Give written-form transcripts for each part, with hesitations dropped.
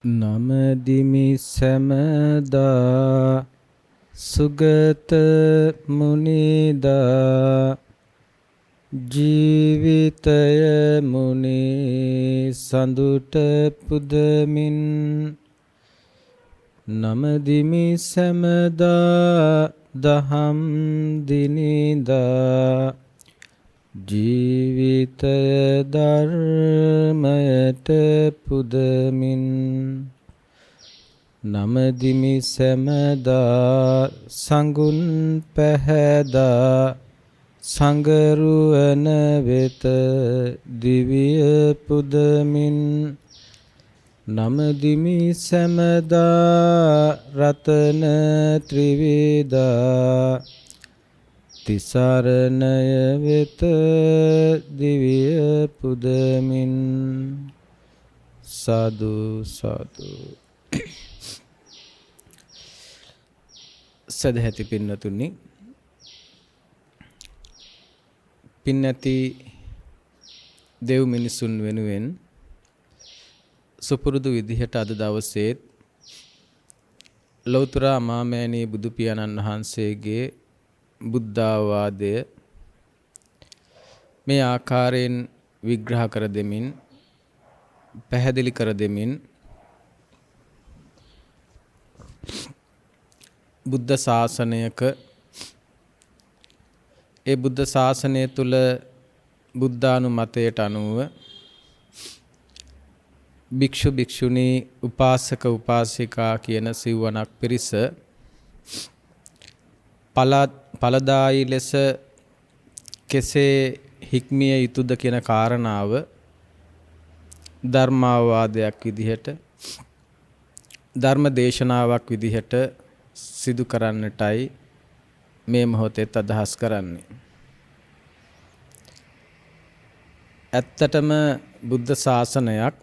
නමදිමි සැමදා සුගත මුනිදා ජීවිතය මුනි සඳුට පුදමින් නමදිමි සැමදා දහම් දිනිදා ජීවිතය ධර්මයට පුදමින් නමදිමි සැමදා සංගුන් පැහැදා සංගරුවන වෙත දිවිය පුදමින් නමදිමි සැමදා රතන ත්‍රිවිධා තිසරණය වෙත දිවිය පුදමින් සාදු සාදු. සදහැති පින්නතුනි, පින්නති දෙව් මිනිසුන් වෙනුවෙන් සුපුරුදු විදිහට අද දවසේ ලෞතර මාමෑණී බුදු පියාණන් වහන්සේගේ බුද්ධාවාදය මේ ආකාරයෙන් විග්‍රහ කර දෙමින් පැහැදිලි කර දෙමින් බුද්ධ ශාසනයක ඒ බුද්ධ ශාසනය තුල බුද්ධානුමතයට අනුව භික්ෂු භික්ෂුණී උපාසක උපාසිකා කියන සිව්වණක් පිරිස ඵලදායී ලෙස කෙසේ හික්මිය යුතුද කියන කාරණාව ධර්මාවාදයක් විදිහට ධර්ම දේශනාවක් විදිහට සිදු කරන්නටයි මේ මොහොතේ අදහස් කරන්නේ. ඇත්තටම බුද්ධ ශාසනයක්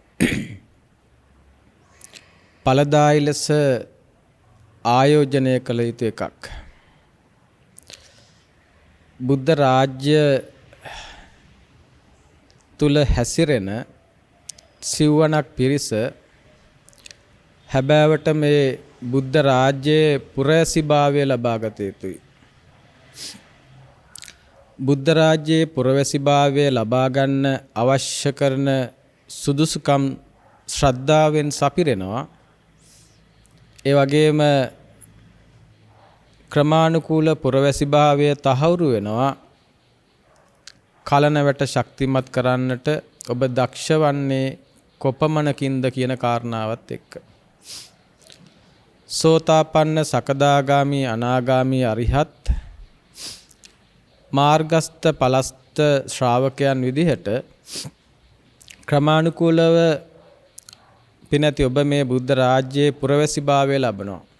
ඵලදායී ලෙස ආයෝජනය කළ යුතු එකක්. බුද්ධ රාජ්‍ය තුල හැසිරෙන සිව්වණක් පිරිස හැබෑවට මේ බුද්ධ රාජ්‍යයේ පුරවැසිභාවය ලබා ගත යුතුයි. බුද්ධ රාජ්‍යයේ පුරවැසිභාවය ලබා ගන්න අවශ්‍ය කරන සුදුසුකම් ශ්‍රද්ධාවෙන් සපිරෙනවා. ඒ වගේම ක්‍රමානුකූල පුරවැසිභාවය තහවුරු වෙනවා. කලනවැට ශක්තිමත් කරන්නට ඔබ දක්ෂ වන්නේ කොපමණකින්ද කියන කාරණාවත් එක්ක. සෝතාපන්න සකදාගාමි අනාගාමි අරිහත් මාර්ගස්ත පලස්ත ශ්‍රාවකයන් විදිහට ක්‍රමානුකූලව පිනැති ඔබ මේ බුද්ධ රාජ්‍යයේ පුරවැසිභාවය ලබනවා.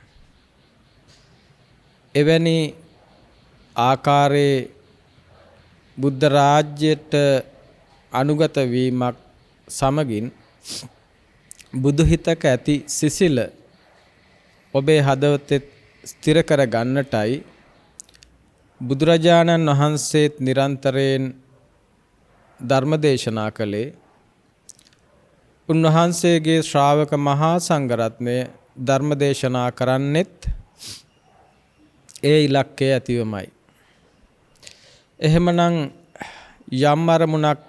එවැනි ආකාරයේ බුද්ධ රාජ්‍යයට අනුගත වීමක් සමගින් බුදු හිතක ඇති සිසිල ඔබේ හදවතේ ස්ථිර කර ගන්නටයි බුදුරජාණන් වහන්සේත් නිරන්තරයෙන් ධර්ම දේශනා කළේ. උන්වහන්සේගේ ශ්‍රාවක මහා සංඝරත්නය ධර්ම දේශනා කරන්නෙත් ඒ ඉලක්කය ඇතිවමයි. එහෙමනම් යම් අරමුණක්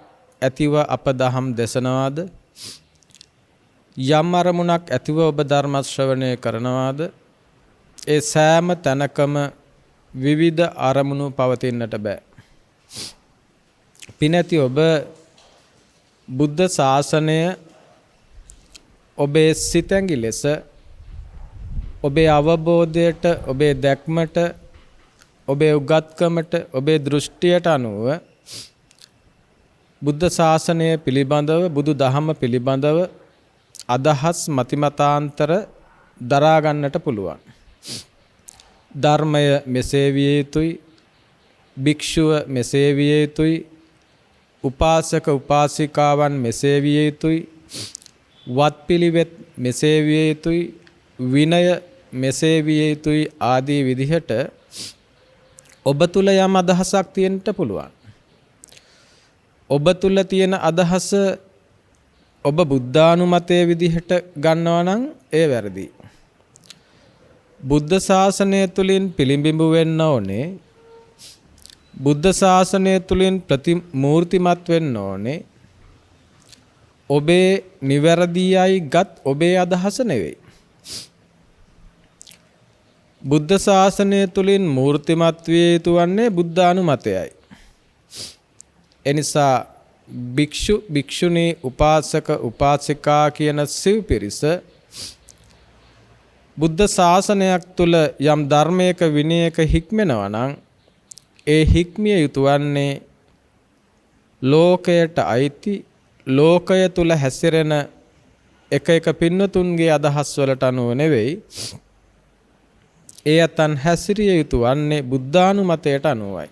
ඇතිව අප දහම් දේශනාවද යම් අරමුණක් ඇතිව ඔබ ධර්ම ශ්‍රවණය කරනවාද ඒ සෑම තැනකම විවිධ අරමුණු පවතින්නට බෑ. පිනැති ඔබ බුද්ධ ශාසනය ඔබේ සිතැඟි ලෙස ඔබේ අවබෝධයට ඔබේ දැක්මට ඔබේ උගත්කමට ඔබේ දෘෂ්ටියට අනුව බුද්ධ ශාසනය පිළිබඳව බුදු දහම පිළිබඳව අදහස් මතිමතාන්තර දරා ගන්නට පුළුවන්. ධර්මය මෙසේ විය යුතුයි, භික්ෂුව මෙසේ විය යුතුයි, උපාසක උපාසිකාවන් මෙසේ විය යුතුයි, වත්පිළිවෙත් මෙසේ විය යුතුයි, විනය මෙසේ විය යුතුයි ආදී විදිහට ඔබ තුල යම් අදහසක් තියෙන්නට පුළුවන්. ඔබ තුල තියෙන අදහස ඔබ බුද්ධානුමතයේ විදිහට ගන්නවා නම් ඒ වැරදි. බුද්ධ ශාසනය තුලින් පිළිඹිඹු වෙන්න ඕනේ. බුද්ධ ශාසනය තුලින් ප්‍රතිමූර්තිමත් වෙන්න ඕනේ. ඔබේ නිවැරදියයි ගත් ඔබේ අදහස නෙවෙයි. බුද්ධ ශාසනය තුලින් මූර්තිමත් විය යුතු වන්නේ බුද්ධානුමතයයි. එනිසා භික්ෂු භික්ෂුණී උපාසක උපාසිකා කියන සිව් පිරිස බුද්ධ ශාසනයක් තුල යම් ධර්මයක විනයක හික්මෙනවා නම් ඒ හික්මිය යුතු වන්නේ ලෝකයට අයිති ලෝකය තුල හැසිරෙන එක එක පින්නතුන්ගේ අදහස් වලට අනුව නෙවෙයි. ඒ අතන් හැසිරිය යුතු වන්නේ බුද්ධානුමතයට අනුවයි.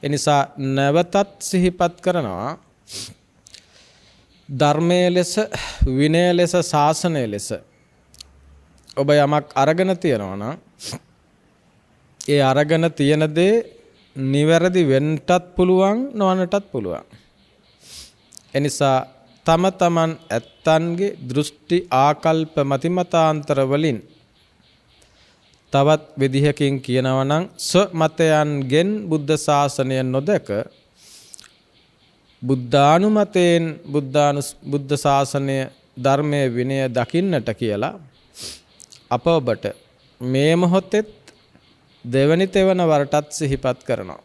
එනිසා නැවතත් සිහිපත් කරනවා ධර්මයේ ලෙස විනය ලෙස ශාසනය ලෙස ඔබ යමක් අරගෙන තියනවා නම් ඒ අරගෙන තියෙන දේ නිවැරදි වෙන්නටත් පුළුවන් නොවන්නටත් පුළුවන්. එනිසා තම තමන් ඇත්තන්ගේ දෘෂ්ටි ආකල්ප මතිමතාන්තර වලින් තවත් විදිහකින් කියනවා නම් ස්වමතයන්ගෙන් බුද්ධ ශාසනය නොදක බුද්ධානුමතයෙන් බුද්ධ ශාසනය ධර්මයේ විනය දකින්නට කියලා අප ඔබට මේ මොහොතෙත් දෙවනි තෙවන වරටත් සිහිපත් කරනවා.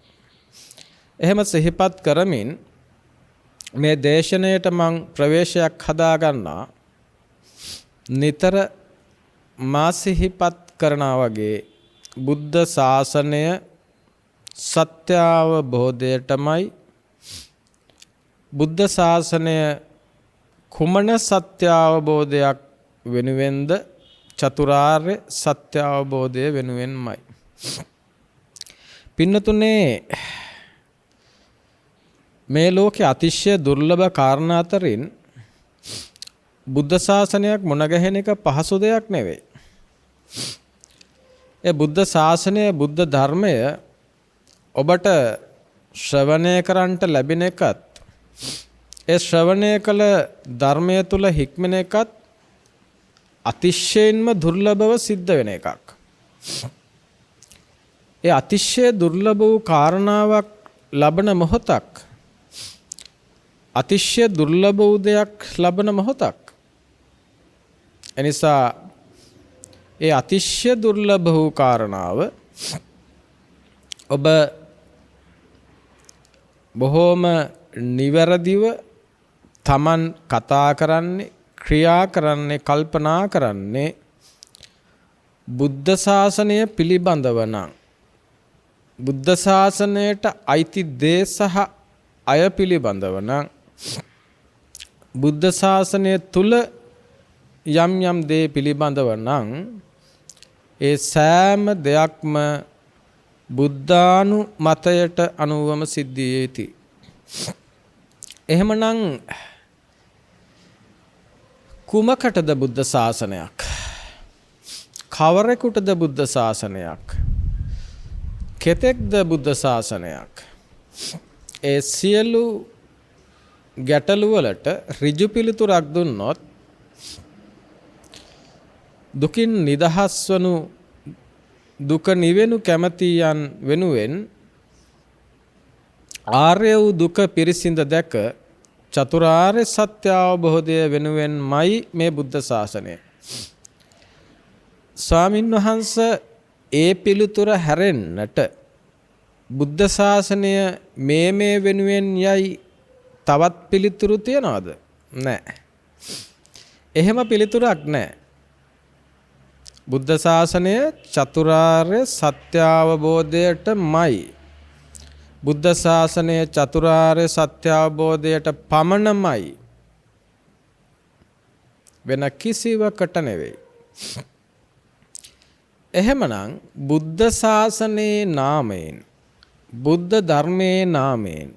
එහෙම සිහිපත් කරමින් මේ දේශනයට මං ප්‍රවේශයක් හදා ගන්නා නිතර මා සිහිපත් කරනා වගේ බුද්ධ ශාසනය සත්‍ය අවබෝධයටමයි. බුද්ධ ශාසනය කුමන සත්‍ය අවබෝධයක් වෙනුවෙන්ද? චතුරාර්ය සත්‍ය අවබෝධය වෙනුවෙන්මයි. පින්නතුනේ මේ ලෝකේ අතිශය දුර්ලභ කාරණා අතරින් බුද්ධ ශාසනයක් මුණගැහෙන එක පහසු දෙයක් නෙවෙයි. ඒ බුද්ධ ශාසනය බුද්ධ ධර්මය ඔබට ශ්‍රවණය කරන්නට ලැබෙන එකත් ඒ ශ්‍රවණය කළ ධර්මය තුල හික්මන එකත් අතිශයින්ම දුර්ලභව සිද්ධ වෙන එකක්. ඒ අතිශය දුර්ලභ වූ කාරණාවක් ලබන මොහොතක් අතිශය දුර්ලභ වූ දෙයක් ලබන මොහොතක්. එනිසා ඒ අතිශය දුර්ලභ වූ කාරණාව ඔබ බොහෝම නිවැරදිව තමන් කතා කරන්නේ ක්‍රියා කරන්නේ කල්පනා කරන්නේ බුද්ධ ශාසනය පිළිබඳව නම් බුද්ධ ශාසනයට අයිති දේ සහ අය පිළිබඳව නම් බුද්ධ ශාසනය තුල යම් යම් දේ පිළිබඳව නම් ඒ සෑම දෙයක්ම බුද්ධානුමතයට අනුවම සිද්ධ විය යුතුයි. එහෙමනම් කුමකටද බුද්ධ ශාසනයක්? කවරෙකුටද බුද්ධ ශාසනයක්? කෙතෙක්ද බුද්ධ ශාසනයක්? ඒ සියලු ගැටලු වලට ඍජු පිළිතුරක් දුන්නොත් දුකින් නිදහස් වනු දුක නිවෙනු කැමැතියන් වෙනුවෙන් ආර්ය වූ දුක පිරිසිඳ දැක චතුරාර්ය සත්‍ය අවබෝධය වෙනුවෙන්මයි මේ බුද්ධ ශාසනය. ස්වාමින් වහන්සේ ඒ පිළිතුර හැරෙන්නට බුද්ධ ශාසනය මේ වෙනුවෙන් යයි තවත් පිළිතුරු තියනවද? නැහැ. එහෙම පිළිතුරක් නැහැ. බුද්ධ ශාසනය චතුරාර්ය සත්‍ය අවබෝධයටමයි. බුද්ධ ශාසනය චතුරාර්ය සත්‍ය අවබෝධයට පමණමයි. වෙන කිසිවකට නෙවෙයි. එහෙමනම් බුද්ධ ශාසනයේ නාමයෙන් බුද්ධ ධර්මයේ නාමයෙන්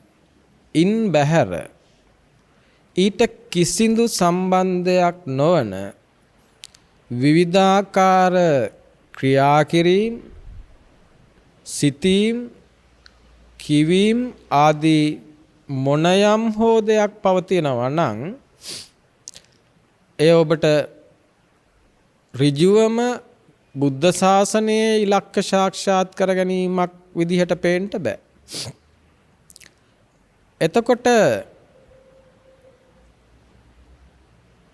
ඉන් බැහැර ඊට කිසිදු සම්බන්ධයක් නොවන විවිධාකාර ක්‍රියා කිරීම සිතීම් කිවීම් ආදී මොනයම් හෝ දෙයක් පවතිනවා නම් ඒ ඔබට ඍජුවම බුද්ධ ශාසනයේ ඉලක්ක සාක්ෂාත් කර ගැනීමක් විදිහට පේන්න බෑ. එතකොට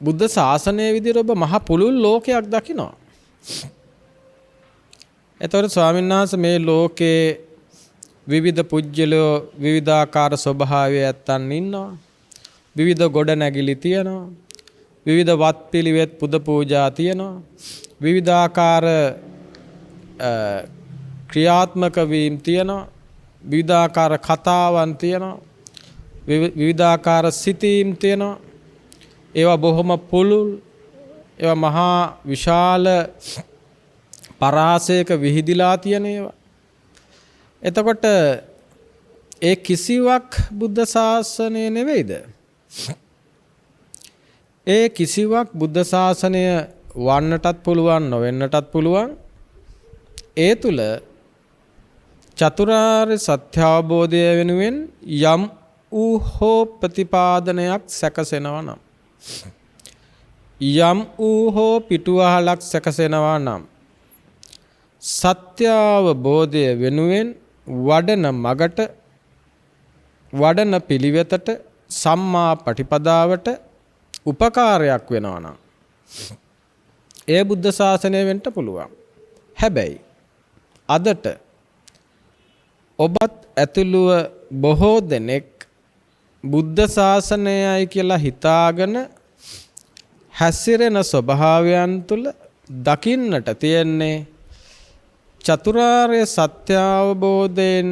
බුද්ධ ශාසනයේ විදිහට ඔබ මහ පුළුල් ලෝකයක් දකිනවා. එතකොට ස්වාමීන් වහන්සේ මේ ලෝකේ විවිධ පුජ්‍යලෝ විවිධාකාර ස්වභාවය ඇත්තන් ඉන්නවා. විවිධ ගොඩ නැගිලි තියෙනවා. විවිධ වත් පිළිවෙත් පුද පූජා තියෙනවා. විවිධාකාර ක්‍රියාත්මක වීම් තියෙනවා. විවිධාකාර කතාවන් තියෙනවා. විවිධාකාර සිතීම් තියෙනවා. ඒවා බොහොම පුළුල්. ඒවා මහා විශාල පරාසයක විහිදිලා තියෙන ඒවා. එතකොට ඒ කිසිවක් බුද්ධ ශාසනය නෙවෙයිද? ඒ කිසිවක් බුද්ධ ශාසනය වන්නටත් පුළුවන් නොවෙන්නටත් පුළුවන්. ඒ තුල චතුරාර්ය සත්‍ය අවබෝධය වෙනුවෙන් යම් වූ හෝ ප්‍රතිපාදනයක් සැකසෙනවා නම්, යම් වූ හෝ පිටුවහලක් සැකසෙනවා නම්, සත්‍ය අවබෝධය වෙනුවෙන් වඩන මගට, වඩන පිළිවෙතට, සම්මා පටිපදාවට උපකාරයක් වෙනවා නම් ඒ බුද්ධ ශාසනය වෙන්න පුළුවන්. හැබැයි අදට ඔබත් ඇතුළුව බොහෝ දෙනෙක් බුද්ධ ශාසනයයි කියලා හිතාගෙන හැසිරෙන ස්වභාවයන් තුළ දකින්නට තියෙන්නේ චතුරාර්ය සත්‍ය අවබෝධයෙන්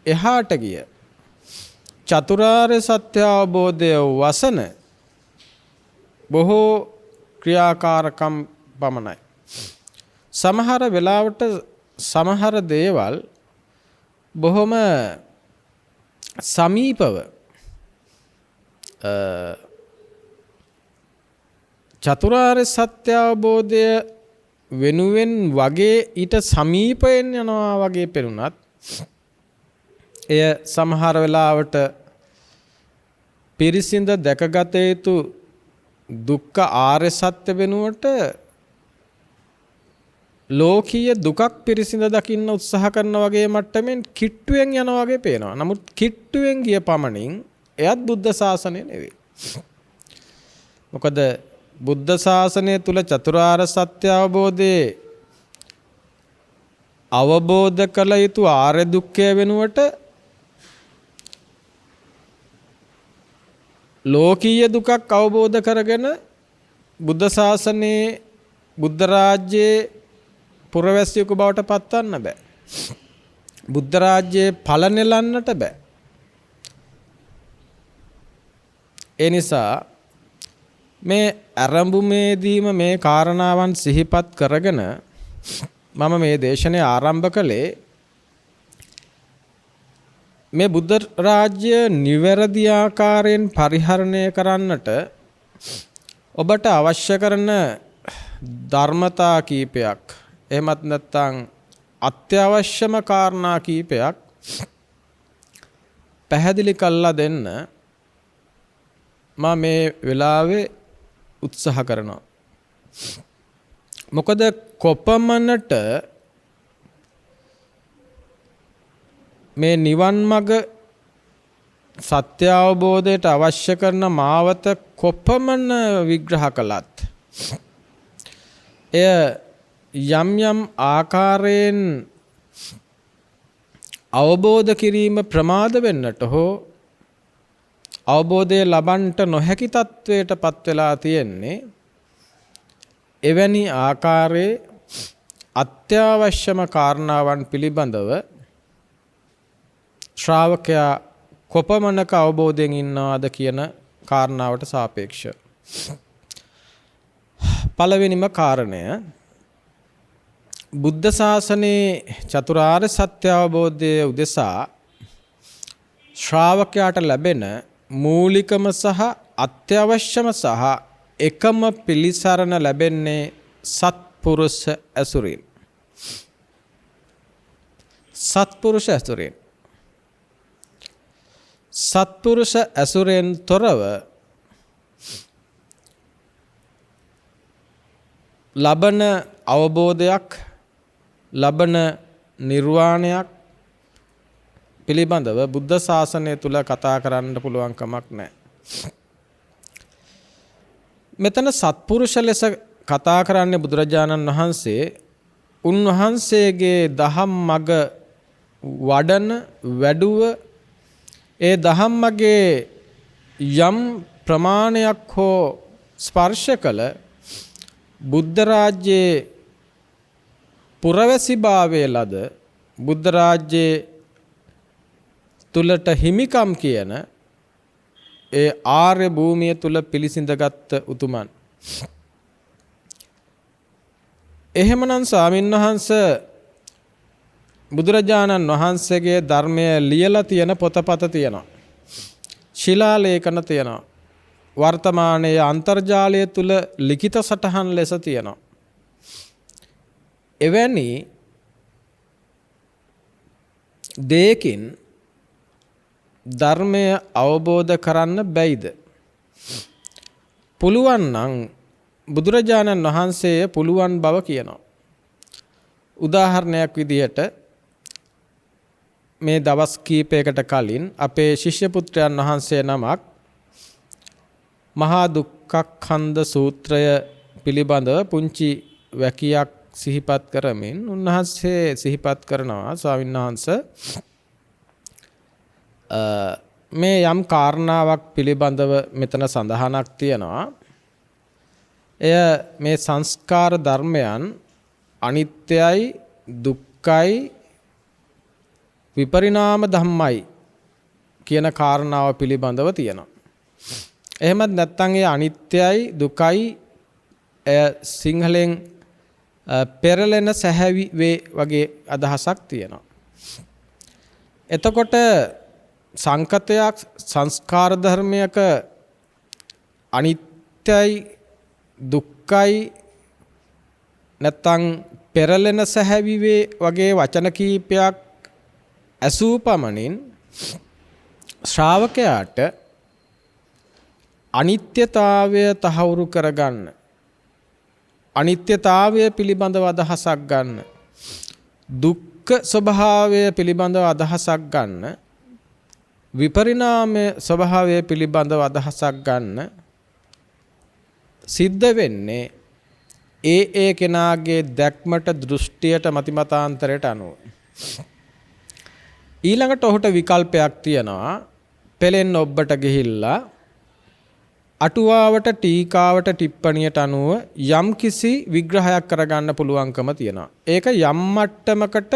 එහාට ගිය, චතුරාර්ය සත්‍ය අවබෝධය වසන බොහෝ ක්‍රියාකාරකම් පමණයි. සමහර වෙලාවට සමහර දේවල් බොහොම සමීපව චතුරාර්ය සත්‍ය අවබෝධය වෙනුවෙන් වගේ ඊට සමීපයෙන් යනවා වගේ පෙනුනත් එය සමහර වෙලාවට පිරිසිඳ දැකගත යුතු දුක්ඛ ආර්ය සත්‍ය වෙනුවට ලෝකීය දුකක් පිරිසිඳ දකින්න උත්සාහ කරන වගේ මට්ටමින් කිට්ටුවෙන් යනවා වගේ පේනවා. නමුත් කිට්ටුවෙන් ගිය පමණින් එයත් බුද්ධ ශාසනය නෙවෙයි. මොකද බුද්ධ ශාසනය තුල චතුරාර්ය සත්‍ය අවබෝධයේ අවබෝධ කළ යුතු ආර්ය දුක්ඛය වෙනුවට ලෝකීය දුකක් අවබෝධ කරගෙන බුද්ධ ශාසනයේ බුද්ධ රාජ්‍යයේ පුරවැසියෙකු බවට පත්වන්න බෑ. බුද්ධ රාජ්‍යයේ ඵල නෙලන්නට බෑ. ඒ නිසා මේ ආරම්භයේදීම මේ කාරණාවන් සිහිපත් කරගෙන මම මේ දේශනය ආරම්භ කළේ මේ බුද්ධ රාජ්‍ය නිවැරදි ආකාරයෙන් පරිහරණය කරන්නට ඔබට අවශ්‍ය කරන ධර්මතා කීපයක්, එහෙමත් නැත්නම් අත්‍යවශ්‍යම කාරණා කීපයක් පැහැදිලි කරලා දෙන්න මම මේ වෙලාවේ උත්සාහ කරනවා. මොකද කොපමණට මේ නිවන් මඟ සත්‍ය අවබෝධයට අවශ්‍ය කරන මාවත කොපමණ විග්‍රහ කළත් එය යම් යම් ආකාරයෙන් අවබෝධ කිරීම ප්‍රමාද වෙන්නට හෝ අවබෝධය ලබන්නට නොහැකි තත්වයට පත් වෙලා තියෙන්නේ එවැනි ආකාරයේ අත්‍යවශ්‍යම කාරණාවන් පිළිබඳව ශ්‍රාවකයා කොපමණක අවබෝධයෙන් ඉන්නවද කියන කාරණාවට සාපේක්ෂව. පළවෙනිම කාරණය, බුද්ධ ශාසනයේ චතුරාර්ය සත්‍ය අවබෝධයේ උදෙසා ශ්‍රාවකයාට ලැබෙන මූලිකම සහ අත්‍යවශ්‍යම සහ එකම පිළිසරණ ලැබෙන්නේ සත්පුරුෂ ඇසුරින්. සත්පුරුෂ ඇසුරින්. සත්පුරුෂ ඇසුරෙන් තොරව ලබන අවබෝධයක් ලබන නිර්වාණයක් පිළිබඳව බුද්ධ ශාසනය තුල කතා කරන්න පුළුවන් කමක් නැහැ. මෙතන සත්පුරුෂ ලෙස කතා කරන්නේ බුදුරජාණන් වහන්සේ උන්වහන්සේගේ දහම් මඟ වඩන වැඩුව ඒ දහම් මගේ යම් ප්‍රමාණයක් හෝ ස්පර්ශ කළ බුද්ධ රාජ්‍යයේ පුරවැසිභාවයේ ලද බුද්ධ රාජ්‍යයේ තුලට හිමිකම් කියන ඒ ආර්ය භූමිය තුල පිළිසිඳගත් උතුමන්. එහෙමනම් ස්වාමින්වහන්සේ බුදුරජාණන් වහන්සේගේ ධර්මය ලියලා තියෙන පොතපත තියෙනවා. ශිලා ලේඛන තියෙනවා. වර්තමානයේ අන්තර්ජාලය තුල ලිඛිත සටහන් ලෙස තියෙනවා. එවැනි දෙයකින් ධර්මය අවබෝධ කරන්න බැයිද? පුළුවන් නම් බුදුරජාණන් වහන්සේ පුළුවන් බව කියනවා. උදාහරණයක් විදිහට මේ දවස් කීපයකට කලින් අපේ ශිෂ්‍ය පුත්‍රයන් වහන්සේ නමක් මහා දුක්ඛඛන්ද සූත්‍රය පිළිබඳව පුංචි වැකියක් සිහිපත් කරමින් උන්වහන්සේ සිහිපත් කරනවා ස්වාමීන් වහන්සේ මේ යම් කාරණාවක් පිළිබඳව මෙතන සඳහනක් තියෙනවා. එය මේ සංස්කාර ධර්මයන් අනිත්‍යයි දුක්ඛයි විපරිණාම ධම්මයි කියන කාරණාව පිළිබඳව තියෙනවා. එහෙමත් නැත්නම් ඒ අනිත්‍යයි දුකයි සිංහලෙන් පෙරලෙන සැහැවි වේ වගේ අදහසක් තියෙනවා. එතකොට සංකතයක් සංස්කාර ධර්මයක අනිත්‍යයි දුක්ඛයි නැත්නම් පෙරලෙන සැහැවි වේ වගේ වචන කීපයක් ඇසූ පමණින් ශ්‍රාවකයාට අනිත්‍යතාවය තහවුරු කරගන්න අනිත්‍යතාවය පිළිබඳව අදහසක් ගන්න දුක්ඛ ස්වභාවය පිළිබඳව අදහසක් ගන්න විපරිණාම ස්වභාවය පිළිබඳව අදහසක් ගන්න සිද්ධ වෙන්නේ ඒ කෙනාගේ දැක්මට දෘෂ්ටියට මතිමතාන්තරයට අනුව. ඊළඟට ඔහුට විකල්පයක් තියෙනවා. පෙලෙන් ඔබට ගිහිල්ලා අටුවාවට ටීකාවට ටිප්පණියට අනුව යම් කිසි විග්‍රහයක් කරගන්න පුළුවන්කම තියෙනවා. ඒක යම් මට්ටමකට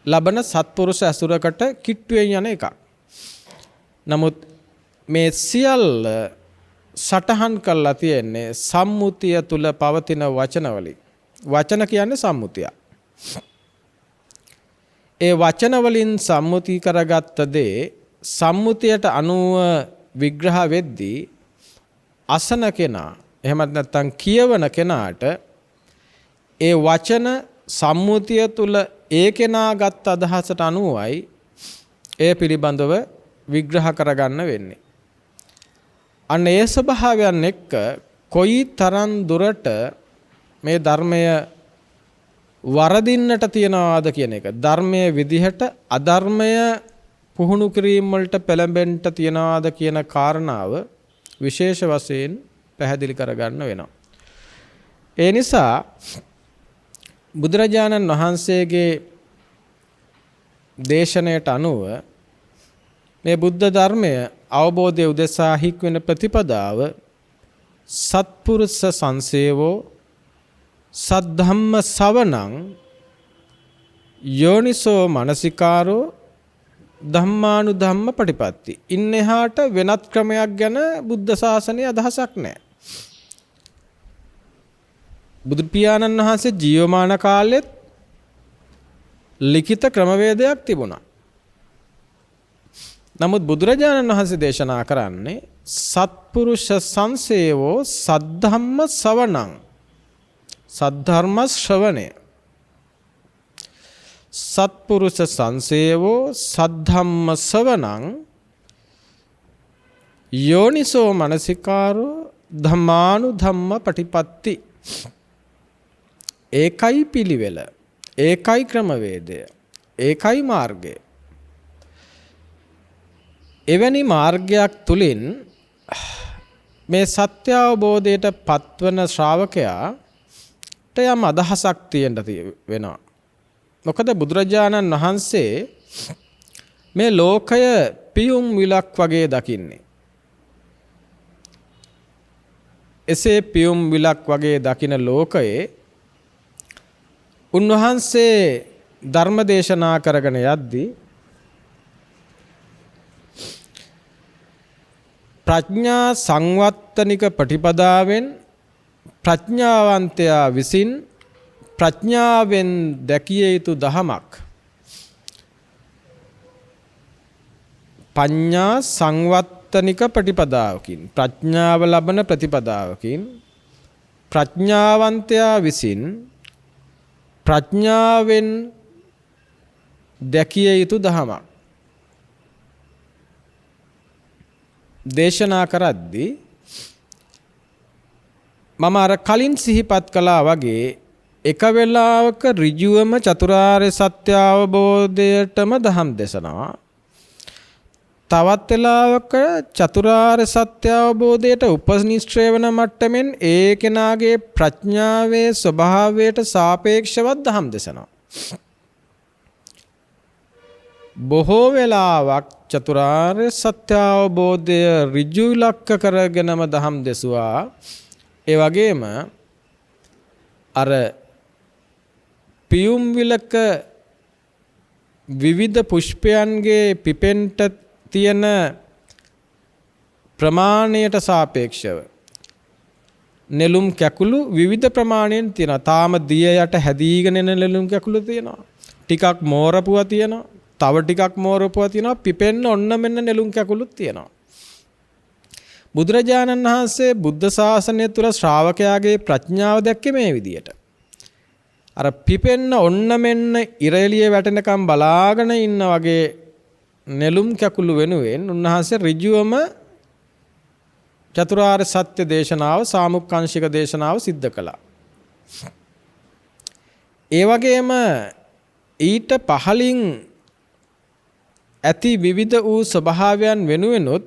ලබන සත්පුරුෂ ඇසුරකට කිට්ටුවෙන් යන එකක්. නමුත් මේ සියල්ල සටහන් කරලා තියෙන්නේ සම්මුතිය තුල පවතින වචනවලින්. වචන කියන්නේ සම්මුතිය. ඒ වචන වලින් සම්මුති කරගත්ත දේ සම්මුතියට අනුව විග්‍රහ වෙද්දී අසන කෙනා එහෙමත් නැත්නම් කියවන කෙනාට ඒ වචන සම්මුතිය තුල ඒ කෙනා ගත් අදහසට අනුවයි ඒ පිළිබඳව විග්‍රහ කරගන්න වෙන්නේ. අන්න ඒ ස්වභාවයන් එක්ක කොයි තරම් දුරට මේ ධර්මය වරදින්නට තියනවාද කියන එක ධර්මයේ විදිහට අධර්මය පුහුණු කිරීම වලට පෙළඹෙන්න තියනවාද කියන කාරණාව විශේෂ වශයෙන් පැහැදිලි කරගන්න වෙනවා. ඒ නිසා බුදුරජාණන් වහන්සේගේ දේශනයට අනුව මේ බුද්ධ ධර්මය අවබෝධය උදෙසා හික්වෙන ප්‍රතිපදාව සත්පුරුෂ සංසේවෝ සද්ධම්ම සවණං යෝනිසෝ මනසිකාරෝ ධම්මානුධම්ම පටිපatti. ඉන්නහාට වෙනත් ක්‍රමයක් ගැන බුද්ධ ශාසනයේ අදහසක් නැහැ. බුදු පියාණන් වහන්සේ ජීවමාන කාලෙත් ලිඛිත ක්‍රමවේදයක් තිබුණා. නමුත් බුදුරජාණන් වහන්සේ දේශනා කරන්නේ සත්පුරුෂ සංසේවෝ සද්ධම්ම සවණං සද්ධර්ම ශ්‍රවණය. සත්පුරුෂ සංසේවෝ සද්ධම්ම සවණං යෝනිසෝ මනසිකාරෝ ධම්මානුධම්ම පටිපatti. ඒකයි පිළිවෙල, ඒකයි ක්‍රමවේදය, ඒකයි මාර්ගය. එවැනි මාර්ගයක් තුලින් මේ සත්‍ය අවබෝධයට පත්වන ශ්‍රාවකයාට යම් අදහසක් තියෙන්න වෙනවා. මොකද බුදුරජාණන් වහන්සේ මේ ලෝකය පියුම් විලක් වගේ දකින්නේ. එසේ පියුම් විලක් වගේ දකින ලෝකයේ උන්වහන්සේ ධර්ම දේශනා කරගෙන යද්දී ප්‍රඥා සංවත්තනික ප්‍රතිපදාවෙන් ප්‍රඥාවන්තයා විසින් ප්‍රඥාවෙන් දැකිය යුතු දහමක්, පඤ්ඤා සංවත්තනික ප්‍රතිපදාවකින්, ප්‍රඥාව ලබන ප්‍රතිපදාවකින් ප්‍රඥාවන්තයා විසින් ප්‍රඥාවෙන් දැකිය යුතු දහමක් දේශනා කරද්දී මම අර කලින් සිහිපත් කළා වගේ එක වෙලාවක ඍජුවම චතුරාර්ය සත්‍ය අවබෝධයටම දහම් දේශනවා. තවත් වෙලාවක චතුරාර්ය සත්‍ය අවබෝධයට උපනිශ්‍රේ වන මට්ටමින් ඒ කෙනාගේ ප්‍රඥාවේ ස්වභාවයට සාපේක්ෂව දහම් දේශනවා. බොහෝ වෙලාවක් චතුරාර්ය සත්‍ය අවබෝධය ඍජු ඉලක්ක කරගෙනම දහම් දෙසුවා. ඒ වගේම අර පියුම් විලක විවිධ පුෂ්පයන්ගේ පිපෙන්ට තියෙන ප්‍රමාණයට සාපේක්ෂව නෙළුම් කැකුළු විවිධ ප්‍රමාණයෙන් තියෙනවා. තාම දිය යට හැදීගෙන එන නෙළුම් කැකුළු තියෙනවා. ටිකක් මෝරපුවා තියෙනවා. තව ටිකක් මෝරපුවා තියෙනවා. පිපෙන්න ඔන්න මෙන්න නෙළුම් කැකුළුත් තියෙනවා. බුදුරජාණන් වහන්සේ බුද්ධ ශාසනය තුළ ශ්‍රාවකයාගේ ප්‍රඥාව දැක්කේ මේ විදියට. අර පිපෙන්න ඔන්න මෙන්න ඉර එළිය වැටෙනකම් බලාගෙන ඉන්න වගේ නෙළුම් කැකුළු වෙනුවෙන් උන්වහන්සේ ඍජුවම චතුරාර්ය සත්‍ය දේශනාව, සාමුක්ඛංශික දේශනාව සිද්ධ කළා. ඒ වගේම ඊට පහලින් ඇති විවිධ වූ ස්වභාවයන් වෙනුවෙනුත්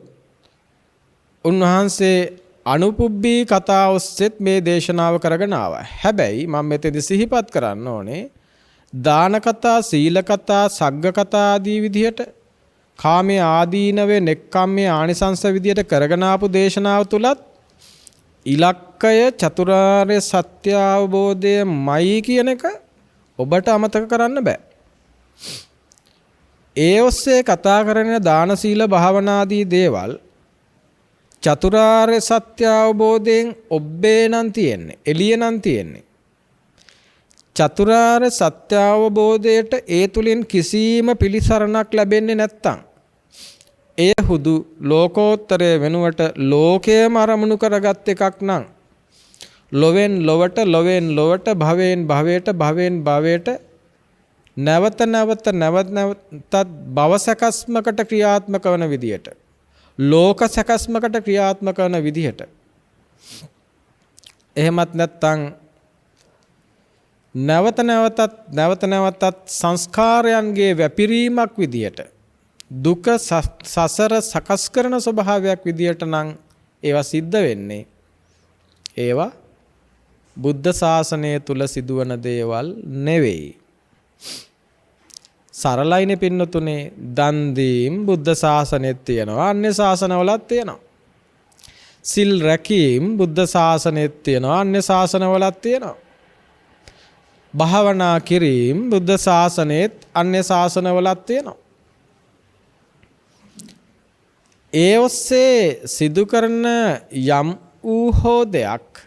උන්වහන්සේ අනුපුබ්බී කතා ඔස්සෙත් මේ දේශනාව කරගෙන ආවා. හැබැයි මම මෙතෙදි සිහිපත් කරන්න ඕනේ දාන කතා, සීල කතා, සග්ග කතා ආදී විදිහට කාමයේ ආදීනවේ නෙක්ඛම්මයේ ආනිසංස විදියට කරගෙන ආපු දේශනාව තුලත් ඉලක්කය චතුරාර්ය සත්‍ය අවබෝධයමයි කියන එක ඔබට අමතක කරන්න බෑ. ඒ ඔස්සේ කතා කරන දාන සීල භාවනාදී දේවල් චතුරාර්ය සත්‍ය අවබෝධයෙන් ඔබ්බේ නම් තියෙන්නේ, එළිය නම් තියෙන්නේ. චතුරාර්ය සත්‍ය අවබෝධයට ඒ තුලින් කිසිම පිළිසරණක් ලැබෙන්නේ නැත්තම් එය හුදු ලෝකෝත්තරය වෙනුවට ලෝකයේම අරමුණු කරගත් එකක් නම් ලොවෙන් ලොවට, ලොවෙන් ලොවට, භවෙන් භවයට, භවෙන් භවයට නැවත නැවතත් භව සැකස්මකට ක්‍රියාත්මක වන විදියට, ලෝක සැකස්මකට ක්‍රියාත්මක වන විදියට, එහෙමත් නැත්නම් නැවත නැවතත් සංස්කාරයන්ගේ වැපිරීමක් විදියට, දුක සසර සකස් කරන ස්වභාවයක් විදියට නම් ඒවා සිද්ධ වෙන්නේ. ඒවා බුද්ධ ශාසනය තුල සිදුවන දේවල් නෙවෙයි. සරලයිනේ පින්නතුනේ, දන් දීම් බුද්ධ ශාසනයෙත් තියෙනවා, අන්‍ය ශාසනවලත් තියෙනවා. සිල් රැකීම් බුද්ධ ශාසනයෙත් තියෙනවා, අන්‍ය ශාසනවලත් තියෙනවා. භාවනා කිරීම බුද්ධ ශාසනයෙත් අන්‍ය ශාසනවලත් තියෙනවා. ඒ ඔස්සේ සිදු කරන යම් වූ හෝ දෙයක්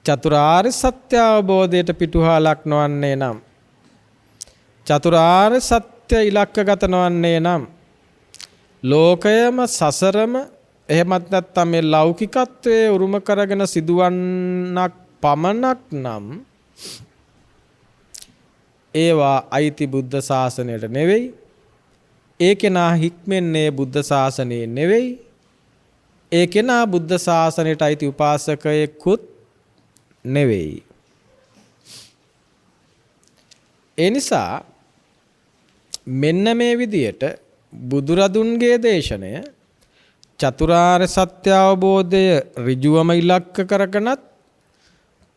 චතුරාර්ය සත්‍ය අවබෝධයට පිටුහලක් නොවන්නේ නම්, චතුරාර්ය සත්‍ය ඉලක්කගත නොවන්නේ නම්, ලෝකයම සසරම එහෙමත් නැත්නම් මේ ලෞකිකත්වයේ උරුම කරගෙන සිදුවන්නක් පමණක් නම් ඒවා අයිති බුද්ධ ශාසනයට නෙවෙයි. ඒ කෙනා හික්මන්නේ බුද්ධ ශාසනයේ නෙවෙයි. ඒ කෙනා බුද්ධ ශාසනයට අයිති උපාසකයෙකුත් නෙවෙයි. ඒ නිසා මෙන්න මේ විදියට බුදුරදුන්ගේ දේශනය චතුරාර්ය සත්‍ය අවබෝධය ඍජුවම ඉලක්ක කරගෙනත්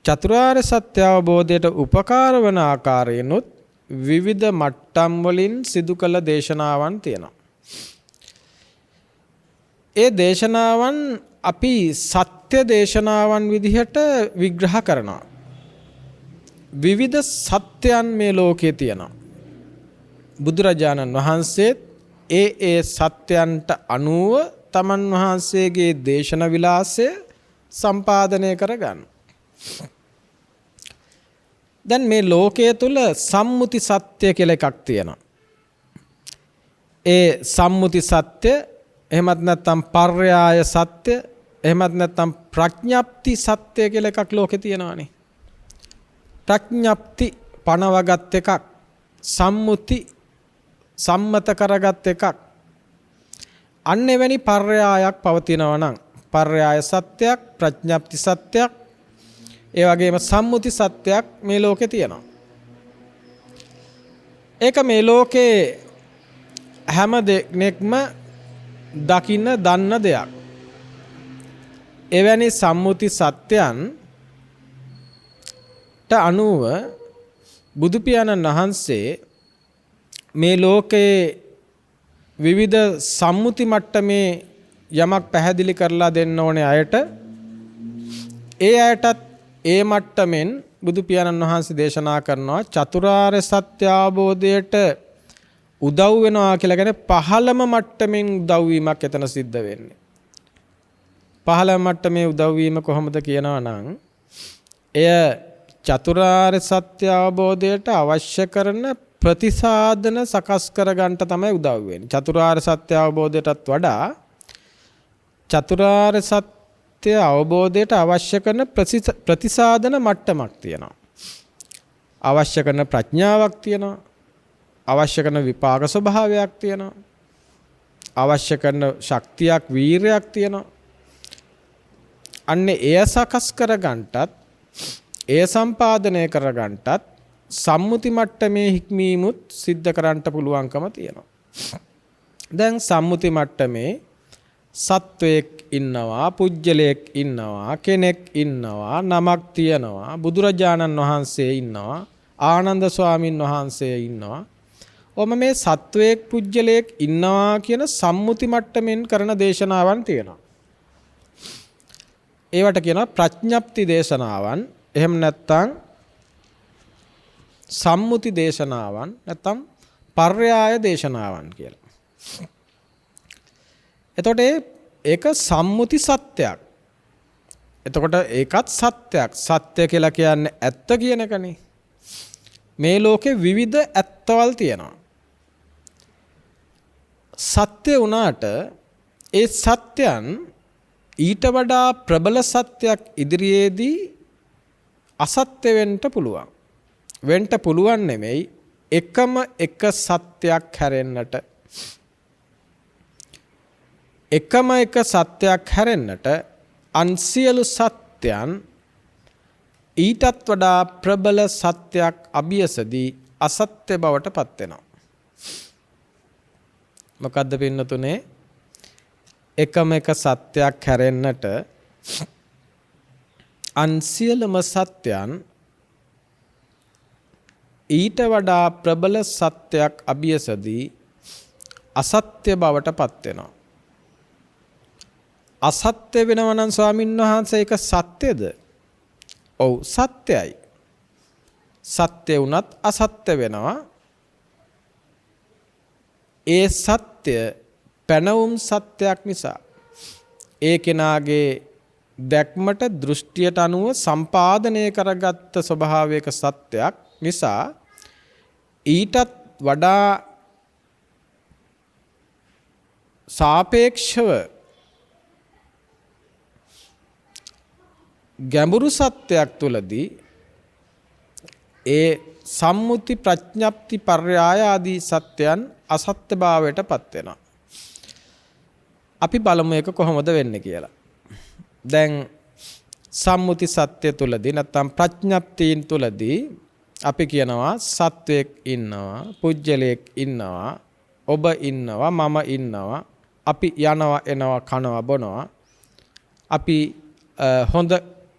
චතුරාර්ය සත්‍ය අවබෝධයට උපකාර වන ආකාරයෙන්ුත් විවිධ මට්ටම් වලින් සිදු කළ දේශනාවන් තියෙනවා. ඒ දේශනාවන් අපි සත්‍ය දේශනාවන් විදිහට විග්‍රහ කරනවා. විවිධ සත්‍යයන් මේ ලෝකයේ තියෙනවා. බුදුරජාණන් වහන්සේ ඒ සත්‍යයන්ට අනුව තමන් වහන්සේගේ දේශන විලාසය සම්පාදනය කරගන්න. දැන් මේ ලෝකයේ තුල සම්මුති සත්‍ය කියලා එකක් තියෙනවා. ඒ සම්මුති සත්‍ය එහෙමත් නැත්නම් පර්යාය සත්‍ය එහෙමත් නැත්නම් ප්‍රඥප්ති සත්‍ය කියලා එකක් ලෝකේ තියෙනවානේ. ප්‍රඥප්ති පණවගත් එකක්, සම්මුති සම්මත කරගත් එකක්. අන්න එවැනි පර්යායක් පවතිනවා නම් පර්යාය සත්‍යයක්, ප්‍රඥප්ති සත්‍යයක්, ඒ වගේම සම්මුති සත්‍යයක් මේ ලෝකේ තියෙනවා. ඒක මේ ලෝකේ හැම දෙයක්ම දකින්න දන්න දෙයක්. එවැනි සම්මුති සත්‍යයන්ට අනුව බුදු පියාණන් වහන්සේ මේ ලෝකයේ විවිධ සම්මුති මට්ටමේ යමක් පැහැදිලි කරලා දෙන්න ඕනේ අයට ඒ අයටත් ඒ මට්ටමින් බුදු පියාණන් වහන්සේ දේශනා කරනවා චතුරාර්ය සත්‍ය අවබෝධයට උදව් වෙනවා කියලා කියන්නේ පහළම මට්ටමින් උදව් වීමක් එතන සිද්ධ වෙන්නේ. පහළම මට්ටමේ උදව් වීම කොහොමද කියනවා නම් එය චතුරාර්ය සත්‍ය අවබෝධයට අවශ්‍ය කරන ප්‍රතිසාධන සකස් කර ගන්නට තමයි උදව් වෙන්නේ. චතුරාර්ය සත්‍ය අවබෝධයටත් වඩා චතුරාර්ය සත්‍ය අවබෝධයට අවශ්‍ය කරන ප්‍රතිසාධන මට්ටමක් තියෙනවා. අවශ්‍ය කරන ප්‍රඥාවක් තියෙනවා. අවශ්‍ය කරන විපාක ස්වභාවයක් තියෙනවා. අවශ්‍ය කරන ශක්තියක්, වීරයක් තියෙනවා. අන්න එය සකස් කර ගන්නටත් එය සම්පාදනය කර ගන්නටත් සම්මුති මට්ටමේ හික්මීමුත් සිද්ධ කරන්නට පුළුවන්කම තියෙනවා. දැන් සම්මුති මට්ටමේ සත්වයක් ඉන්නවා, පුජ්‍යලයක් ඉන්නවා, කෙනෙක් ඉන්නවා, නමක් තියෙනවා, බුදුරජාණන් වහන්සේ ඉන්නවා, ආනන්ද ස්වාමින් වහන්සේ ඉන්නවා. ඔම මේ සත්වයක් පුජ්‍යලයක් ඉන්නවා කියන සම්මුති මට්ටමින් කරන දේශනාවන් තියෙනවා. ඒවට කියනවා ප්‍රඥප්ති දේශනාවන්. එහෙම නැත්නම් සම්මුති දේශනාවන් නැත්නම් පර්යාය දේශනාවන් කියලා. එතකොට ඒක සම්මුති සත්‍යයක්. එතකොට ඒකත් සත්‍යයක්. සත්‍ය කියලා කියන්නේ ඇත්ත කියන එකනේ. මේ ලෝකේ විවිධ ඇත්තවල් තියෙනවා. සත්‍ය වුණාට ඒ සත්‍යයන් ඊට වඩා ප්‍රබල සත්‍යයක් ඉදිරියේදී අසත්‍ය වෙන්න පුළුවන්. වෙන්න පුළුවන් නෙමෙයි එකම එක සත්‍යයක් හැරෙන්නට. එකම එක සත්‍යයක් හැරෙන්නට අන් සියලු සත්‍යයන් ඊටත් වඩා ප්‍රබල සත්‍යයක් අභියසදී අසත්‍ය බවට පත් වෙනවා. මොකද්ද පින්නතුනේ? එකම එක සත්‍යයක් හැරෙන්නට අන් සියලුම සත්‍යයන් ඊට වඩා ප්‍රබල සත්‍යයක් අභියසදී අසත්‍ය බවට පත් වෙනවා. අසත්‍ය වෙනවා නම් ස්වාමීන් වහන්සේ ඒක සත්‍යද? ඔව් සත්‍යයි. සත්‍ය වුණත් අසත්‍ය වෙනවා. ඒ සත්‍ය පැනවුම් සත්‍යයක් නිසා ඒ කෙනාගේ දැක්මට දෘෂ්ටියට අනුව සම්පාදනය කරගත්ත ස්වභාවයක සත්‍යයක් නිසා ඊටත් වඩා සාපේක්ෂව ගැඹුරු සත්‍යයක් තුලදී ඒ සම්මුති ප්‍රඥප්ති පර්යාය ආදී සත්‍යයන් අසත්‍යභාවයට පත් වෙනවා. අපි බලමු ඒක කොහොමද වෙන්නේ කියලා. දැන් සම්මුති සත්‍ය තුලදී නැත්නම් ප්‍රඥප්තියින් තුලදී අපි කියනවා සත්වයක් ඉන්නවා, පුජ්‍යලයක් ඉන්නවා, ඔබ ඉන්නවා, මම ඉන්නවා, අපි යනවා එනවා කනවා බොනවා, අපි හොඳ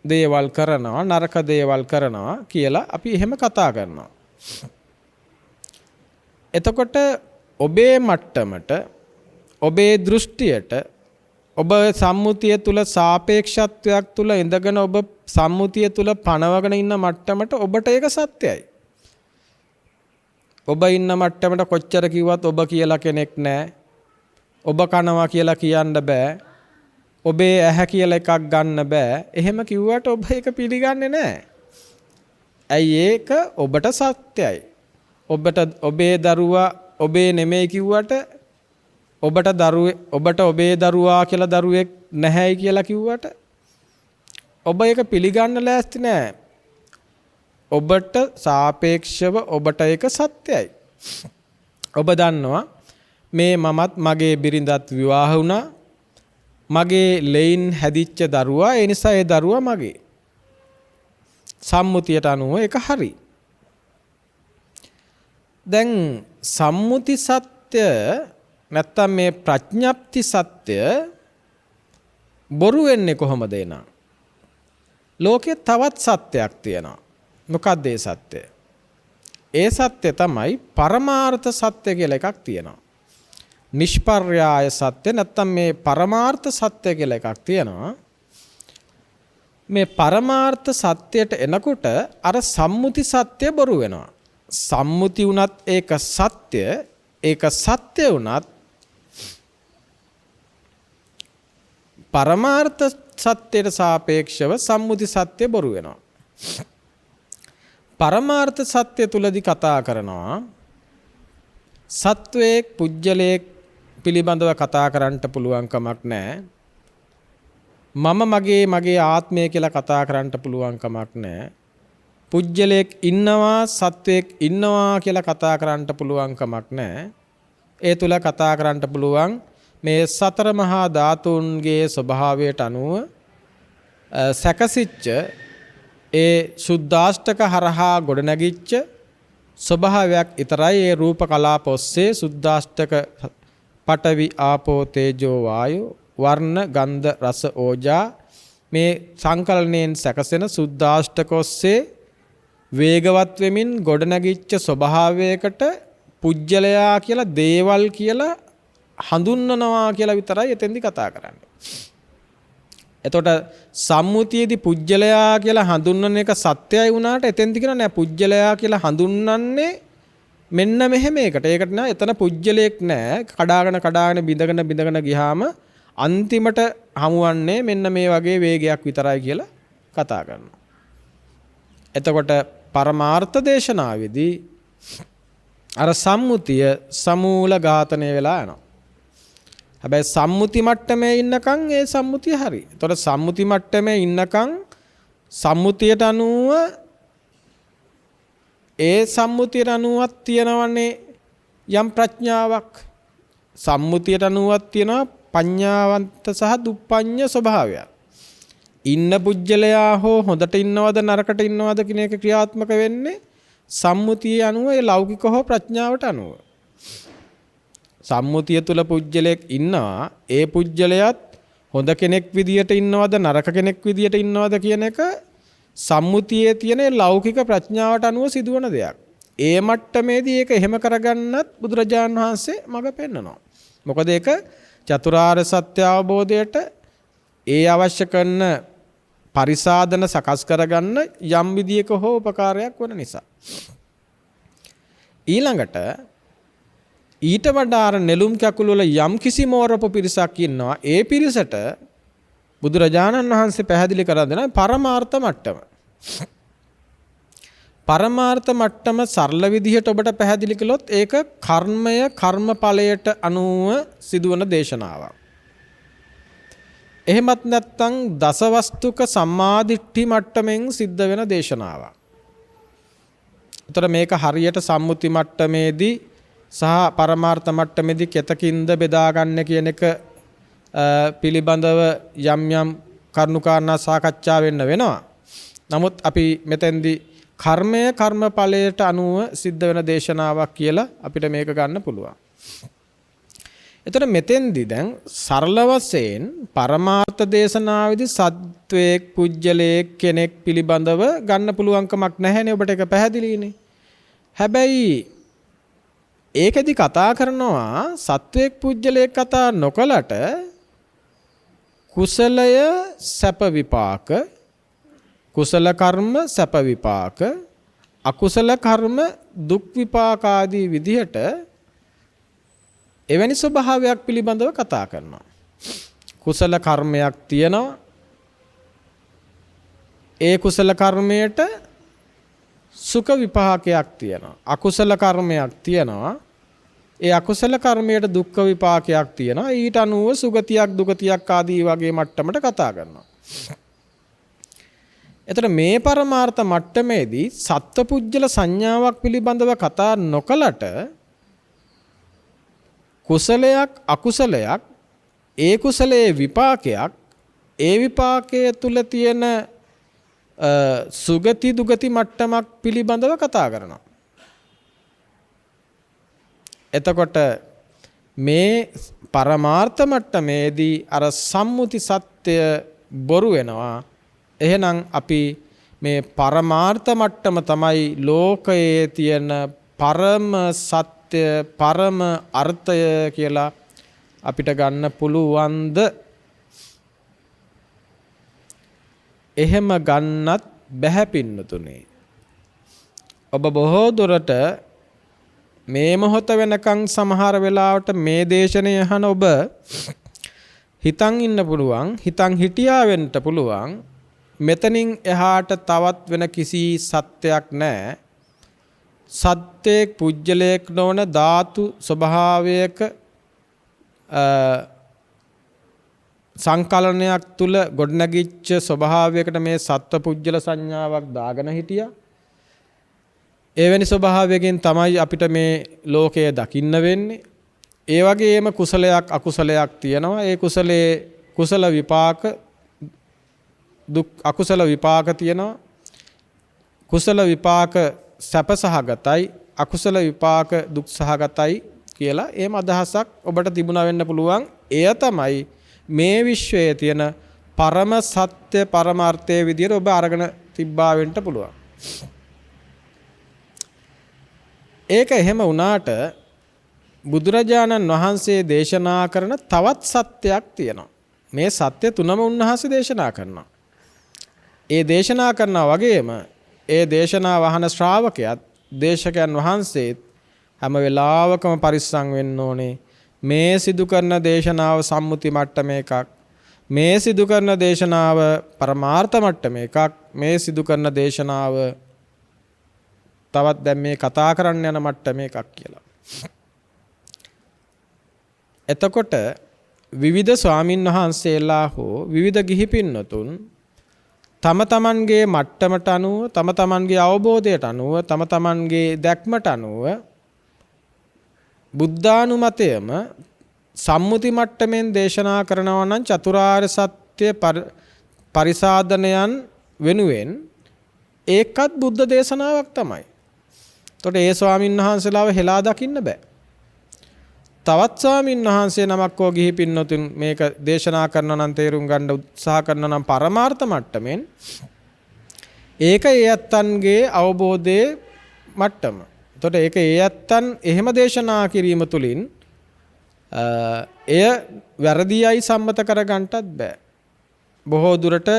දේවල් කරනවා නරක දේවල් කරනවා කියලා අපි එහෙම කතා කරනවා. එතකොට ඔබේ මට්ටමට ඔබේ දෘෂ්ටියට ඔබ සම්මුතිය තුල සාපේක්ෂත්වයක් තුල ඉඳගෙන ඔබ සම්මුතිය තුල පනවගෙන ඉන්න මට්ටමට ඔබට ඒක සත්‍යයි. ඔබ ඉන්න මට්ටමට කොච්චර කිව්වත් ඔබ කියලා කෙනෙක් නැහැ. ඔබ කනවා කියලා කියන්න බෑ. ඔබේ ඇහැ කියලා එකක් ගන්න බෑ. එහෙම කිව්වට ඔබ ඒක පිළිගන්නේ නැහැ. ඇයි ඒක ඔබට සත්‍යයි. ඔබේ දරුවා ඔබේ නෙමෙයි කිව්වට ඔබට ඔබේ දරුවා කියලා දරුවෙක් නැහැයි කියලා කිව්වට ඔබ ඒක පිළිගන්න ලෑස්ති නැහැ. ඔබට සාපේක්ෂව ඔබට ඒක සත්‍යයි. ඔබ දන්නවා මේ මමත් මගේ බිරිඳත් විවාහ වුණා. මගේ ලෙයින් හැදිච්ච දරුවා, ඒ නිසා ඒ දරුවා මගේ. සම්මුතියට අනුව ඒක හරි. දැන් සම්මුති සත්‍ය නැත්තම් මේ ප්‍රඥප්ති සත්‍ය බොරු වෙන්නේ කොහොමද එනා? ලෝකේ තවත් සත්‍යයක් තියෙනවා. මොකක්ද ඒ සත්‍ය? ඒ සත්‍ය තමයි පරමාර්ථ සත්‍ය කියලා එකක් තියෙනවා. නිෂ්පර්යාය සත්‍ය නැත්තම් මේ පරමාර්ථ සත්‍ය කියලා එකක් තියෙනවා. මේ පරමාර්ථ සත්‍යයට එනකොට අර සම්මුති සත්‍ය බොරු වෙනවා. සම්මුති වුණත් ඒක සත්‍ය, ඒක සත්‍ය වුණත් පරමාර්ථ සත්‍යයට සාපේක්ෂව සම්මුති සත්‍ය බොරු වෙනවා. පරමාර්ථ සත්‍ය තුලදී කතා කරනවා සත්වයේ පුජ්‍යලයේ පිළිබඳව කතා කරන්නට පුළුවන් කමක් නැහැ. මම මගේ ආත්මය කියලා කතා කරන්නට පුළුවන් කමක් නැහැ. පුජ්‍යලයක් ඉන්නවා, සත්වයක් ඉන්නවා කියලා කතා කරන්නට පුළුවන් කමක් නැහැ. ඒ තුල කතා කරන්නට පුළුවන් මේ සතර මහා ධාතුන්ගේ ස්වභාවයට අනුව සැකසිච්ච ඒ සුද්දාෂ්ටක හරහා ගොඩනැගිච්ච ස්වභාවයක් විතරයි. ඒ රූප කලාප ඔස්සේ සුද්දාෂ්ටක පඨවි ආපෝ තේජෝ වායෝ වර්ණ ගන්ධ රස ඕජා මේ සංකලනයෙන් සැකසෙන සුද්දාෂ්ටක ඔස්සේ වේගවත් වෙමින් ගොඩනැගිච්ච ස්වභාවයකට පුජ්‍යලයා කියලා දේවල් කියලා හඳුන්වනවා කියලා විතරයි එතෙන්දි කතා කරන්නේ. එතකොට සම්මුතියේදී පුජ්‍යලයා කියලා හඳුන්වන එක සත්‍යයි වුණාට එතෙන්දි කියන නෑ පුජ්‍යලයා කියලා හඳුන්වන්නේ මෙන්න මෙහෙම එකට. ඒකට නෑ එතන පුජ්‍යලයක් නෑ. කඩාගෙන බිඳගෙන ගියාම අන්තිමට හමුවන්නේ මෙන්න මේ වගේ වේගයක් විතරයි කියලා කතා කරනවා. එතකොට පරමාර්ථ දේශනාවේදී අර සම්මුතිය සමූල ඝාතනය වෙලා යනවා. හැබැයි සම්මුති මට්ටමේ ඉන්නකම් ඒ සම්මුතිය හරි. එතකොට සම්මුති මට්ටමේ ඉන්නකම් සම්මුතියට අනුව ඒ සම්මුතියට අනුවත් තියෙනවනේ යම් ප්‍රඥාවක්. සම්මුතියට අනුවත් තියෙනවා පඤ්ඤාවන්ත සහ දුප්පඤ්ඤ ස්වභාවයක්. ඉන්න පුජ්‍යලයා හෝ හොඳට ඉන්නවද නරකට ඉන්නවද කියන එක ක්‍රියාත්මක වෙන්නේ සම්මුතිය අනුව, ඒ ලෞකික හෝ ප්‍රඥාවට අනුව. සම්මුතිය තුල පුජ්‍යලයක් ඉන්නවා, ඒ පුජ්‍යලයාත් හොඳ කෙනෙක් විදියට ඉන්නවද නරක කෙනෙක් විදියට ඉන්නවද කියන එක සම්මුතියේ තියෙන ලෞකික ප්‍රඥාවට අනුව සිදුවන දෙයක්. ඒ මට්ටමේදී ඒක එහෙම කරගන්නත් බුදුරජාණන් වහන්සේ මඟ පෙන්නනවා. මොකද ඒක චතුරාර්ය සත්‍ය අවබෝධයට ඒ අවශ්‍ය කරන පරිසාධන සකස් කරගන්න යම් විදියක හෝ උපකාරයක් වන නිසා. ඊළඟට ඊට වඩා අර නෙළුම් කැකුළු වල යම් කිසි මෝරපු පිරිසක් ඉන්නවා. ඒ පිරිසට බුදුරජාණන් වහන්සේ පැහැදිලි කරලා දෙනවා පරමාර්ථ මට්ටම. පරමාර්ථ මට්ටම සරල විදිහට ඔබට පැහැදිලි කළොත් ඒක කර්මය කර්මඵලයට අනුව සිදුවන දේශනාවක්. එහෙමත් නැත්නම් දසවස්තුක සම්මාදිට්ඨි මට්ටමින් සිද්ධ වෙන දේශනාවක්. ඒතර මේක හරියට සම්මුති මට්ටමේදී සහ පරමාර්ථ මට්ටමේදී කෙතකින්ද බෙදාගන්න කියන එක පිළිබඳව යම් කරුණු කාරණා සාකච්ඡා වෙන්න වෙනවා. නමුත් අපි මෙතෙන්දී කර්මය කර්මඵලයට අනුව සිද්ධ වෙන දේශනාවක් කියලා අපිට මේක ගන්න පුළුවන්. එතකොට මෙතෙන්දී දැන් සරල වශයෙන් පරමාර්ථ දේශනාවේදී සත්වයක් පුජ්‍යලයක් කෙනෙක් පිළිබඳව ගන්න පුළුවන්කමක් නැහැනේ. ඔබට ඒක පැහැදිලිනේ. හැබැයි ඒකෙදි කතා කරනවා සත්වයක් පුජ්‍යලයක් කතා නොකලට කුසලය සැප විපාක, කුසල කර්ම සැප විපාක, අකුසල කර්ම දුක් විපාක ආදී විදිහට එවැනි ස්වභාවයක් පිළිබඳව කතා කරනවා. කුසල කර්මයක් තියෙනවා. ඒ කුසල කර්මයට සුඛ විපාකයක් තියෙනවා. අකුසල කර්මයක් තියෙනවා. ඒ අකුසල කර්මයට දුක්ඛ විපාකයක් තියෙනවා. ඊට අනුව සුගතියක් දුගතියක් ආදී වගේ මට්ටමට කතා කරනවා. එතකොට මේ පරමාර්ථ මට්ටමේදී සත්පුජ්‍යල සංඥාවක් පිළිබඳව කතා නොකලට කුසලයක් අකුසලයක් ඒ කුසලයේ විපාකයක් ඒ විපාකයේ තුල තියෙන සුගති දුගති මට්ටමක් පිළිබඳව කතා කරනවා. එතකොට මේ පරමාර්ථ මට්ටමේදී අර සම්මුති සත්‍ය බොරු වෙනවා. එහෙනම් අපි මේ පරමාර්ථ මට්ටම තමයි ලෝකයේ තියෙන පරම සත්‍ය පරම අර්ථය කියලා අපිට ගන්න පුළුවන්ද? එහෙම ගන්නත් බැහැ පින්නතුනේ. ඔබ බොහෝ දුරට මේ මොහොත වෙනකන් සමහර වෙලාවට මේ දේශනය අහන ඔබ හිතන් ඉන්න පුළුවන්, හිතන් හිටියා වෙන්න පුළුවන් මෙතනින් එහාට තවත් වෙන කිසි සත්‍යයක් නැහැ. සත්‍යයක් පුජ්‍යලයක් නොවන ධාතු ස්වභාවයක සංකලනයක් තුල ගොඩනැගිච්ච ස්වභාවයකට මේ සත්ව පුජ්‍යල සංඥාවක් දාගෙන හිටියා. එවැනි ස්වභාවයකින් තමයි අපිට මේ ලෝකය දකින්න වෙන්නේ. ඒ වගේම කුසලයක් අකුසලයක් තියෙනවා. ඒ කුසලයේ කුසල විපාක දුක් අකුසල විපාක තියෙනවා. කුසල විපාක සැපසහගතයි, අකුසල විපාක දුක් සහගතයි කියලා එහෙම අදහසක් ඔබට තිබුණා වෙන්න පුළුවන්. එය තමයි මේ විශ්වයේ තියෙන පරම සත්‍ය පරමාර්ථයේ විදියට ඔබ අරගෙන තිබ්බා වෙන්න පුළුවන්. ඒක එහෙම වුණාට බුදුරජාණන් වහන්සේ දේශනා කරන තවත් සත්‍යයක් තියෙනවා. මේ සත්‍ය තුනම උන්වහන්සේ දේශනා කරනවා. ඒ දේශනා කරනා වගේම ඒ දේශනා වහන ශ්‍රාවකයාත් දේශකයන් වහන්සේත් හැම වෙලාවකම පරිස්සම් වෙන්න ඕනේ. මේ සිදු කරන දේශනාව සම්මුති මට්ටම එකක්, මේ සිදු කරන දේශනාව පරමාර්ථ මට්ටම එකක්, මේ සිදු කරන දේශනාව තවත් දැන් මේ කතා කරන්න යන මට්ටම එකක් කියලා. එතකොට විවිධ ස්වාමින් වහන්සේලා හෝ විවිධ ගිහි පින්වතුන් තම තමන්ගේ මට්ටමට අනුව, තම තමන්ගේ අවබෝධයට අනුව, තම තමන්ගේ දැක්මට අනුව බුද්ධානුමතයම සම්මුති මට්ටමින් දේශනා කරනවා නම් චතුරාර්ය සත්‍ය පරිසාදනයන් වෙනුවෙන් ඒකත් බුද්ධ දේශනාවක් තමයි. එතකොට ඒ ස්වාමින් වහන්සේලාව හෙලා දකින්න බෑ. තවත් ස්වාමින් වහන්සේ නමක් හෝ ගිහි පින්නතුන් මේක දේශනා කරනවා නම් තේරුම් ගන්න උත්සාහ කරනවා නම් පරමාර්ථ මට්ටමින් ඒක ඒ අත්තන්ගේ අවබෝධයේ මට්ටම. එතකොට ඒක ඒ අත්තන් එහෙම දේශනා කිරීම තුළින් එය වැරදියයි සම්මත කරගන්නටත් බෑ. බොහෝ දුරට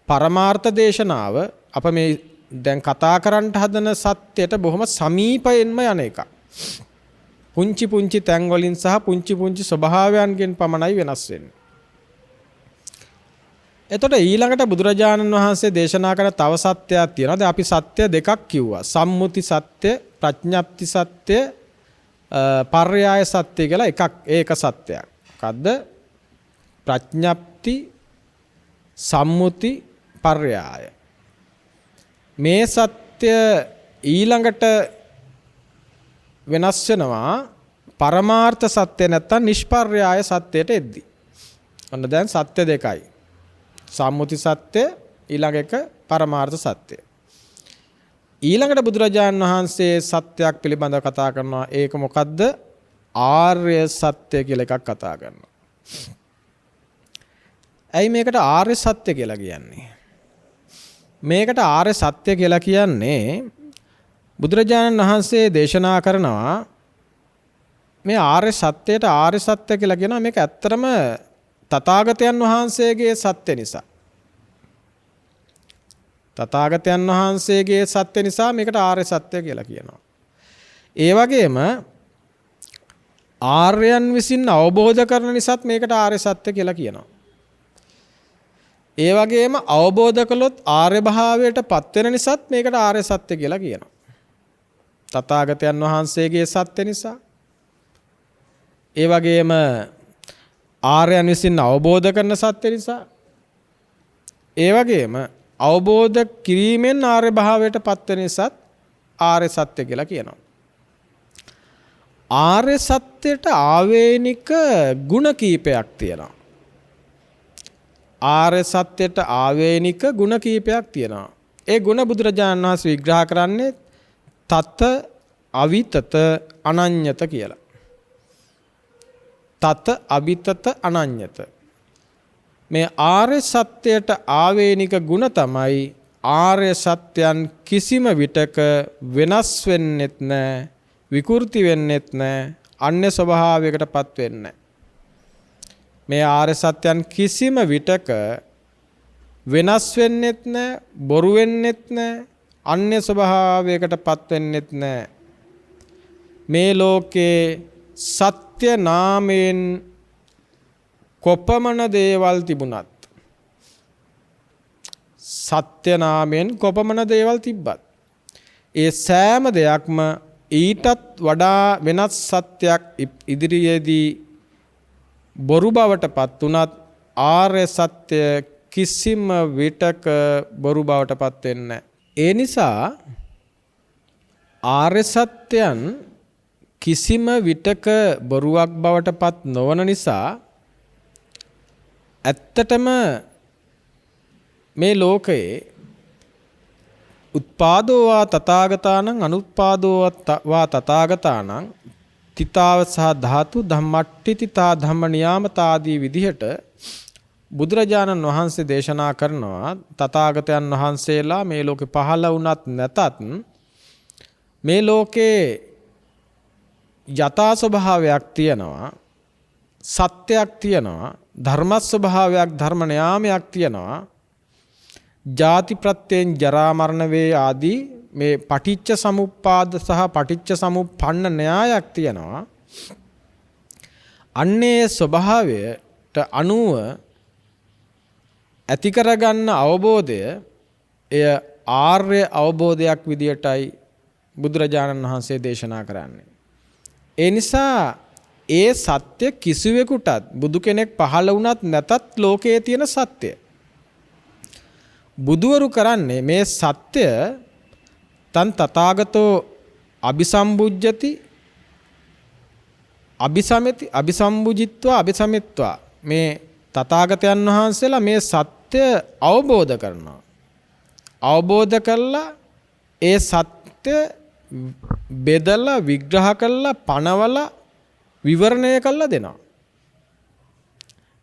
පරමාර්ථ දේශනාව අප මේ දැන් කතා කරන්න හදන සත්‍යයට බොහොම සමීපයෙන්ම යන එකක්. පුංචි පුංචි තැන් වලින් සහ පුංචි පුංචි ස්වභාවයන්ගෙන් පමණයි වෙනස් වෙන්නේ. එතකොට ඊළඟට බුදුරජාණන් වහන්සේ දේශනා කරන තව සත්‍යයක් තියෙනවා. දැන් අපි සත්‍ය දෙකක් කිව්වා. සම්මුති සත්‍ය, ප්‍රඥප්ති සත්‍ය, පර්යාය සත්‍ය කියලා එකක්. ඒක සත්‍යයක්. මොකද්ද? ප්‍රඥප්ති, සම්මුති, පර්යාය. මේ සත්‍ය ඊළඟට වෙනස් වෙනවා පරමාර්ථ සත්‍ය නැත්තම් නිෂ්පර්යාය සත්‍යයට එද්දි. ඔන්න දැන් සත්‍ය දෙකයි. සම්මුති සත්‍ය ඊළඟ එක පරමාර්ථ සත්‍ය. ඊළඟට බුදුරජාණන් වහන්සේ සත්‍යයක් පිළිබඳව කතා කරනවා. ඒක මොකද්ද? ආර්ය සත්‍ය කියලා එකක් කතා කරනවා. ඇයි මේකට ආර්ය සත්‍ය කියලා කියන්නේ? මේකට ආර්ය සත්‍ය කියලා කියන්නේ බුදුරජාණන් වහන්සේ දේශනා කරනවා මේ ආර්ය සත්‍යයට ආර්ය සත්‍ය කියලා කියනවා. මේක ඇත්තටම තථාගතයන් වහන්සේගේ සත්‍ය නිසා. තථාගතයන් වහන්සේගේ සත්‍ය නිසා මේකට ආර්ය සත්‍ය කියලා කියනවා. ඒ වගේම ආර්යයන් විසින් අවබෝධ කරන නිසාත් මේකට ආර්ය සත්‍ය කියලා කියනවා. ඒ වගේම අවබෝධ කළොත් ආර්ය භාවයට පත් වෙන නිසාත් මේකට ආර්ය සත්‍ය කියලා කියනවා. තථාගතයන් වහන්සේගේ සත්‍ය නිසා. ඒ වගේම ආර්යයන් විසින් අවබෝධ කරන සත්‍ය නිසා. ඒ වගේම අවබෝධ කිරීමෙන් ආර්ය භාවයට පත් වෙන නිසාත් ආර්ය සත්‍ය කියලා කියනවා. ආර්ය සත්‍යයට ආවේනික ගුණ කීපයක් තියෙනවා. ආර්ය සත්‍යයට ආවේනික ගුණ කීපයක් තියෙනවා. ඒ ගුණ බුදුරජාණන් වහන්සේ විග්‍රහ කරන්නේ තත අවිතත අනඤ්‍යත කියලා. තත අවිතත අනඤ්‍යත. මේ ආර්ය සත්‍යයට ආවේනික ගුණ තමයි ආර්ය සත්‍යයන් කිසිම විටක වෙනස් වෙන්නෙත් නැහැ, විකෘති වෙන්නෙත් නැහැ, අන්‍ය ස්වභාවයකටපත් වෙන්නේ නැහැ. මේ ආර්ය සත්‍යයන් කිසිම විටක වෙනස් වෙන්නෙත් නැහැ, බොරු වෙන්නෙත් නැහැ, අන්‍ය ස්වභාවයකටපත් වෙන්නෙත් නැහැ. මේ ලෝකේ සත්‍ය නාමයෙන් කොපමණ දේවල් තිබුණත්, සත්‍ය නාමයෙන් කොපමණ දේවල් තිබ්බත්, ඒ සෑම දෙයක්ම ඊටත් වඩා වෙනස් සත්‍යයක් ඉදිරියේදී බොරු බවට පත් වුණත් ආර්ය සත්‍ය කිසිම විටක බොරු බවට පත් වෙන්නේ නැහැ. ඒ නිසා ආර්ය සත්‍යයන් කිසිම විටක බොරුවක් බවට පත් නොවන නිසා ඇත්තටම මේ ලෝකයේ උත්පාදෝ වා තථාගතානං අනුත්පාදෝ වා තථාගතානං තිතාව සහ ධාතු ධම්මට්ටි තිතා ධම්ම නියාමතාදී විදිහට බුදුරජාණන් වහන්සේ දේශනා කරනවා. තථාගතයන් වහන්සේලා මේ ලෝකේ පහළ වුණත් නැතත් මේ ලෝකේ යථා ස්වභාවයක් තියෙනවා, සත්‍යයක් තියෙනවා, ධර්ම ස්වභාවයක්, ධර්ම න්‍යාමයක් තියෙනවා. ජාති ප්‍රත්‍යයෙන් ජරා මරණ වේ ආදී මේ පටිච්ච සමුප්පාද සහ පටිච්ච සමුප්පන්න න්‍යායක් තියෙනවා. අන්නේ ස්වභාවයට අනුව ඇති කරගන්න අවබෝධය එය ආර්ය අවබෝධයක් විදියටයි බුදුරජාණන් වහන්සේ දේශනා කරන්නේ. ඒ නිසා ඒ සත්‍ය කිසිවෙකුටත් බුදු කෙනෙක් පහළ වුණත් නැතත් ලෝකයේ තියෙන සත්‍ය. බුදුවරු කරන්නේ මේ සත්‍ය තන් තථාගතෝ අபிසම්බුජ්ජති අபிසමෙති අபிසම්බුජිත්වා අபிසමෙත්වා. මේ තථාගතයන් වහන්සේලා මේ සත්‍ය අවබෝධ කරනවා. අවබෝධ කළා ඒ සත්‍ය බෙදලා විග්‍රහ කළා පනවලා විවරණය කළා දෙනවා.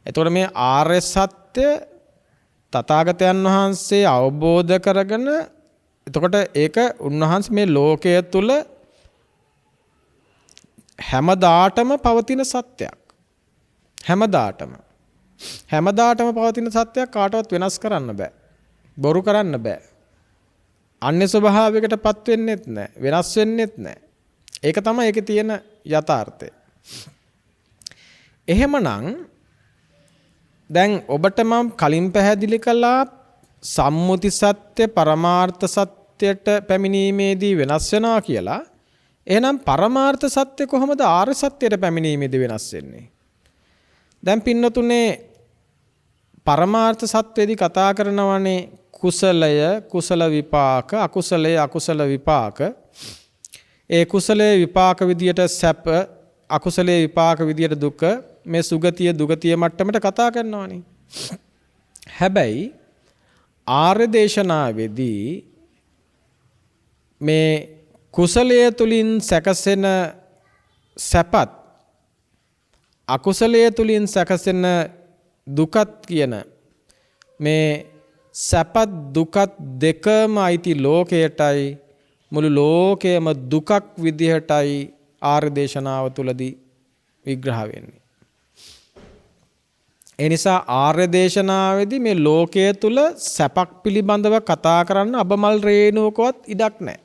එතකොට මේ ආර්ය සත්‍ය තථාගතයන් වහන්සේ අවබෝධ කරගෙන එතකොට ඒක උන්වහන්සේ මේ ලෝකය තුල හැමදාටම පවතින සත්‍යයක්. හැමදාටම පවතින සත්‍යයක් කාටවත් වෙනස් කරන්න බෑ. බොරු කරන්න බෑ. අන්‍ය ස්වභාවයකටපත් වෙන්නෙත් නැහැ, වෙනස් වෙන්නෙත් නැහැ. ඒක තමයි ඒකේ තියෙන යථාර්ථය. එහෙමනම් දැන් ඔබට මම කලින් පැහැදිලි කළා සම්මුති සත්‍ය පරමාර්ථ සත්‍යයට පැමිණීමේදී වෙනස් වෙනවා කියලා. එහෙනම් පරමාර්ථ සත්‍ය කොහොමද ආර්ය සත්‍යයට පැමිණීමේදී වෙනස් වෙන්නේ? දැන් පින්නතුනේ පරමාර්ථ සත්‍යෙදී කතා කරනවානේ කුසලය කුසල විපාක, අකුසලය අකුසල විපාක. ඒ කුසලයේ විපාක විදියට සැප, අකුසලයේ විපාක විදියට දුක, මේ සුගතිය දුගතිය මට්ටමට කතා කරනවානේ. හැබැයි ආර්ය දේශනාවේදී මේ කුසලයේ තුලින් සැකසෙන සැපත් අකුසලයේ තුලින් සැකසෙන දුකත් කියන මේ සැපත් දුකත් දෙකම අයිති ලෝකයටයි මුළු ලෝකයම දුකක් විදිහටයි ආර්ය දේශනාව තුලදී විග්‍රහ වෙන්නේ. ඒ නිසා ආර්ය දේශනාවේදී මේ ලෝකයේ තුල සැපක් පිළිබඳව කතා කරන්න අබමල් රේණුවකවත් ඉඩක් නැහැ.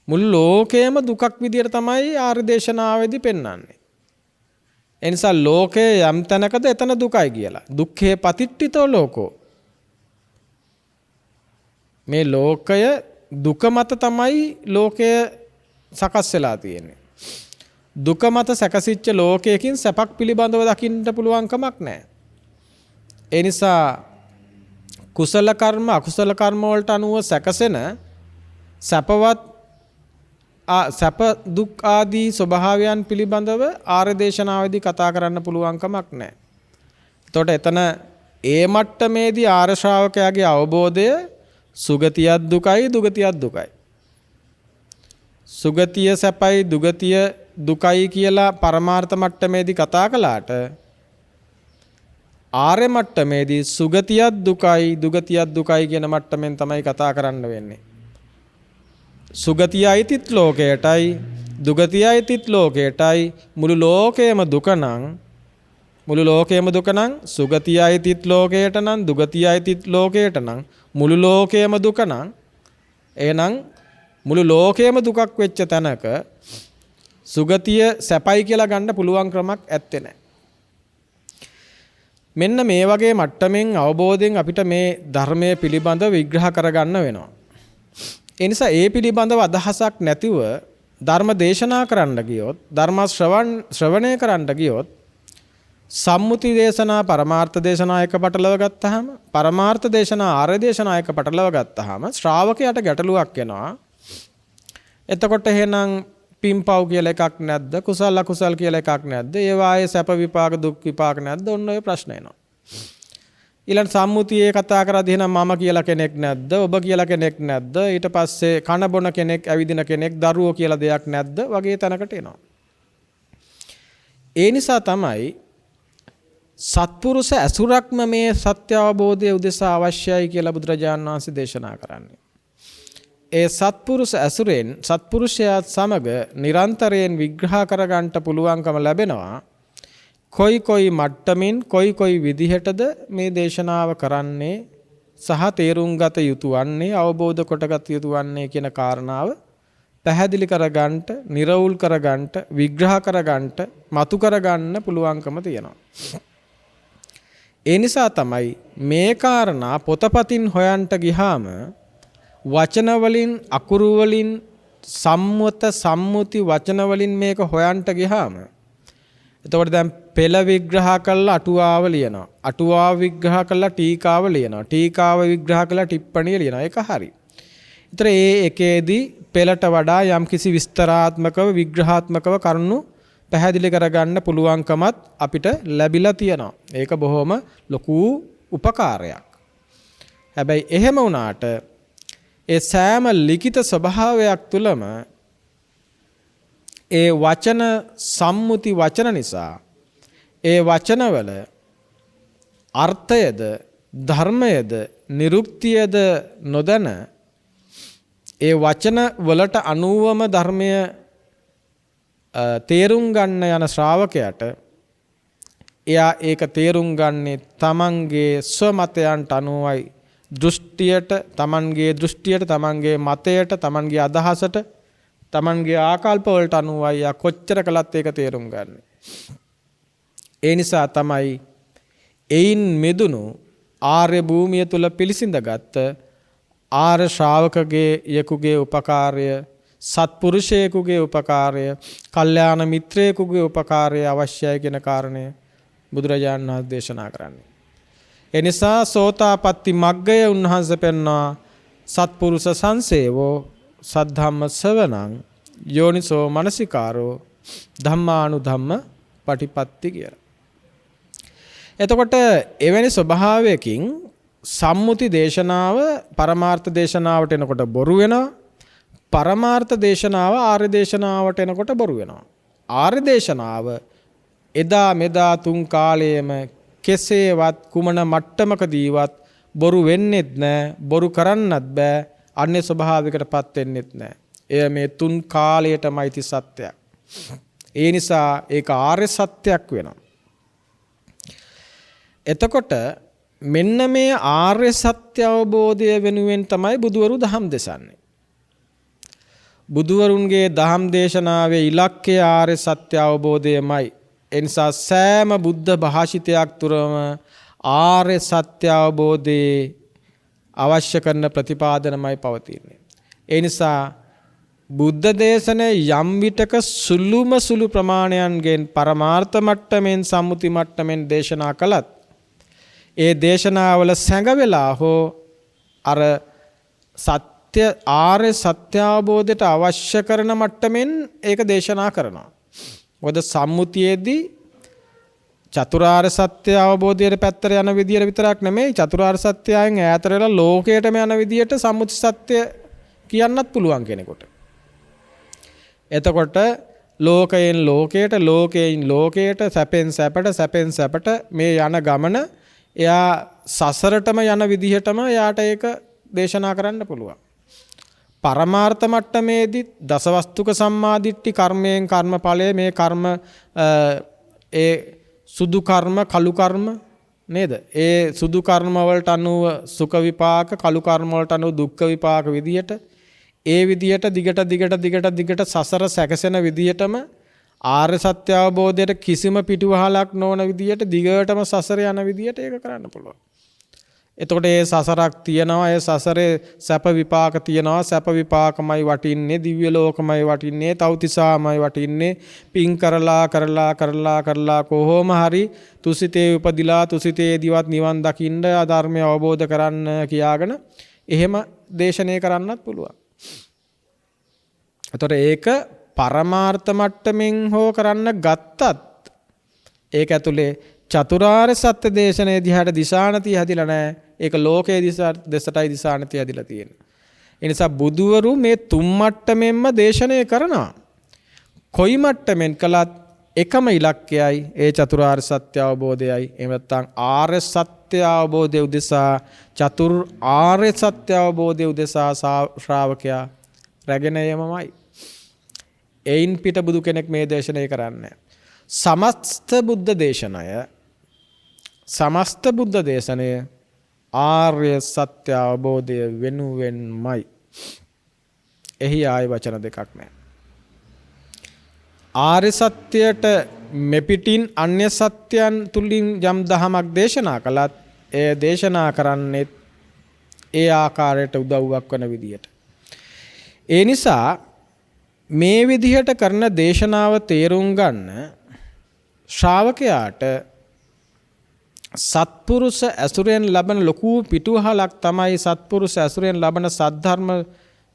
මුළු ලෝකයම දුකක් විදිහට තමයි ආර්ය දේශනාවේදී පෙන්වන්නේ. ඒ නිසා ලෝකයේ යම් තැනකද එතන දුකයි කියලා. දුක්ඛේ පතිට්ඨිතෝ ලෝකෝ. මේ ලෝකය දුක මත තමයි ලෝකය සකස් වෙලා තියෙන්නේ. දුක මත සැකසිච්ච ලෝකයකින් සැපක් පිළිබඳව දකින්න පුළුවන් කමක් නැහැ. ඒ නිසා කුසල කර්ම අකුසල කර්ම වලට අනුව සැකසෙන සැපවත් සැප දුක් ආදී ස්වභාවයන් පිළිබඳව ආර්ය දේශනාවේදී කතා කරන්න පුළුවන් කමක් නැහැ. එතකොට එතන ඒ මට්ටමේදී ආර්ය ශ්‍රාවකයාගේ අවබෝධය සුගතියත් දුකයි දුගතියත් දුකයි. සුගතිය සැපයි දුගතිය දුකයි කියලා පරමාර්ථ මට්ටමේදී කතා කළාට ආර්ය මට්ටමේදී සුගතියත් දුකයි දුගතියත් දුකයි කියන මට්ටමෙන් තමයි කතා කරන්න වෙන්නේ. සුගතියයිතිත් ලෝකයටයි දුගතියයිතිත් ලෝකයටයි මුළු ලෝකයේම දුක නම් මුළු ලෝකයේම දුක නම් සුගතියයිතිත් ලෝකයට නම් දුගතියයිතිත් ලෝකයට නම් මුළු ලෝකයේම දුක නම් එහෙනම් මුළු ලෝකයේම දුකක් වෙච්ච තැනක සුගතිය සැපයි කියලා ගන්න පුළුවන් ක්‍රමයක් ඇත්තේ නැහැ. මෙන්න මේ වගේ මට්ටමින් අවබෝධයෙන් අපිට මේ ධර්මයේ පිළිබඳව විග්‍රහ කරගන්න වෙනවා. ඒ නිසා ඒ පිළිබඳව අදහසක් නැතිව ධර්ම දේශනා කරන්න ගියොත් ධර්ම ශ්‍රවණය කරන්න ගියොත් සම්මුති දේශනා පරමාර්ථ දේශනා එක පටලව ගත්තාම පරමාර්ථ දේශනා ආර්ය දේශනා එක පටලව ගත්තාම ශ්‍රාවකයාට ගැටලුවක් එනවා. එතකොට එහෙනම් පින්පව් කියලා එකක් නැද්ද? කුසල අකුසල කියලා එකක් නැද්ද? ඒ වායේ සැප විපාක දුක් විපාක නැද්ද? ඔන්න ඔය ප්‍රශ්න එනවා. ඊළඟ සම්මුතියේ කතා කරද්දී එහෙනම් මම කියලා කෙනෙක් නැද්ද? ඔබ කියලා කෙනෙක් නැද්ද? ඊට පස්සේ කන බොන කෙනෙක්, ඇවිදින කෙනෙක්, දරුවෝ කියලා දෙයක් නැද්ද? වගේ තැනකට එනවා. ඒ නිසා තමයි සත්පුරුෂ ඇසුරක්ම මේ සත්‍ය අවබෝධය උදෙසා අවශ්‍යයි කියලා බුදුරජාණන් වහන්සේ දේශනා කරන්නේ. ඒ සත්පුරුෂ ඇසුරෙන් සත්පුරුෂයාත් සමග නිරන්තරයෙන් විග්‍රහ කරගන්නට පුළුවන්කම ලැබෙනවා. කොයි මට්ටමින් කොයි විදිහටද මේ දේශනාව කරන්නේ සහ තේරුම් ගත යුතු වන්නේ අවබෝධ කොටගත යුතු වන්නේ කියන කාරණාව පැහැදිලි කරගන්නට, නිර්වුල් කරගන්නට, විග්‍රහ කරගන්නට, මතු කරගන්න පුළුවන්කම තියෙනවා. ඒ නිසා තමයි මේ කාරණා පොතපතින් හොයන්ට ගියාම වචන වලින් අකුරු වලින් සම්මුති වචන වලින් මේක හොයන්ට ගියාම එතකොට දැන් පෙළ විග්‍රහ කළා අටුවාව ලියනවා. අටුවාව විග්‍රහ කළා ටීකාව ලියනවා. ටීකාව විග්‍රහ කළා ටිප්පණිය ලියනවා. ඒක හරි. ඒතර ඒ එකේදී පෙළට වඩා යම්කිසි විස්තරාත්මකව විග්‍රහාත්මකව කරුණු පැහැදිලි කරගන්න පුළුවන්කමත් අපිට ලැබිලා තියෙනවා. ඒක බොහොම ලොකු උපකාරයක්. හැබැයි එහෙම වුණාට ඒ සෑම ලිඛිත ස්වභාවයක් තුළම ඒ වචන සම්මුති වචන නිසා ඒ වචනවල අර්ථයද ධර්මයද නිරුක්තියද නොදැන ඒ වචන වලට අනුවම ධර්මය තේරුම් ගන්න යන ශ්‍රාවකයාට එයා ඒක තේරුම් ගන්නේ තමන්ගේ ස්වමතයන්ට අනුවයි. දෘෂ්ටියට තමන්ගේ මතයට තමන්ගේ අදහසට තමන්ගේ ආකල්ප වලට අනුවයි යා කොච්චර කළත් ඒක තේරුම් ගන්න. ඒ නිසා තමයි එයින් මෙදුණු ආර්ය භූමිය තුල පිළිසිඳගත් ආර්ය ශ්‍රාවකගේ යෙකුගේ උපකාරය, සත්පුරුෂයෙකුගේ උපකාරය, කල්යාණ මිත්‍රයෙකුගේ උපකාරය අවශ්‍යයි කියන කාරණය බුදුරජාණන් වහන්සේ දේශනා කරන්නේ. ඒ නිසා සෝතාපට්ටි මග්ගය උන්වහන්සේ පෙන්වා සත්පුරුෂ සංසේවෝ සද්ධම්ම ශ්‍රවණං යෝනිසෝ මනසිකාරෝ ධම්මානුධම්ම පටිපත්ති කියලා. එතකොට එවැනි ස්වභාවයකින් සම්මුති දේශනාව පරමාර්ථ දේශනාවට එනකොට බොරු වෙනවා. පරමාර්ථ දේශනාව ආර්ය දේශනාවට එනකොට බොරු වෙනවා. ආර්ය දේශනාව එදා මෙදා තුන් කාලයේම කෙසේවත් කුමන මට්ටමකදීවත් බොරු වෙන්නෙත් නැහැ, බොරු කරන්නත් බෑ, අන්‍ය ස්වභාවයකටපත් වෙන්නෙත් නැහැ. එය මේ තුන් කාලයටමයි සත්‍යයක්. ඒ නිසා ඒක ආර්ය සත්‍යයක් වෙනවා. එතකොට මෙන්න මේ ආර්ය සත්‍ය අවබෝධය වෙනුවෙන් තමයි බුදුවරු දහම් දෙසන්නේ. බුදුවරුන්ගේ දහම් දේශනාවේ ඉලක්කය ආර්ය සත්‍ය අවබෝධයමයි. ඒ නිසා සෑම බුද්ධ භාෂිතයක් තුරම ආර්ය සත්‍ය අවබෝධයේ අවශ්‍ය කරන ප්‍රතිපාදනමයි පවතින්නේ. ඒ නිසා බුද්ධ දේශනේ යම් විටක සුළුම සුළු ප්‍රමාණයන්ගෙන් පරමාර්ථ මට්ටමින් සම්මුති මට්ටමින් දේශනා කළත් ඒ දේශනාවල සැඟවෙලා හෝ අර සත්‍ය ආර්ය සත්‍ය අවබෝධයට අවශ්‍ය කරන මට්ටමින් ඒක දේශනා කරනවා. මොකද සම්මුතියේදී චතුරාර්ය සත්‍ය අවබෝධයට පැත්තට යන විදියට විතරක් නෙමෙයි චතුරාර්ය සත්‍යයෙන් ඈතට වෙලා ලෝකයටම යන විදියට සම්මුති සත්‍ය කියන්නත් පුළුවන් කෙනෙකුට. එතකොට ලෝකයෙන් ලෝකයට, ලෝකයෙන් ලෝකයට, සැපෙන් සැපට, සැපෙන් සැපට මේ යන ගමන එයා සසරටම යන විදිහටම එයාට ඒක දේශනා කරන්න පුළුවන්. පරමාර්ථ මට්ටමේදී දසවස්තුක සම්මාදිට්ඨි කර්මයෙන් කර්මඵලය මේ කර්ම ඒ සුදු කර්ම කළු කර්ම නේද? ඒ සුදු කර්ම වලට අනුව සුඛ විපාක, කළු කර්ම වලට අනුව දුක්ඛ විපාක විදියට ඒ විදියට දිගට සසර සැකසෙන විදියටම ආර්ය සත්‍ය අවබෝධයට කිසිම පිටුවහලක් නොවන විදියට දිගටම සසර යන විදියට ඒක කරන්න පුළුවන්. එතකොට ඒ සසරක් තියෙනවා, ඒ සසරේ සැප විපාක තියෙනවා, සැප විපාකමයි වටින්නේ, දිව්‍ය ලෝකමයි වටින්නේ, තව්තිසාමයි වටින්නේ. පින් කරලා කොහොම හරි තුසිතේ උපදිලා තුසිතේදිවත් නිවන් දකින්න ධර්මය අවබෝධ කරන්න කියාගෙන එහෙම දේශනය කරන්නත් පුළුවන්. එතකොට ඒක පරමාර්ථ මට්ටමින් හෝ කරන්න ගත්තත් ඒක ඇතුලේ චතුරාර්ය සත්‍ය දේශනේ දිහාට දිශානතිය හැදිලා නැහැ. ඒක ලෝකයේ දෙසටයි දිශානතිය හැදිලා තියෙන්නේ. ඒ නිසා බුදුවරු මේ තුන් මට්ටමෙන්ම දේශනය කරනවා. කොයි මට්ටමෙන් කළත් එකම ඉලක්කයයි ඒ චතුරාර්ය සත්‍ය අවබෝධයයි. එහෙම නැත්නම් ආර්ය සත්‍ය අවබෝධය උදෙසා චතුර් ආර්ය සත්‍ය අවබෝධය උදෙසා ශ්‍රාවකයා රැගෙන යෑමමයි. එයින් පිට බුදු කෙනෙක් මේ දේශනය කරන්නේ. සමස්ත බුද්ධ දේශනය ආර්ය සත්‍ය අවබෝධය වෙනුවෙන්මයි. එහි ආයි වචන දෙකක් නැහැ. ආර්ය සත්‍යයට මෙපිටින් අන්‍ය සත්‍යයන් තුලින් යම් දහමක් දේශනා කළත් එය දේශනා කරන්නේ ඒ ආකාරයට උදව්වක් වන විදියට. ඒ නිසා මේ විදිහට කරන දේශනාව තේරුම් ගන්න ශ්‍රාවකයාට සත්පුරුෂ ඇසුරෙන් ලබන ලොකු පිටුවහලක් තමයි සත්පුරුෂ ඇසුරෙන් ලබන සද්ධර්ම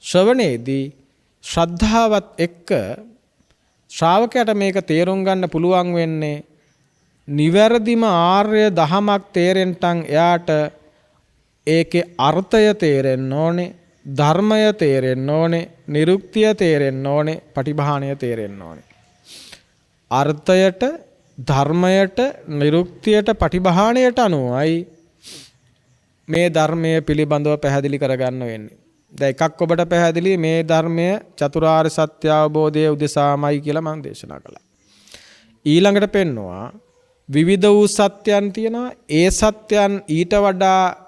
ශ්‍රවණයේදී ශ්‍රද්ධාවත් එක්ක ශ්‍රාවකයාට මේක තේරුම් ගන්න පුළුවන් වෙන්නේ නිවැරදිම ආර්ය දහමක් තේරෙන්නන් එයාට ඒකේ අර්ථය තේරෙන්න ඕනේ, ධර්මය තේරෙන්න ඕනේ, නිරුක්තිය තේරෙන්න ඕනේ, පටිභාණය තේරෙන්න ඕනේ. අර්ථයට, ධර්මයට, නිරුක්තියට, පටිභාණයට අනුවයි මේ ධර්මය පිළිබඳව පැහැදිලි කරගන්න වෙන්නේ. දැන් එකක් ඔබට පැහැදිලි මේ ධර්මය චතුරාර්ය සත්‍ය අවබෝධය උදෙසාමයි කියලා මම දේශනා කළා. ඊළඟට පෙන්නවා විවිධ වූ සත්‍යයන් තියෙනවා. ඒ සත්‍යයන් ඊට වඩා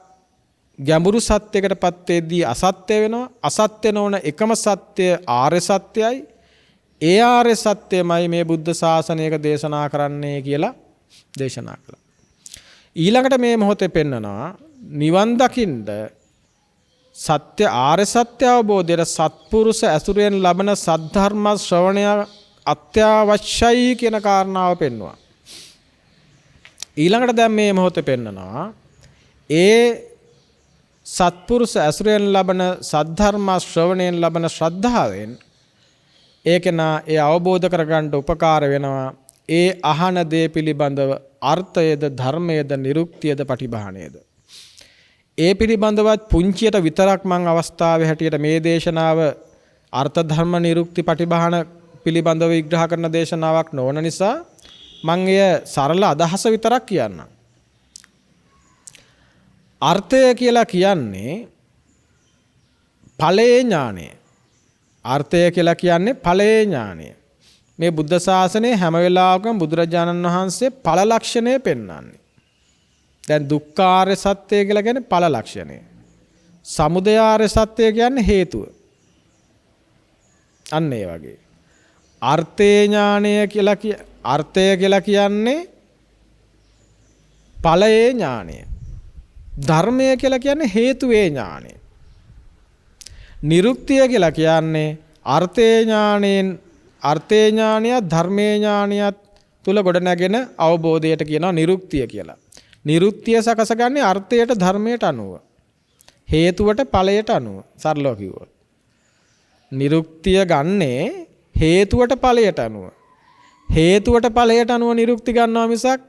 ගැඹුරු සත්‍යයකටපත් වෙද්දී අසත්‍ය වෙනවා. අසත්‍ය නොවන එකම සත්‍ය ආර්ය සත්‍යයි. ඒ ආර්ය සත්‍යමයි මේ බුද්ධ ශාසනයක දේශනා කරන්නේ කියලා දේශනා කළා. ඊළඟට මේ මොහොතේ පෙන්නනවා නිවන් දකින්න සත්‍ය ආර්ය සත්‍ය අවබෝධයට සත්පුරුෂ ඇසුරෙන් ලබන සද්ධර්ම ශ්‍රවණය අත්‍යවශ්‍යයි කියන කාරණාව පෙන්වනවා. ඊළඟට දැන් මේ මොහොතේ පෙන්නනවා ඒ සත්පුරුෂ ඇසුරෙන් ලබන සද්ධර්ම ශ්‍රවණයෙන් ලබන ශ්‍රද්ධාවෙන් ඒකේනා ඒ අවබෝධ කරගන්න උපකාර වෙනවා. ඒ අහන දේ පිළිබඳව අර්ථයේද, ධර්මයේද, නිරුක්තියේද, පටිභාණයේද. ඒ පිළිබඳවත් පුංචියට විතරක් මම අවස්ථාවේ හැටියට මේ දේශනාව අර්ථ ධර්ම නිරුක්ති පටිභාන පිළිබඳව විග්‍රහ කරන දේශනාවක් නොවන නිසා මම එය සරල අදහස විතරක් කියන්නම්. අර්ථය කියලා කියන්නේ ඵලයේ ඥානය. අර්ථය කියලා කියන්නේ ඵලයේ ඥානය. මේ බුද්ධ ශාසනයේ හැම වෙලාවකම බුදුරජාණන් වහන්සේ ඵල ලක්ෂණය පෙන්වන්නේ. දැන් දුක්ඛාර්ය සත්‍ය කියලා කියන්නේ ඵල ලක්ෂණය. සමුදයාර්ය සත්‍ය කියන්නේ හේතුව. අන්න ඒ වගේ. අර්ථේ ඥානය කියලා කියන්නේ ඵලයේ ඥානය. ධර්මය කියලා කියන්නේ හේතුවේ ඥානය. නිරුක්තිය කියලා කියන්නේ අර්ථේ ඥානයත් ධර්මයේ ඥානයත් තුල ගොඩනැගෙන අවබෝධයට කියනවා නිරුක්තිය කියලා. නිරුක්තිය සකසගන්නේ අර්ථයට ධර්මයට අනුව. හේතුවට ඵලයට අනුව. සරලව කිව්වොත්. නිරුක්තිය ගන්නේ හේතුවට ඵලයට අනුව. හේතුවට ඵලයට අනුව නිරුක්ති ගන්නවා මිසක්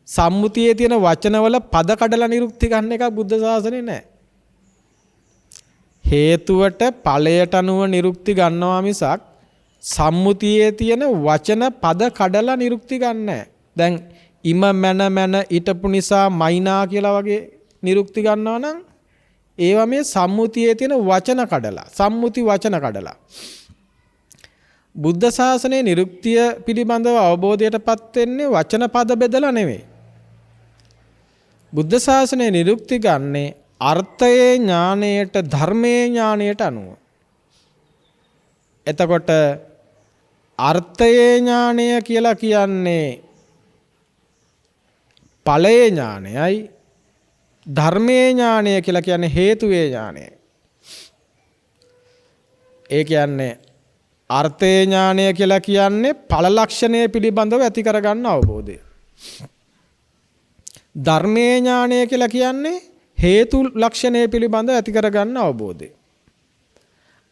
සම්මුතියේ තියෙන වචනවල පද කඩලා නිරුක්ති ගන්න එක බුද්ධ ශාසනේ නැහැ. හේතුවට ඵලයට අනුව නිරුක්ති ගන්නවා මිසක් සම්මුතියේ තියෙන වචන පද කඩලා නිරුක්ති ගන්න නැහැ. දැන් ඉම මන ඊටපු නිසා මයිනා කියලා වගේ නිරුක්ති ගන්නවා නම් ඒවා මේ සම්මුතියේ තියෙන වචන කඩලා සම්මුති වචන කඩලා. බුද්ධ ශාසනයේ නිරුක්තිය පිළිබඳව අවබෝධයටපත් වෙන්නේ වචන පද බෙදලා නෙවෙයි. බුද්ධ ශාසනයේ නිරුක්ති ගන්නේ අර්ථයේ ඥාණයට ධර්මයේ ඥාණයට අනුව. එතකොට අර්ථයේ ඥාණය කියලා කියන්නේ ඵලයේ ඥාණයයි ධර්මයේ ඥාණය කියලා කියන්නේ හේතුවේ ඥාණයයි. ඒ කියන්නේ අර්ථයේ ඥාණය කියලා කියන්නේ ඵල ලක්ෂණය පිළිබඳව ඇති කරගන්න අවබෝධය. ධර්මයේ ඥාණය කියලා කියන්නේ හේතු ලක්ෂණය පිළිබඳව ඇති කරගන්න අවබෝධය.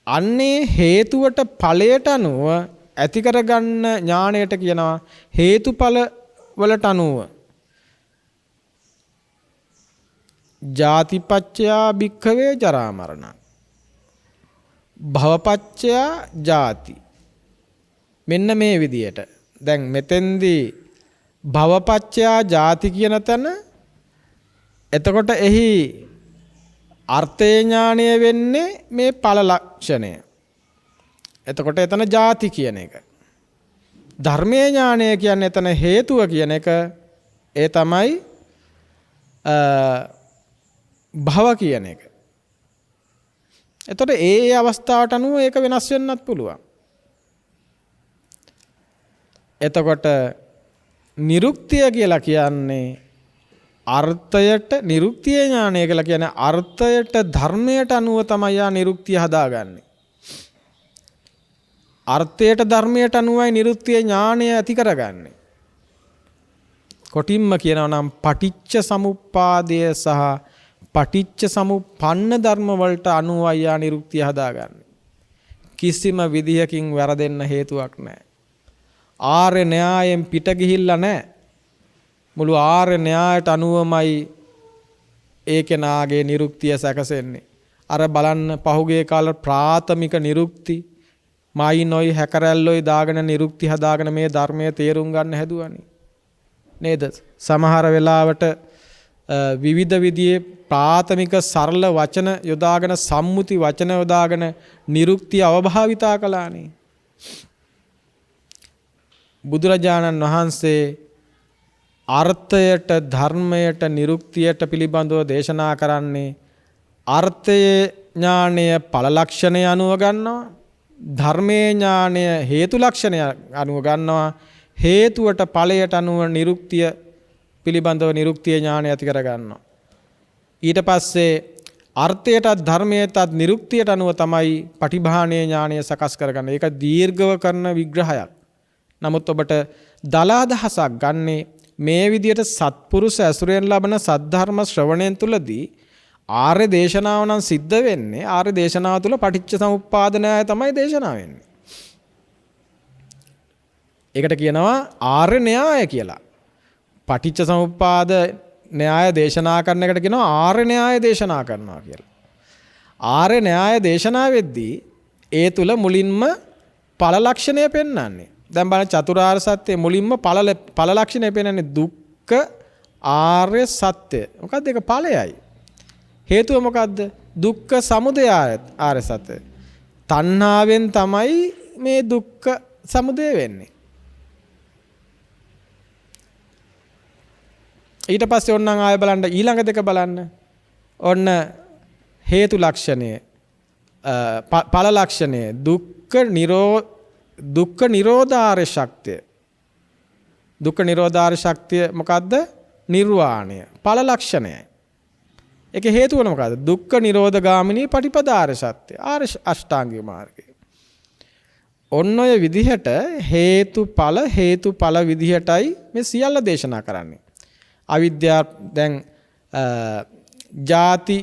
අන්නේ හේතුවට ඵලයට අනුව ඇති කරගන්න ඥාණයට කියනවා හේතුඵල වලට අනුව. ජාතිපච්චයා භික්ඛවේ ජරා මරණ. භවපච්චයා ජාති. මෙන්න මේ විදියට. දැන් මෙතෙන්දී භවපච්චයා ජාති කියන තැන එතකොට එහි අර්ථේ ඥාණය වෙන්නේ මේ ඵල ලක්ෂණය. එතකොට එතන ජාති කියන එක. ධර්මයේ ඥාණය කියන්නේ එතන හේතුව කියන එක. ඒ තමයි භව කියන එක. එතකොට ඒ අවස්ථාවට අනුව ඒක වෙනස් වෙන්නත් පුළුවන්. එතකොට නිරුක්තිය කියලා කියන්නේ අර්ථයට නිරුක්තිය ඥානය කියලා කියන්නේ අර්ථයට ධර්මයට අනුව තමයි යා නිරුක්තිය හදාගන්නේ. අර්ථයට ධර්මයට අනුවයි නිරුක්තිය ඥානය ඇති කරගන්නේ. කොටින්ම කියනවා නම් පටිච්ච සමුප්පාදය සහ පටිච්ච සමුප්පන්න ධර්ම වලට අනුවයි යා නිරුක්තිය හදාගන්නේ. කිසිම විදියකින් වැරදෙන්න හේතුවක් නැහැ. ආර්ය න්‍යායෙන් පිට ගිහිල්ලා නැහැ. මුළු ආර්ය න්‍යායට අනුවමයි ඒ කෙනාගේ නිරුක්තිය සැකසෙන්නේ. අර බලන්න පහුගිය කාල ප්‍රාථමික නිරුක්ති මයි නොයි හැකරැල්ලොයි දාගෙන නිරුක්ති හදාගෙන මේ ධර්මයේ තේරුම් ගන්න හැදුවනේ. නේද? සමහර වෙලාවට විවිධ විදිහේ ප්‍රාථමික සරල වචන යොදාගෙන සම්මුති වචන යොදාගෙන නිරුක්තිය අවභාවිතා කළානේ. බුදුරජාණන් වහන්සේ අර්ථයට ධර්මයට නිරුක්තියට පිළිබඳව දේශනා කරන්නේ අර්ථයේ ඥානය ඵල ලක්ෂණය අනුව ගන්නවා, ධර්මයේ ඥානය හේතු ලක්ෂණය අනුව ගන්නවා, හේතුවට ඵලයට අනුව නිරුක්තිය පිළිබඳව නිරුක්තිය ඥානය ඇති කර ගන්නවා. ඊට පස්සේ අර්ථයටත් ධර්මයටත් නිරුක්තියට අනුව තමයි පටිභාණයේ ඥානය සකස් කරගන්නේ. ඒක දීර්ඝව කරන විග්‍රහයක්. නමුත් ඔබට දල අදහසක් ගන්නේ මේ විදියට සත්පුරුෂ ඇසුරෙන් ලබන සද්ධර්ම ශ්‍රවණයෙන් තුලදී ආර්ය දේශනාව නම් සිද්ධ වෙන්නේ ආර්ය දේශනාව තුල පටිච්ච සමුප්පාද න්‍යාය තමයි දේශනා වෙන්නේ. ඒකට කියනවා ආර්ය න්‍යාය කියලා. පටිච්ච සමුප්පාද න්‍යාය දේශනා කරන එකට කියනවා ආර්ය න්‍යාය දේශනා කරනවා කියලා. ආර්ය න්‍යාය දේශනා වෙද්දී ඒ තුල මුලින්ම ඵල ලක්ෂණය පෙන්වන්නේ. දැන් බලන්න චතුරාර්ය සත්‍ය මුලින්ම ඵල ලක්ෂණය පෙන්වන්නේ දුක්ඛ ආර්ය සත්‍ය. මොකක්ද ඒක ඵලයයි. හේතුව මොකද්ද? දුක්ඛ සමුදය ආර්ය සත්‍ය. තණ්හාවෙන් තමයි මේ දුක්ඛ සමුදය වෙන්නේ. ඊට පස්සේ ඕනනම් ආය බලන්න ඊළඟ දෙක බලන්න. ඔන්න හේතු ලක්ෂණය ඵල ලක්ෂණය දුක්ඛ නිරෝධාර්ය ශක්තිය. දුක්ඛ නිරෝධාර්ය ශක්තිය මොකද්ද? නිර්වාණය. ඵල ලක්ෂණයයි. ඒකේ හේතුව මොකද්ද? දුක්ඛ නිරෝධ ගාමිනී පටිපදාර්ය සත්‍ය. ආර්ය අෂ්ටාංගික මාර්ගය. ඔන්න ඔය විදිහට හේතුඵල විදිහටයි මේ සියල්ල දේශනා කරන්නේ. අවිද්‍යාව දැන් ජාති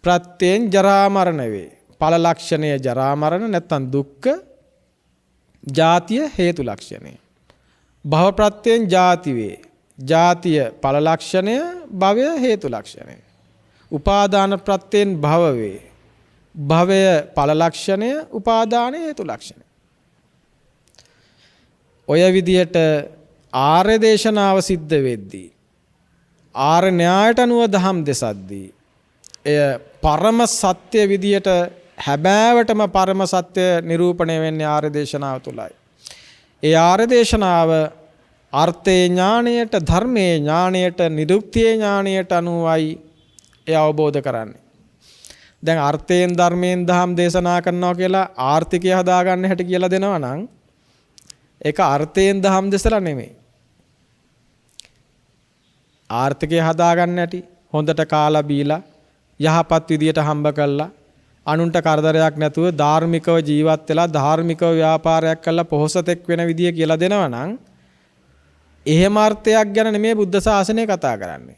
ප්‍රත්‍යයෙන් ජරා මරණ වේ. ඵල ලක්ෂණය ජරා මරණ නැත්නම් දුක්ඛ ජාතිය හේතු ලක්ෂණය. භව ප්‍රත්‍යයෙන් ජාති වේ. ජාතිය ඵල ලක්ෂණය භවය හේතු ලක්ෂණය. උපාදාන ප්‍රත්‍යයෙන් භව වේ. භවය ඵල ලක්ෂණය උපාදාන හේතු ලක්ෂණය. ඔය විදියට ආර්ය දේශනාව සිද්ධ වෙද්දී ආර්ය න්‍යායට අනුව දහම් දෙසද්දී එය පරම සත්‍ය විදියට හැබෑවටම පරම සත්‍ය නිරූපණය වෙන්නේ ආර්ය දේශනාව තුලයි. ඒ ආර්ය දේශනාව අර්ථේ ඥාණයට ධර්මයේ ඥාණයට නිරුක්තියේ ඥාණයට අනුවයි ඒ අවබෝධ කරන්නේ. දැන් අර්ථයෙන් ධර්මයෙන් දහම් දේශනා කරනවා කියලා ආර්ථිකය හදාගන්න හැටි කියලා දෙනවා නම් ඒක අර්ථයෙන් දහම් දෙසලා නෙමෙයි. ආර්ථිකය හදාගන්න ඇති හොඳට කාලා බීලා යහපත් විදියට හම්බ කළා අනුන්ට කරදරයක් නැතුව ධාර්මිකව ජීවත් වෙලා ධාර්මිකව ව්‍යාපාරයක් කළා පොහොසතෙක් වෙන විදිය කියලා දෙනවා නම් එහෙම අර්ථයක් ගැන නෙමෙයි බුද්ධ ශාසනය කතා කරන්නේ.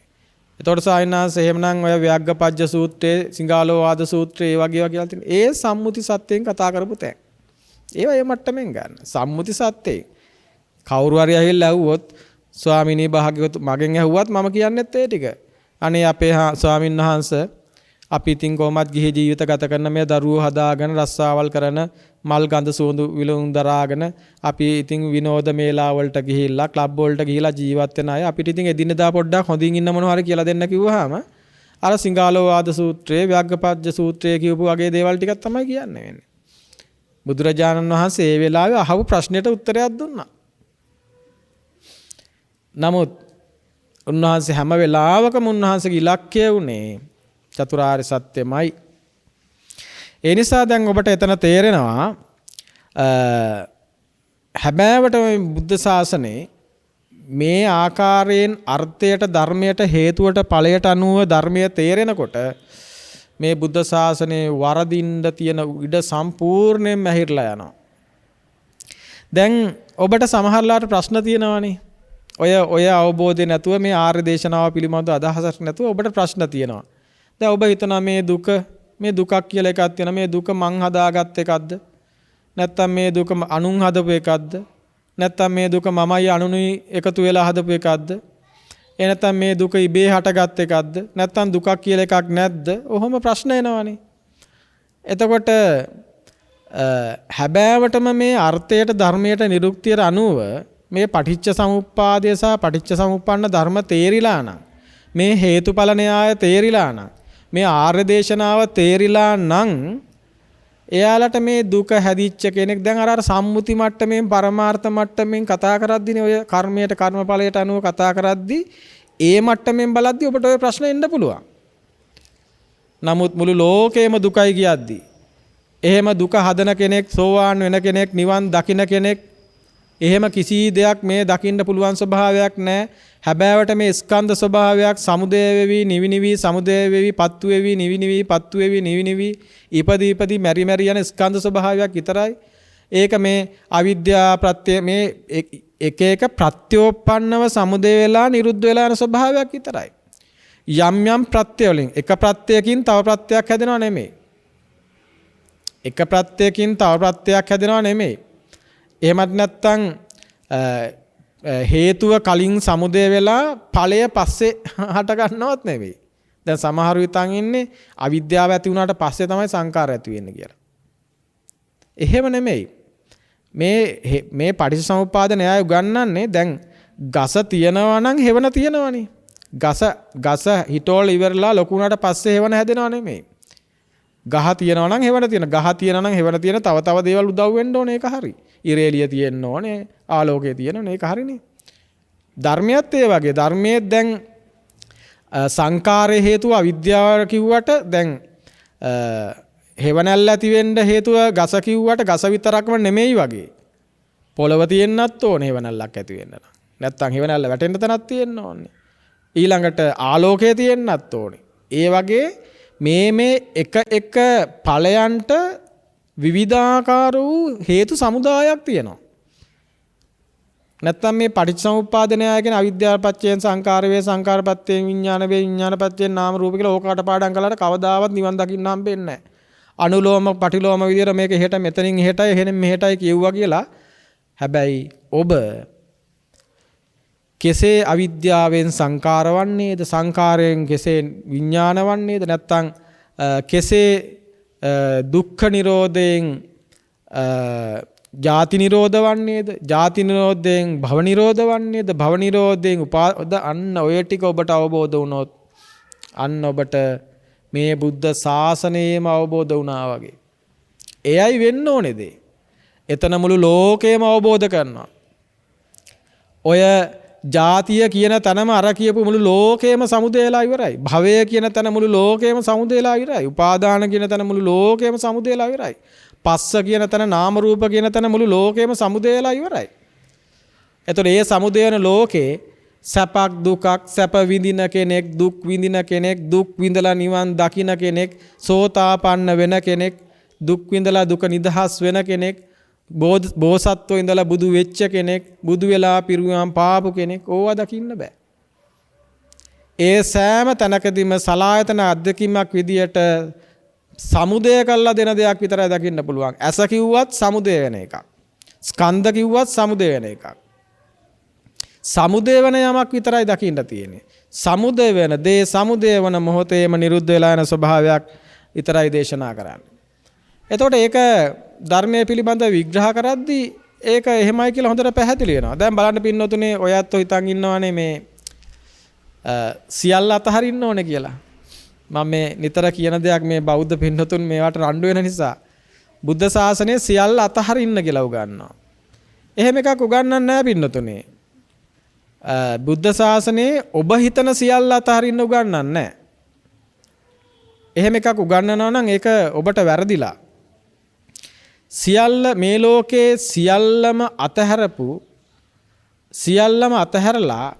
එතකොට සායනාංශ එහෙමනම් ඔය ව්‍යග්ගපජ්ජ සූත්‍රයේ සිංහාලෝ වාද සූත්‍රයේ ඒ වගේ කියලා තියෙන ඒ සම්මුති සත්‍යයෙන් කතා කරපු තැන්. ඒවා ඒ මට්ටමින් ගන්න. සම්මුති සත්‍යයෙන් කවුරු හරි ඇවිල්ලා ඇහුවොත් ස්වාමිනී භාග්‍යවතු මගෙන් ඇහුවත් මම කියන්නෙත් ඒ ටික. අනේ අපේ ස්වාමින් වහන්සේ අපි ඉතින් කොහොමත් ගිහි ජීවිත ගත කරන මේ දරුවෝ හදාගෙන රස්සාවල් කරන මල් ගඳ සුවඳ විලවුන් දරාගෙන අපි ඉතින් විනෝද මේලා වලට ගිහිල්ලා ක්ලබ් වලට ගිහිලා ජීවත් වෙන අය අපිට ඉතින් එදිනෙදා පොඩ්ඩක් හොඳින් ඉන්න මොනවා හරි කියලා දෙන්න කිව්වහම අර සිංහාලෝ වාද සූත්‍රයේ ව්‍යග්ගපජ්ජ සූත්‍රයේ කියපු වගේ දේවල් ටිකක් තමයි කියන්නේ වෙන්නේ. බුදුරජාණන් වහන්සේ ඒ වෙලාවේ අහපු ප්‍රශ්නෙට උත්තරයක් දුන්නා. නමුත් උන්වහන්සේ හැම වෙලාවකම උන්වහන්සේගේ ඉලක්කය උනේ චතුරාර්ය සත්‍යමයි. ඒ නිසා දැන් ඔබට එතන තේරෙනවා හැබෑවට බුද්ධ ශාසනයේ මේ ආකාරයෙන් අර්ථයට ධර්මයට හේතුවට ඵලයට අනුව ධර්මය තේරෙනකොට මේ බුද්ධ ශාසනයේ වරදින්න තියෙන ඉඩ සම්පූර්ණයෙන්ම ඇහිරලා යනවා. දැන් ඔබට සමහරලාට ප්‍රශ්න තියෙනවානේ. ඔය අවබෝධය නැතුව මේ ආර්ය දේශනාව පිළිබඳව අදහසක් නැතුව ඔබට ප්‍රශ්න තියෙනවා. දැන් ඔබ හිතනවා මේ දුකක් කියලා එකක් තියෙනවා. මේ දුක මං හදාගත් එකක්ද? නැත්නම් මේ දුක අනුන් හදපු එකක්ද? නැත්නම් මේ දුක මමයි අනුනුයි එකතු වෙලා හදපු එකක්ද? නැත්නම් මේ දුක ඉබේ හටගත් එකක්ද? නැත්නම් දුකක් කියලා එකක් නැද්ද? ඔහොම ප්‍රශ්න එනවනේ. එතකොට හැබෑවටම මේ අර්ථයට ධර්මයට නිරුක්තියට අනුව මේ පටිච්ච සමුප්පාදය සහ පටිච්ච සමුප්පන්න ධර්ම තේරිලා නම් මේ හේතුඵල න්‍යාය තේරිලා නම් මේ ආර්ය දේශනාව තේරිලා නම් එයාලට මේ දුක හැදිච්ච කෙනෙක් දැන් අර සම්මුති මට්ටමින් පරමාර්ථ මට්ටමින් කතා කරද්දිනේ ඔය කර්මයට කර්මඵලයට අනුව කතා කරද්දි ඒ මට්ටමින් බලද්දි ඔබට ඔය ප්‍රශ්න එන්න පුළුවන්. නමුත් මුළු ලෝකෙම දුකයි කියද්දි එහෙම දුක හදන කෙනෙක් සෝවාන් වෙන කෙනෙක් නිවන් දකින්න කෙනෙක් එහෙම කිසි දෙයක් මේ දකින්න පුළුවන් ස්වභාවයක් නැහැ. හැබෑවට මේ ස්කන්ධ ස්වභාවයක් සමුදය වෙවි නිවි නිවි සමුදය වෙවි පත්තු වෙවි නිවි නිවි පත්තු වෙවි නිවි නිවි ඉපදී මෙරි මෙරි යන ස්කන්ධ ස්වභාවයක් විතරයි. ඒක මේ අවිද්‍යා ප්‍රත්‍ය මේ එක එක ප්‍රත්‍යෝපන්නව සමුදය වෙලා නිරුද්ධ වෙලා යන ස්වභාවයක් විතරයි. යම් ප්‍රත්‍ය වලින් එක ප්‍රත්‍යයකින් තව ප්‍රත්‍යයක් හැදෙනව නෙමෙයි. එක ප්‍රත්‍යයකින් තව ප්‍රත්‍යයක් හැදෙනව නෙමෙයි. එහෙමත් නැත්නම් හේතුව කලින් සමුදය වෙලා ඵලය පස්සේ හට ගන්නවත් නෙවෙයි. දැන් සමහරු හිතන් ඉන්නේ අවිද්‍යාව ඇති වුණාට පස්සේ තමයි සංකාර ඇති වෙන්නේ කියලා. එහෙම නෙමෙයි. මේ පටිච්චසමුප්පාද න්‍යාය උගන්වන්නේ දැන් ගස තියනවා නම් හෙවණ තියනවනේ. ගස හිටෝල ඉවරලා ලොකු වුණාට පස්සේ හෙවණ හැදෙනව නෙමෙයි. ගහ තියනවා නම් හෙවණ තියෙන. ගහ තියනවා නම් හෙවණ තියෙන තව තව දේවල් උදව් වෙන්න ඕනේ. ඒක හරි. ඉරේලිය තියෙන්න ඕනේ. ආලෝකය තියෙනවනේ. ඒක හරිනේ. ධර්මයේත් ඒ වගේ. ධර්මයේ දැන් සංකාරයේ හේතුව අවිද්‍යාව කිව්වට දැන් හෙවණැල්ල ඇති වෙන්න හේතුව ගස කිව්වට ගස විතරක්ම නෙමෙයි වගේ. පොළව තියෙන්නත් ඕනේ හෙවණැල්ලක් ඇති වෙන්න නම්. නැත්තම් හෙවණැල්ල වැටෙන්න තැනක් තියෙන්න ඕනේ. ඊළඟට ආලෝකය තියෙන්නත් ඕනේ. ඒ වගේ මේ එක ඵලයන්ට විවිධාකාර වූ හේතු සමුදායක් තියෙනවා. නැත්තම් මේ පටිච්චසමුප්පාද න්‍යාය කියන අවිද්‍යාව පත්‍යයෙන් සංකාර වේ සංකාර පත්‍යයෙන් විඥාන වේ විඥාන පත්‍යයෙන් නාම රූප කියලා ඕකට පාඩම් කළාට කවදාවත් නිවන් දකින්න හම්බෙන්නේ නැහැ. අනුලෝම පටිලෝම විදියට මේක එහෙට මෙතනින් එහෙටයි එහෙනම් මෙහෙටයි කියුවා කියලා. හැබැයි ඔබ කෙසේ අවිද්‍යාවෙන් සංකාර වන්නේද සංකාරයෙන් කෙසේ විඥාන වන්නේද නැත්තම් කෙසේ දුක්ඛ නිරෝධයෙන් ජාති නිරෝධ වන්නේද ජාති නිරෝධයෙන් භව නිරෝධ වන්නේද භව නිරෝධයෙන් උපාද අන්න ඔය ටික ඔබට අවබෝධ වුණොත් අන්න ඔබට මේ බුද්ධ ශාසනයේම අවබෝධ වුණා වගේ. එයයි වෙන්න ඕනේ දේ. එතන මුළු ලෝකයම අවබෝධ කරනවා. ඔය ජාතිය කියන තැනම අර කියපු මුළු ලෝකයම සමුදේලා ඉවරයි. භවය කියන තැන මුළු ලෝකයම සමුදේලා ඉවරයි. උපාදාන කියන තැන මුළු ලෝකයම සමුදේලා ඉවරයි. පස්ස කියන තැන නාම රූප කියන තැන මුළු ලෝකයම සමුදේලා ඉවරයි. එතකොට මේ සමුදේන ලෝකේ සැපක් දුකක් සැප විඳින කෙනෙක් දුක් විඳින කෙනෙක් දුක් විඳලා නිවන් දකින්න කෙනෙක් සෝතාපන්න වෙන කෙනෙක් දුක් විඳලා දුක නිදහස් වෙන කෙනෙක් බෝසත්ව ඉඳලා බුදු වෙච්ච කෙනෙක් බුදු වෙලා පිරුවම් පාපු කෙනෙක් ඕවා දකින්න බෑ. ඒ සෑම තැනකදීම සලායතන අධ්‍යක්ීමක් විදියට සමුදය කළා දෙන දෙයක් විතරයි දකින්න පුළුවන්. ඇස කිව්වත් සමුදය වෙන එකක්. ස්කන්ධ කිව්වත් සමුදය වෙන එකක්. සමුදය වෙන යමක් විතරයි දකින්න තියෙන්නේ. සමුදය වෙන දේ සමුදය වෙන මොහොතේම නිරුද්ධ වෙලා යන ස්වභාවයක් විතරයි දේශනා කරන්නේ. එතකොට ඒක ධර්මයේ පිළිබඳ විග්‍රහ කරද්දී ඒක එහෙමයි කියලා හොඳට පැහැදිලි වෙනවා. දැන් බලන්න පින්නතුනේ ඔයත් හිතන් ඉන්නවනේ මේ සියල්ල අතහරින්න ඕනේ කියලා. මම මේ නිතර කියන දෙයක් මේ බෞද්ධ පින්නතුන් මේවට රණ්ඩු වෙන නිසා බුද්ධ ශාසනයේ සියල්ල අතහරින්න කියලා උගන්වනවා. එහෙම එකක් උගන්වන්නේ නැහැ පින්නතුනේ. බුද්ධ ශාසනයේ ඔබ හිතන සියල්ල අතහරින්න උගන්වන්නේ නැහැ. එහෙම එකක් උගන්වනවා නම් ඒක ඔබට වැරදිලා. සියල්ල මේ ලෝකේ සියල්ලම අතහැරලා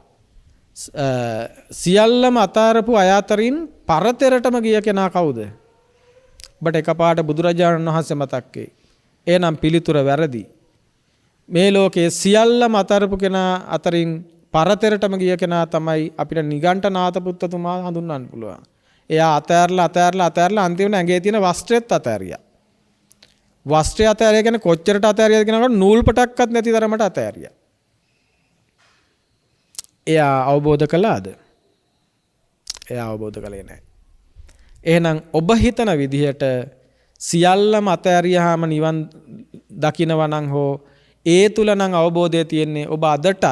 සියල්ලම අතාරපු අය අතරින් පරතරටම ගිය කෙනා කවුද? ඔබට එකපාරට බුදුරජාණන් වහන්සේ මතක් වෙයි. එහෙනම් පිළිතුර වැරදි. මේ ලෝකේ සියල්ලම අතාරපු කෙනා අතරින් පරතරටම ගිය කෙනා තමයි අපිට නිගණ්ඨනාත පුත්තතුමා හඳුන්වන්න පුළුවන්. එයා අතහැරලා අන්තිමට ඇඟේ තියෙන වස්ත්‍රෙත් අතහැරියා. වස්ත්‍රය අතහැරියා කියන්නේ කොච්චරට අතහැරියාද කියනකොට නූල් පටක්වත් නැති තරමට අතහැරියා. එයා අවබෝධ කළාද? එයා අවබෝධ කළේ නැහැ. එහෙනම් ඔබ හිතන විදිහට සියල්ලම අතහැරියාම නිවන් දකින්නවා නම් හෝ ඒ තුල නම් අවබෝධය තියෙන්නේ ඔබ අදටත්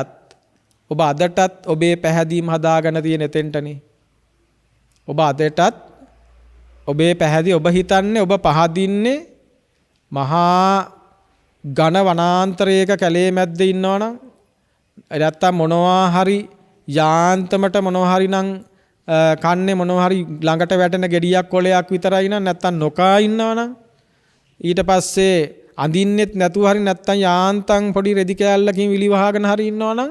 ඔබේ පැහැදීම හදාගෙන තියෙන එතෙන්ටනේ. ඔබ අදටත් ඔබේ ඔබ හිතන්නේ ඔබ පහදින්නේ මහා ඝන වනාන්තරයක කැලේ මැද්ද ඉන්නවනම් නැත්තම් මොනවා හරි යාන්තමට මොනවා හරි නම් කන්නේ මොනවා හරි ළඟට වැටෙන ගෙඩියක් කොලයක් විතරයි නම් නැත්තම් නොකා ඉන්නවනම් ඊට පස්සේ අඳින්නෙත් නැතුව හරි නැත්තම් යාන්තම් පොඩි රෙදි කෑල්ලකින් විලි වහගෙන හරි ඉන්නවනම්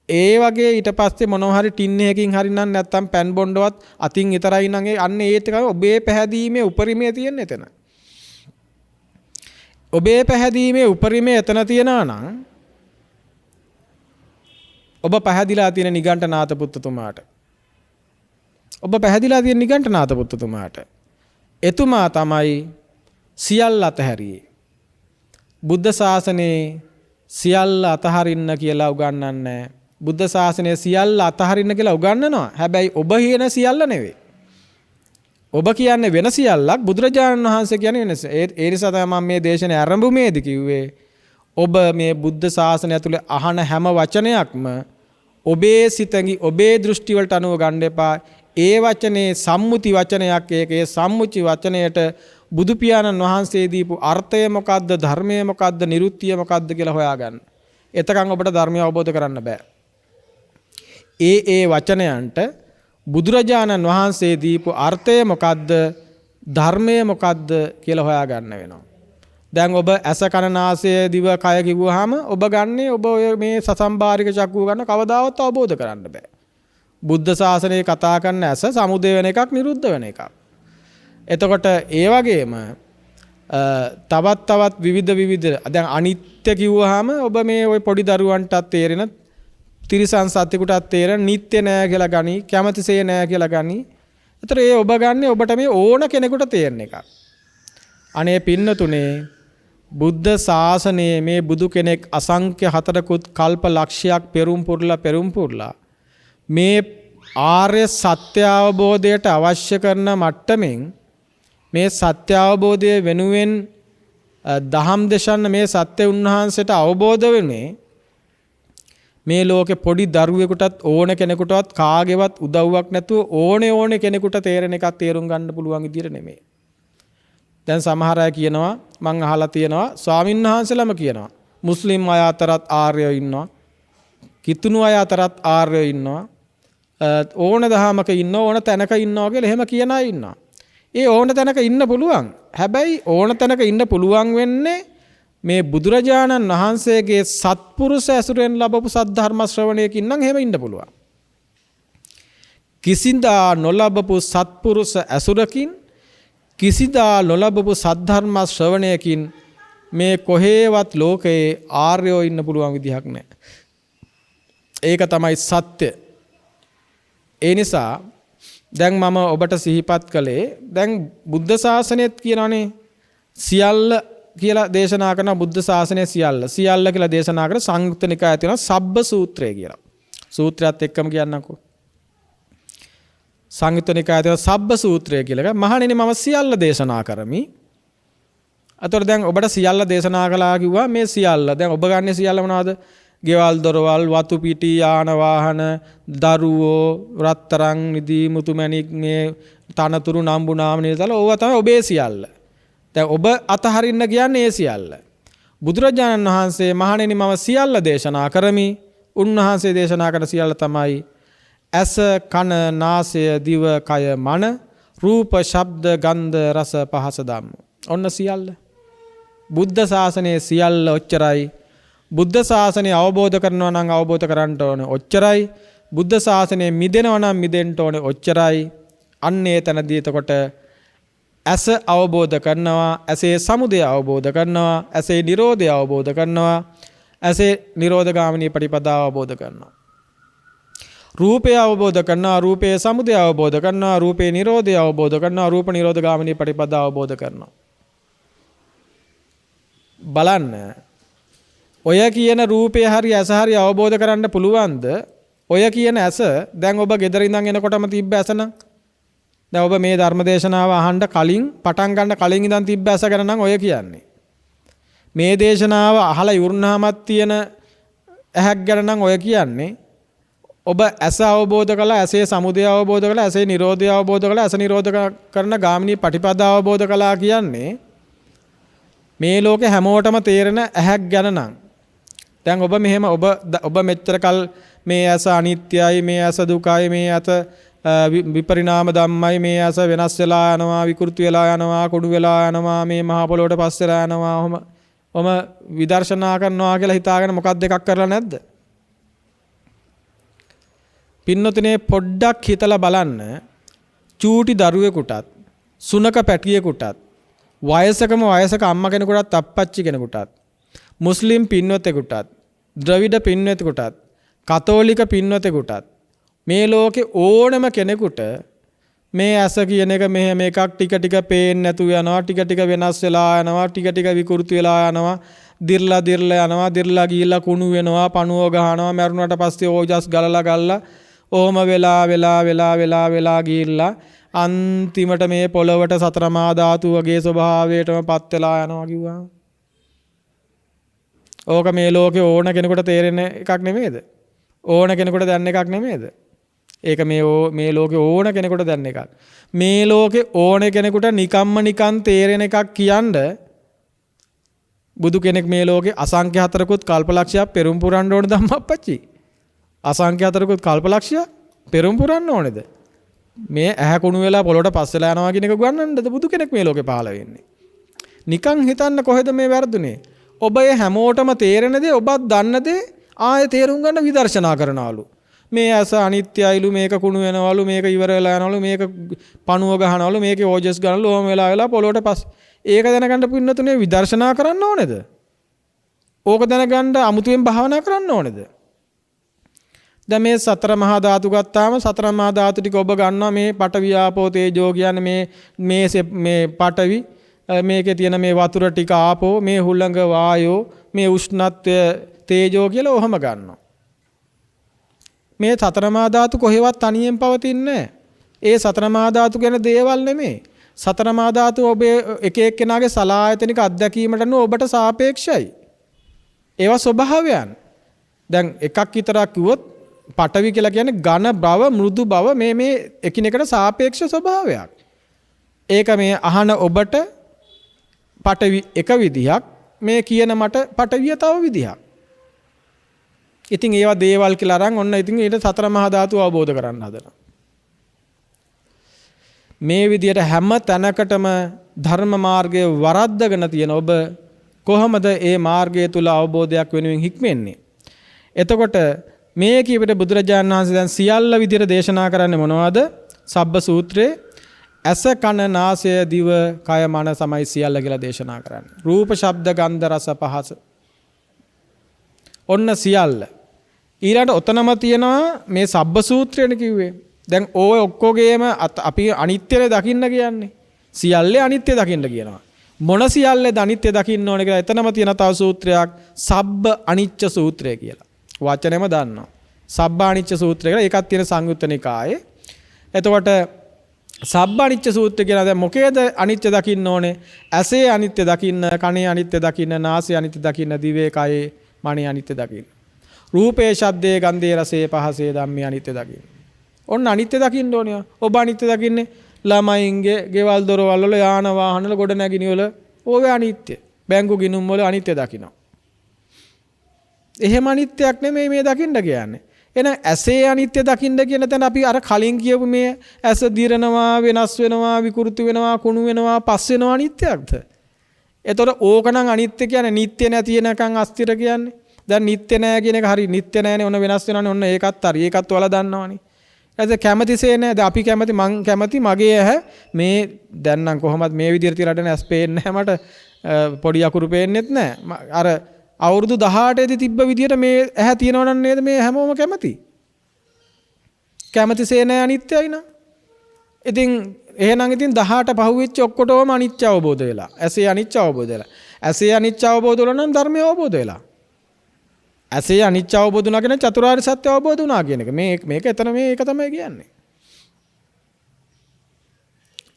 ඒ වගේ ඊට පස්සේ මොනවා හරි ටින් එකකින් හරි නම් නැත්තම් පෑන් බොණ්ඩවත් අතින් විතරයි නම් අන්න ඒ ටික ඔබේ පැහැදීමේ උපරිමය තියෙන එතන. ඔබේ පැහැදීමේ උපරිමය එතන තියනවා නම් ඔබ පැහැදිලා තියෙන නිගණ්ඨනාත පුත්තතුමාට. ඔබ පැහැදිලා තියෙන නිගණ්ඨනාත පුත්තතුමාට. එතුමා තමයි සියල්ල අතහැරියේ. බුද්ධ ශාසනයේ සියල්ල අතහරින්න කියලා උගන්වන්නේ නැහැ. බුද්ධ ශාසනය සියල්ල අතහරින්න කියලා උගන්වනවා. හැබැයි ඔබ කියන සියල්ල නෙවෙයි. ඔබ කියන්නේ වෙන සියල්ලක්, බුදුරජාණන් වහන්සේ කියන්නේ වෙනස. ඒ නිසා තමයි මම මේ දේශනේ ආරම්භුමේදී කිව්වේ ඔබ මේ බුද්ධ ශාසනය ඇතුලේ අහන හැම වචනයක්ම ඔබේ සිතෙන් ඔබේ දෘෂ්ටි වලට අනුව ගන්න එපා. ඒ වචනේ සම්මුති වචනයක්. ඒකේ සම්මුති වචනයට බුදු පියාණන් වහන්සේ දීපු අර්ථය මොකද්ද, ධර්මය මොකද්ද, නිරුත්තිය මොකද්ද කියලා හොයාගන්න. එතකන් ඔබට ධර්මය අවබෝධ කරන්න බෑ. ඒ වචනයන්ට බුදුරජාණන් වහන්සේ දීපු අර්ථය මොකද්ද, ධර්මය මොකද්ද කියලා හොයාගන්න වෙනවා. දැන් ඔබ ඇස කන නාසය දිව කය කිව්වහම ඔබ ගන්නේ ඔබ ඔය මේ සසම්බාරික චක්කුව ගන්න කවදාවත් අවබෝධ කරන්න බෑ. බුද්ධ ශාසනයේ කතා කරන ඇස සමුදය වෙන එකක්, නිරුද්ධ වෙන එකක්. එතකොට ඒ වගේම තවත් විවිධ දැන් අනිත්‍ය කිව්වහම ඔබ මේ ওই පොඩි දරුවන්ටත් තේරෙන, තිරිසන් සත්ත්වෙකුටත් තේරෙන නිට්ටය නෑ කියලා ගනි, කැමැතිසේ නෑ කියලා ගනි. ඒතර ඒ ඔබ ගන්නේ ඔබට මේ ඕන කෙනෙකුට තේරෙන එකක්. අනේ පින්නතුනේ, බුද්ධ ශාසනයේ මේ බුදු කෙනෙක් අසංඛ්‍ය 4කුත් කල්ප ලක්ෂයක් පෙරම් පුරලා මේ ආර්ය සත්‍ය අවබෝධයට අවශ්‍ය කරන මට්ටමින් මේ සත්‍ය අවබෝධය වෙනුවෙන් දහම් දෙසන්න මේ සත්‍ය උන්වහන්සේට අවබෝධ වෙන්නේ මේ ලෝකේ පොඩි දරුවෙකුටත් ඕන කෙනෙකුටවත් කාගේවත් උදව්වක් නැතුව ඕනේ කෙනෙකුට තේරෙන එකක් තේරුම් ගන්න පුළුවන් විදියට නෙමෙයි. දැන් සමහර අය කියනවා, මං අහලා තියෙනවා, ස්වාමීන් වහන්සේලාම කියනවා මුස්ලිම් අය අතරත් ආර්යයෝ ඉන්නවා, කිතුණු අය අතරත් ආර්යයෝ ඉන්නවා, ඕන දහමක ඉන්නවා, ඕන තැනක ඉන්නවා කියලා එහෙම කියන අය ඉන්නවා. ඒ ඕන තැනක ඉන්න පුළුවන්. හැබැයි ඕන තැනක ඉන්න පුළුවන් වෙන්නේ මේ බුදුරජාණන් වහන්සේගේ සත්පුරුෂ ඇසුරෙන් ලැබපු සද්ධර්ම ශ්‍රවණයකින් නම් එහෙම ඉන්න පුළුවන්. කිසිදා නොලබපු සත්පුරුෂ ඇසුරකින්, කිසිදා නොලබපු සද්ධර්ම ශ්‍රවණයකින් මේ කොහේවත් ලෝකයේ ආර්යෝ ඉන්න පුළුවන් විදිහක් නැහැ. ඒක තමයි සත්‍ය. ඒ නිසා දැන් මම ඔබට සිහිපත් කළේ, දැන් බුද්ධ ශාසනයත් කියනවානේ සියල්ල කියලා දේශනා කරන බුද්ධ ශාසනය සියල්ල කියලා දේශනා කරන සංයුත්ත නිකායේ තියෙන සබ්බ සූත්‍රය කියලා. සූත්‍රයත් එක්කම කියන්නකෝ. සංයුත්ත නිකායේ තියෙන සබ්බ සූත්‍රය කියලා. මහණෙනි මම සියල්ල දේශනා කරමි. අතොර දැන් ඔබට සියල්ල දේශනා කළා කිව්වා මේ සියල්ල. දැන් ඔබ ගන්න සියල්ල මොනවද? ගෙවල් දොරවල්, වතු පිටි, යාන වාහන, දරුවෝ, රත්තරන්, නිදි මුතුමැණික්, මේ තනතුරු නම්බු නාම නිරතල ඕවා තමයි ඔබේ සියල්ල. දැන් ඔබ අතහරින්න කියන්නේ ඒ සියල්ල. බුදුරජාණන් වහන්සේ මහණෙනි මම සියල්ල දේශනා කරමි. උන්වහන්සේ දේශනා කරන සියල්ල තමයි ඇස, කන, නාසය, දිව, කය, මන, රූප, ශබ්ද, ගන්ධ, රස, පහස ධම්ම. ඔන්න සියල්ල. බුද්ධ ශාසනයේ සියල්ල ඔච්චරයි. බුද්ධ ශාසනය අවබෝධ කරනවා නම් අවබෝධ කරන්න ඕනේ ඔච්චරයි. බුද්ධ ශාසනය මිදෙනවා නම් මිදෙන්න ඕනේ ඔච්චරයි. අන්නේ තැනදී එතකොට ඇස අවබෝධ කරනවා, ඇසේ සමුදය අවබෝධ කරනවා, ඇසේ නිරෝධය අවබෝධ කරනවා, ඇසේ නිරෝධගාමිනී ප්‍රතිපදාව අවබෝධ කරනවා. රූපය අවබෝධ කරනවා, රූපයේ සමුදය අවබෝධ කරනවා, රූපේ නිරෝධය අවබෝධ කරනවා, රූප නිරෝධගාමිනී ප්‍රතිපදාව අවබෝධ කරනවා. බලන්න, ඔය කියන රූපය හරි ඇස හරි අවබෝධ කරන්න පුළුවන්ද? ඔය කියන ඇස දැන් ඔබ ගෙදර ඉඳන් එනකොටම තිබ්බ ඇස නම්, දැන් ඔබ මේ ධර්මදේශනාව අහන්න කලින් පටන් ගන්න කලින් ඉඳන් තිබ්බ ඇස ගැන නම් ඔය කියන්නේ. මේ දේශනාව අහලා ඉවරනහමත් තියෙන ඇහක් ගැන නම් ඔය කියන්නේ. ඔබ ඇස අවබෝධ කළා, ඇසේ සමුදය අවබෝධ කළා, ඇසේ නිරෝධය අවබෝධ කළා, ඇස නිරෝධ කරන ගාමිනී පටිපදාව අවබෝධ කළා කියන්නේ මේ ලෝකේ හැමෝටම තේරෙන ඇහක් ගැන නම්. දැන් ඔබ මෙහෙම ඔබ මෙච්චර කල් මේ ඇස අනිත්‍යයි, මේ ඇස දුකයි, මේ ඇස විපරිණාම ධම්මයි, මේ ඇස වෙනස් වෙලා යනවා, විකෘති වෙලා යනවා, කුඩු වෙලා යනවා, මේ මහ පොළොවට පස් වෙලා යනවා, ඔම විදර්ශනා කරනවා කියලා හිතාගෙන මොකක්ද එකක් කරලා නැද්ද? පින්නතුනේ පොඩ්ඩක් හිතලා බලන්න. චූටි දරුවෙකුටත්, සුනක පැටියෙකුටත්, වයසක අම්මා කෙනෙකුටත්, අප්පච්චි කෙනෙකුටත්, මුස්ලිම් පින්වතෙකුටත්, ද්‍රවිඩ පින්වතෙකුටත්, කතෝලික පින්වතෙකුටත්, මේ ලෝකේ ඕනම කෙනෙකුට මේ ඇස කියන එක මෙහෙම එකක් ටික ටික පේන්නේ නැතු යනවා, ටික ටික වෙනස් වෙලා යනවා, ටික ටික විකෘති වෙලා යනවා, දිර්ලා යනවා, දිර්ලා ගිහිල්ලා කුණු වෙනවා, පණුව ගහනවා, මැරුණාට පස්සේ ඕජස් ගලලා ඕම වෙලා ගිහිල්ලා අන්තිමට මේ පොළවට සතර මහා ධාතු වගේ ස්වභාවයටම පත් වෙලා යනවා කිව්වා. ඕක මේ ලෝකේ ඕන කෙනෙකුට තේරෙන එකක් නෙමෙයිද? ඕන කෙනෙකුට දැනන එකක් නෙමෙයිද? ඒක මේ ලෝකේ ඕන කෙනෙකුට දැනන එකක්. මේ ලෝකේ ඕන කෙනෙකුට නිකන් තේරෙන එකක් කියන්න බුදු කෙනෙක් මේ ලෝකේ අසංඛ්‍ය 4කුත් කල්පලක්ෂයක් පෙරම් පුරන්න ඕන ධම්මප්පච්චි. අසංඛ්‍ය 4කුත් කල්පලක්ෂයක් පෙරම් පුරන්න ඕනේද? මේ ඇහැ කුණු වෙලා පොළොට පස් වෙලා යනවා කියන එක ගන්නන්නද බුදු කෙනෙක් මේ ලෝකේ පහළ වෙන්නේ? නිකන් හිතන්න කොහෙද මේ වැරදුනේ? ඔබ ඒ හැමෝටම තේරෙන දේ ඔබත් දන්න දේ ආයෙ තේරුම් ගන්න විදර්ශනා කරනවලු. මේ ඇස අනිත්‍යයිලු, මේක කුණු වෙනවලු, මේක ඉවර වෙලා යනවලු, මේක පණුව ගහනවලු, මේකේ ඕජස් ගන්නවලු, ඕම වෙලා පොළොට පස්. ඒක දැනගන්න පින්නතුනේ විදර්ශනා කරන්න ඕනේද? ඕක දැනගන්න අමුතුවෙන් භාවනා කරන්න ඕනේද? දැන් මේ සතර මහා ධාතු ගත්තාම සතර මහා ධාතු ටික ඔබ ගන්නවා මේ පඨවි ආපෝ තේජෝ කියන්නේ මේ පඨවි, මේකේ තියෙන මේ වතුර ටික ආපෝ, මේ හුළඟ වායෝ, මේ උෂ්ණත්වය තේජෝ කියලා ඔහම ගන්නවා. මේ සතර මහා ධාතු කොහෙවත් තනියෙන් පවතින්නේ නැහැ. ඒ සතර මහා ධාතු ගැන දේවල් නෙමෙයි. සතර මහා ධාතු ඔබේ එක එක්කෙනාගේ සලායතනික අත්දැකීමට නෝ ඔබට සාපේක්ෂයි. ඒවා ස්වභාවයන්. දැන් එකක් විතරක් කිව්වොත් පඨවි කියලා කියන්නේ ඝන බව, මෘදු බව, මේ එකිනෙකට සාපේක්ෂ ස්වභාවයක්. ඒක මේ අහන ඔබට පඨවි එක විදිහක්, මේ කියන මට පඨවිය තව විදිහක්. ඉතින් ඒවා දේවල් කියලා අරන් ඔන්න ඉතින් ඊට සතර මහා ධාතු අවබෝධ කරගන්න හදනවා. මේ විදියට හැම තැනකටම ධර්ම මාර්ගයේ වරද්දගෙන තියෙන ඔබ කොහොමද ඒ මාර්ගය තුල අවබෝධයක් වෙනුවෙන් හික්මෙන්නේ? එතකොට මේ කීපෙට බුදුරජාණන් වහන්සේ දැන් සියල්ල විදියට දේශනා කරන්නේ මොනවද? සබ්බ සූත්‍රයේ ඇස කන නාසය දිව කය මන සමයි සියල්ල කියලා දේශනා කරන්නේ. රූප ශබ්ද ගන්ධ රස පහස. ඔන්න සියල්ල. ඊළඟට ඔතනම තියෙනවා මේ සබ්බ සූත්‍රයනේ කිව්වේ. දැන් ඕය ඔක්කොගේම අපි අනිත්‍යනේ දකින්න කියන්නේ. සියල්ලේ අනිත්‍ය දකින්න කියනවා. මොන සියල්ලේද අනිත්‍ය දකින්න ඕනේ කියලා එතනම තියෙන තව සූත්‍රයක් සබ්බ අනිච්ච සූත්‍රය කියලා. වචනයම දන්නවා. සබ්බ අනිච්ච සූත්‍රය කියලා ඒකත් තියෙන සංයුත්ත නිකායේ. එතකොට සබ්බ අනිච්ච සූත්‍රය කියලා දැන් මොකේද අනිත්‍ය දකින්න ඕනේ? ඇසේ අනිත්‍ය දකින්න, කනේ අනිත්‍ය දකින්න, නාසයේ අනිත්‍ය දකින්න, දිවේ කයේ මනේ අනිත්‍ය දකින්න. රූපේ ශබ්දේ ගන්ධේ රසේ පහසේ ධම්මේ අනිත්‍ය දකින්න. ඔන්න අනිත්‍ය දකින්න ඕනේ. ඔබ අනිත්‍ය දකින්නේ ළමයින්ගේ ගෙවල් දොරවල් වල යාන වාහන වල ගොඩ නැගිනි වල ඕවේ අනිත්‍ය. බැංකු ගිණුම් වල අනිත්‍ය දකින්න. එහෙම අනිත්‍යයක් නෙමෙයි මේ දකින්න කියන්නේ. එහෙනම් ඇසේ අනිත්‍ය දකින්න කියන තැන අපි අර කලින් කියපු මේ ඇස දිරනවා, වෙනස් වෙනවා, විකෘති වෙනවා, කුණු වෙනවා, පස් වෙනවා අනිත්‍යක්ද? එතකොට ඕකනම් අනිත්‍ය කියන්නේ නිට්ටය නැති වෙනකන් අස්තිර කියන්නේ. දැන් නිට්ටය නැහැ කියන එක හරි නිට්ටය නැහැනේ. ඔන්න වෙනස් වෙනවානේ. ඔන්න ඒකත් හරි. ඒකත් ඔයාලා දන්නවනේ. ඇද කැමතිසේ නෑ. දැන් අපි කැමති, මං කැමති මගේ ඇහැ මේ දැන් නම් කොහොමද මේ විදිහට තියලා දැන් ඇස් පේන්නේ නැහැ මට. පොඩි අකුරු පේන්නෙත් නැහැ. අර අවුරුදු 18 දී තිබ්බ විදිහට මේ ඇහැ තියෙනවා නම් නේද මේ හැමෝම කැමති. කැමතිසේ නෑ අනිත්‍යයි නා. ඉතින් එහෙනම් ඉතින් 18 පහුවෙච්ච ඔක්කොටම අනිත්‍ය අවබෝධ වෙලා. ඇසේ අනිත්‍ය අවබෝධ වෙලා. ඇසේ අනිත්‍ය අවබෝධ වුණා නම් ධර්මය අවබෝධ වෙලා. ඇසේ අනිත්‍ය අවබෝධ වුණා කියන චතුරාර්ය සත්‍ය අවබෝධ වුණා කියන එක. මේක එතන මේක තමයි කියන්නේ.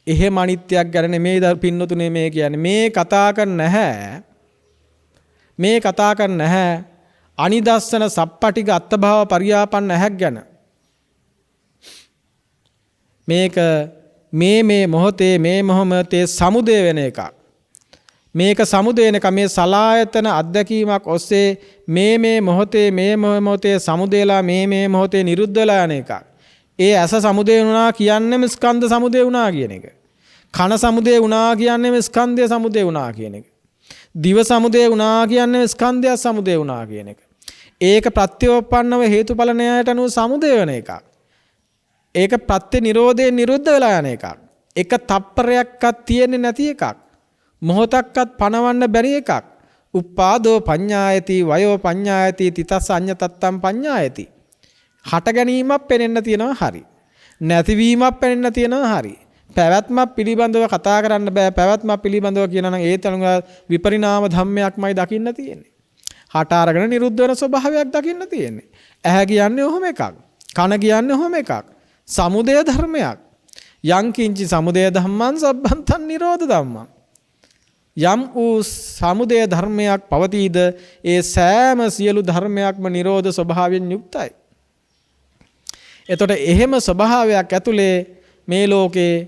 එහෙම අනිත්‍යයක් ගැන නෙමෙයි පින්නතුනේ මේ කියන්නේ. මේ කතා කරන්නේ නැහැ. මේ කතා කරන්නේ නැහැ අනිදස්සන සප්පටික අත්භව පරියාපන්න ඇහැක් ගැන. මේක මේ මොහොතේ සමුදය වෙන එකක්. මේක සමුදේනක මේ සලායතන අත්දැකීමක් ඔස්සේ මේ මොහොතේ සමුදේලා මේ මොහොතේ නිරුද්ධ වෙලා යන එකක්. ඒ ඇස සමුදේ වුණා කියන්නේම ස්කන්ධ සමුදේ වුණා කියන එක. කන සමුදේ වුණා කියන්නේම ස්කන්ධය සමුදේ වුණා කියන එක. දිව සමුදේ වුණා කියන්නේම ස්කන්ධය සමුදේ වුණා කියන එක. ඒක ප්‍රත්‍යෝපන්නව හේතුඵල න්‍යායට අනුව සමුදේ වෙන එකක්. ඒක ප්‍රත්‍ය නිරෝධයෙන් නිරුද්ධ වෙලා යන එකක්. එක තප්පරයක්වත් තියෙන්නේ නැති එකක්. මොහොතක්වත් පණවන්න බැරි එකක්. උපාදෝ පඤ්ඤායති වයෝ පඤ්ඤායති තිතස් අඤ්ඤතත්තම් පඤ්ඤායති. හට ගැනීමක් පෙනෙන්න තියෙනවා හරි. නැතිවීමක් පෙනෙන්න තියෙනවා හරි. පැවැත්මක් පිළිබඳව කතා කරන්න බෑ. පැවැත්මක් පිළිබඳව කියනවා නම් ඒ තරම් විපරිණාම ධම්මයක්මයි දකින්න තියෙන්නේ. හට අරගෙන නිරුද්ධ වෙන ස්වභාවයක් දකින්න තියෙන්නේ. ඇහැ කියන්නේ ඔහොම එකක්. කන කියන්නේ ඔහොම එකක්. සමුදය ධර්මයක්. යං කිංචි සමුදය ධම්මං සබ්බන්තං නිරෝධ ධම්මං. යම් වූ සමුදය ධර්මයක් පවතීද ඒ සෑම සියලු ධර්මයක්ම නිරෝධ ස්වභාවයෙන් යුක්තයි. එතකොට එහෙම ස්වභාවයක් ඇතුලේ මේ ලෝකේ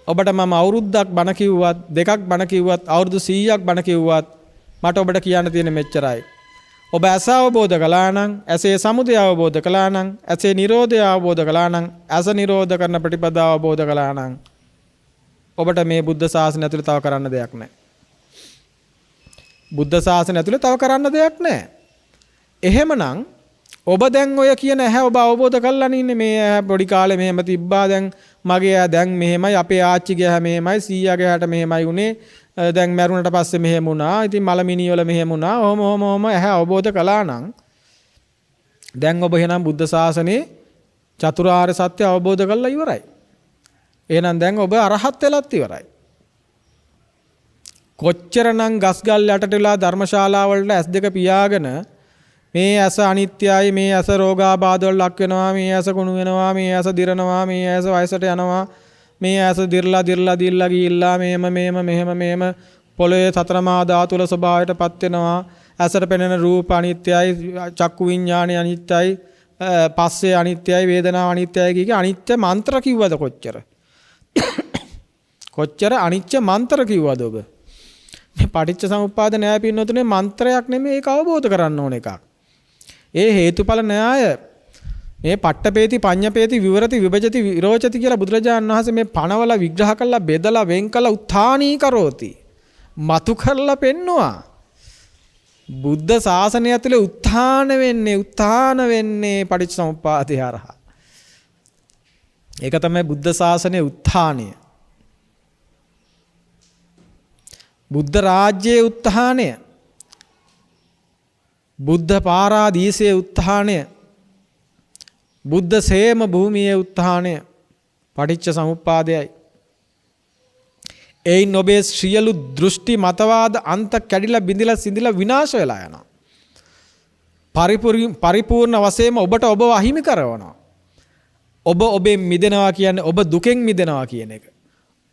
ඔබට මම අවුරුද්දක් බණ කිව්වත් දෙකක් බණ කිව්වත් අවුරුදු 100ක් බණ කිව්වත් මට ඔබට කියන්න තියෙන මෙච්චරයි. ඔබ ඇස අවබෝධ කළා නම් ඇසේ සමුදය අවබෝධ කළා නම් ඇසේ නිරෝධය අවබෝධ කළා නම් ඇස නිරෝධ කරන ප්‍රතිපදාව අවබෝධ කළා නම් ඔබට මේ බුද්ධ ශාසනය ඇතුළේ තව කරන්න දෙයක් නැහැ. බුද්ධ ශාසනය ඇතුළේ තව කරන්න දෙයක් නැහැ. එහෙමනම් ඔබ දැන් ඔය කියන ඇහැ ඔබ අවබෝධ කරලා ඉන්නේ මේ ඇහැ පොඩි කාලේ මෙහෙම තිබ්බා දැන් මගේ ඇහැ දැන් මෙහෙමයි අපේ ආච්චිගේ ඇහැ මෙහෙමයි සීයාගේ ඇහැට මෙහෙමයි උනේ දැන් මැරුණට පස්සේ මෙහෙම වුණා ඉතින් මලමිනි වල මෙහෙම වුණා ඔහොම ඇහැ අවබෝධ කළා නම් දැන් ඔබ එහෙනම් බුද්ධ ශාසනේ චතුරාර්ය සත්‍ය අවබෝධ කරලා ඉවරයි. එහෙනම් දැන් ඔබ අරහත් වෙලත් ඉවරයි. කොච්චරනම් ගස්ගල් යටට වෙලා ධර්මශාලා වලට S2 පියාගෙන මේ ඇස අනිත්‍යයි මේ ඇස රෝගාබාධ වල ලක් වෙනවා මේ ඇස කුණු වෙනවා මේ ඇස දිරනවා මේ ඇස වයසට යනවා මේ ඇස දිර්ලා ගිහිල්ලා මෙහෙම පොළොවේ සතර මහා ධාතු වල ස්වභාවයටපත් වෙනවා ඇසට පෙනෙන රූප අනිත්‍යයි චක්කු විඤ්ඤාණය අනිත්‍යයි පස්සේ අනිත්‍යයි වේදනාව අනිත්‍යයි කිය අනිත්‍ය මන්ත්‍ර කිව්වද කොච්චර අනිත්‍ය මන්ත්‍ර කිව්වද ඔබ මේ පටිච්ච සමුප්පාද න්‍යාය පින්නතුනේ මන්ත්‍රයක් නෙමෙයි ඒක අවබෝධ කරන්න ඕන එකක්. ඒ හේතුඵල න්‍යාය මේ පට්ඨපේති පඤ්ඤපේති විවරති විභජති විරෝචති කියලා බුදුරජාණන් වහන්සේ මේ පණවල විග්‍රහ කරලා බෙදලා වෙන් කළා උත්ථානී කරෝති. මතු කරලා පෙන්නවා. බුද්ධ ශාසනය ඇතුලේ උත්ථාන වෙන්නේ පටිච්චසමුප්පාදය හරහා. ඒක තමයි බුද්ධ ශාසනයේ උත්ථානය. බුද්ධ රාජ්‍යයේ උත්ථානය. බුද්ධ පාරාදීසයේ උත්ථානය. බුද්ධ සේම භූමියේ උත්ථානය පටිච්ච සමුප්පාදයයි. එයින් ඔබේ සියලු දෘෂ්ටි මතවාද අන්ත කැඩිලා බිඳිලා සිඳිලා විනාශ වෙලා යනවා. පරිපූර්ණ වශයෙන්ම ඔබට ඔබව අහිමි කරනවා. ඔබ ඔබෙන් මිදෙනවා කියන්නේ ඔබ දුකෙන් මිදෙනවා කියන එක.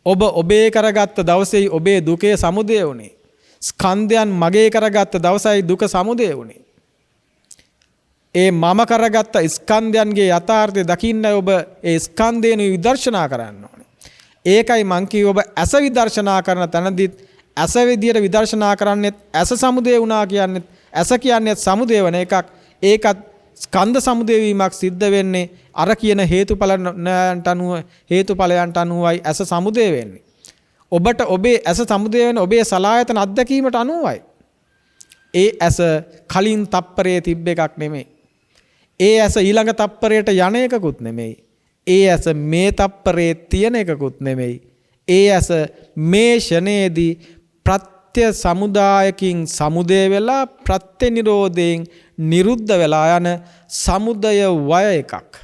ඔබ ඔබේ කරගත්ත දවසේ ඔබේ දුකේ සමුදය වුණේ. ස්කන්ධයන් මගේ කරගත්ත දවසයි දුක සමුදය වුණේ. ඒ මම කරගත්ත ස්කන්ධයන්ගේ යථාර්ථය දකින්නයි ඔබ ඒ ස්කන්ධයන් විදර්ශනා කරන්න ඕනේ. ඒකයි මං කිව්ව ඔබ ඇස විදර්ශනා කරන තැනදීත් ඇස විදියට විදර්ශනා කරන්නේත් ඇස සමුදය වුණා කියන්නේත් ඇස කියන්නේ සමුදය වෙන එකක්. ඒකත් ස්කන්ධ සමුදය වීමක් සිද්ධ වෙන්නේ අර කියන හේතුඵලයන්ට අනුවයි ඇස සමුදය වෙන්නේ. ඔබට ඔබේ ඇස සමුදය වෙන ඔබේ සලායතන අත්දැකීමට අනුවයි. ඒ ඇස කලින් තප්පරයේ තිබ්බ එකක් නෙමෙයි. ඒ ඇස ඊළඟ තප්පරයට යන එකකුත් නෙමෙයි. ඒ ඇස මේ තප්පරේ තියෙන එකකුත් නෙමෙයි. ඒ ඇස මේ ෂණේදී ප්‍රත්‍ය සමුදායකින් සමුදය වෙලා ප්‍රත්‍ය නිරෝධයෙන් නිරුද්ධ වෙලා යන සමුදය වය එකක්.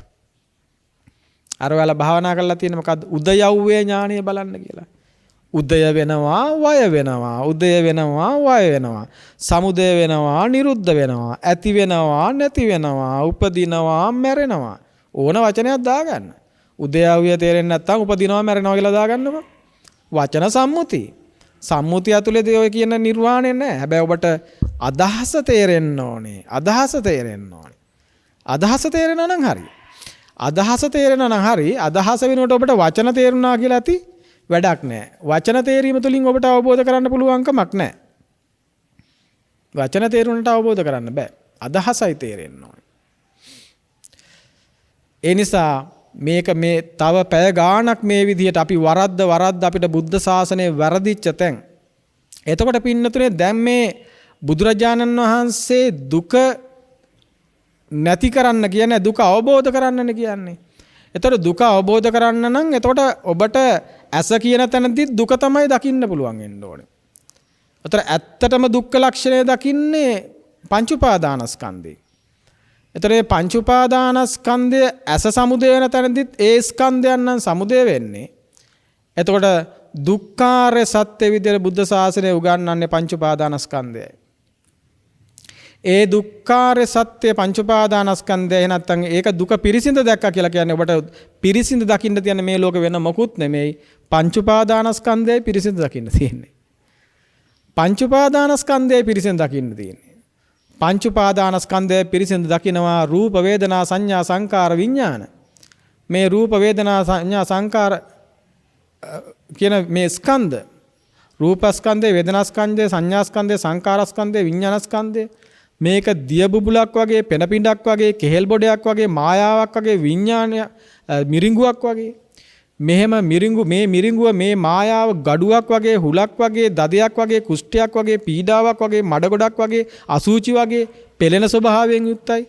අර ඔයාලා භාවනා කරලා තියෙන මොකද්ද? උදයව්වේ ඥානය බලන්න කියලා. උදය වෙනවා වය වෙනවා උදය වෙනවා වය වෙනවා සමුදය වෙනවා නිරුද්ධ වෙනවා ඇති වෙනවා නැති වෙනවා උපදිනවා මැරෙනවා ඕන වචනයක් දාගන්න. උදයව්‍ය තේරෙන්නේ නැත්නම් උපදිනවා මැරෙනවා කියලා දාගන්නකො. වචන සම්මුතිය ඇතුළේදී ඔය කියන නිර්වාණය නැහැ. හැබැයි ඔබට අදහස තේරෙන්න ඕනේ. අදහස තේරෙනවා නම් හරි. අදහස වෙනුවට ඔබට වචන තේරුණා කියලා ඇති වැඩක් නැහැ. වචන තේරීම තුළින් ඔබට අවබෝධ කරන්න පුළුවන් කමක් නැහැ. වචන තේරුණට අවබෝධ කරන්න බෑ. අදහසයි තේරෙන්න ඕනේ. ඒ නිසා මේක මේ තව පැය ගාණක් මේ විදිහට අපි වරද්ද අපිට බුද්ධ ශාසනය වැරදිච්ච තැන්. එතකොට පින්නතුනේ දැන් මේ බුදුරජාණන් වහන්සේ දුක නැති කරන්න කියන්නේ දුක අවබෝධ කරන්නනේ කියන්නේ. එතකොට දුක අවබෝධ කරන්න නම් එතකොට ඔබට ඇස කියන තැනදී දුක තමයි දකින්න පුළුවන් වෙන්න ඕනේ. එතකොට ඇත්තටම දුක්ඛ ලක්ෂණය දකින්නේ පංච උපාදානස්කන්ධේ. එතකොට මේ පංච උපාදානස්කන්ධය ඇස සමුදය වෙන තැනදිත් ඒ ස්කන්ධයන් නම් සමුදය වෙන්නේ. එතකොට දුක්ඛාරය සත්‍ය විදියට බුද්ධ ශාසනය උගන්වන්නේ පංච උපාදානස්කන්ධයයි. ඒ දුක්ඛාරය සත්‍ය පංච උපාදානස්කන්ධය නැත්නම් ඒක දුක පිරිසිඳ දැක්කා කියලා කියන්නේ ඔබට පිරිසිඳ දකින්න තියෙන මේ ලෝක වෙන මොකුත් නෙමෙයි. පංච උපාදානස්කන්ධයයි පිරිසිඳ දකින්න තියෙන්නේ. පංච උපාදානස්කන්ධයයි පිරිසිඳ දකින්න තියෙන්නේ. පංච උපාදානස්කන්ධය පිරිසිඳ දකිනවා රූප වේදනා සංඥා සංකාර විඥාන. මේ රූප වේදනා සංඥා සංකාර කියන මේ ස්කන්ධ රූපස්කන්ධය වේදනාස්කන්ධය සංඥාස්කන්ධය සංකාරස්කන්ධය විඥානස්කන්ධය මේක දිය බුබුලක් වගේ පෙන පිඬක් වගේ කෙහෙල් බොඩයක් වගේ මායාවක් වගේ විඥානය මිරිඟුවක් වගේ මෙහෙම මිරිඟුව මේ මායාව ගඩුවක් වගේ හුලක් වගේ දදයක් වගේ කුෂ්ඨයක් වගේ පීඩාවක් වගේ මඩ ගොඩක් වගේ අසූචි වගේ පෙළෙන ස්වභාවයෙන් යුක්තයි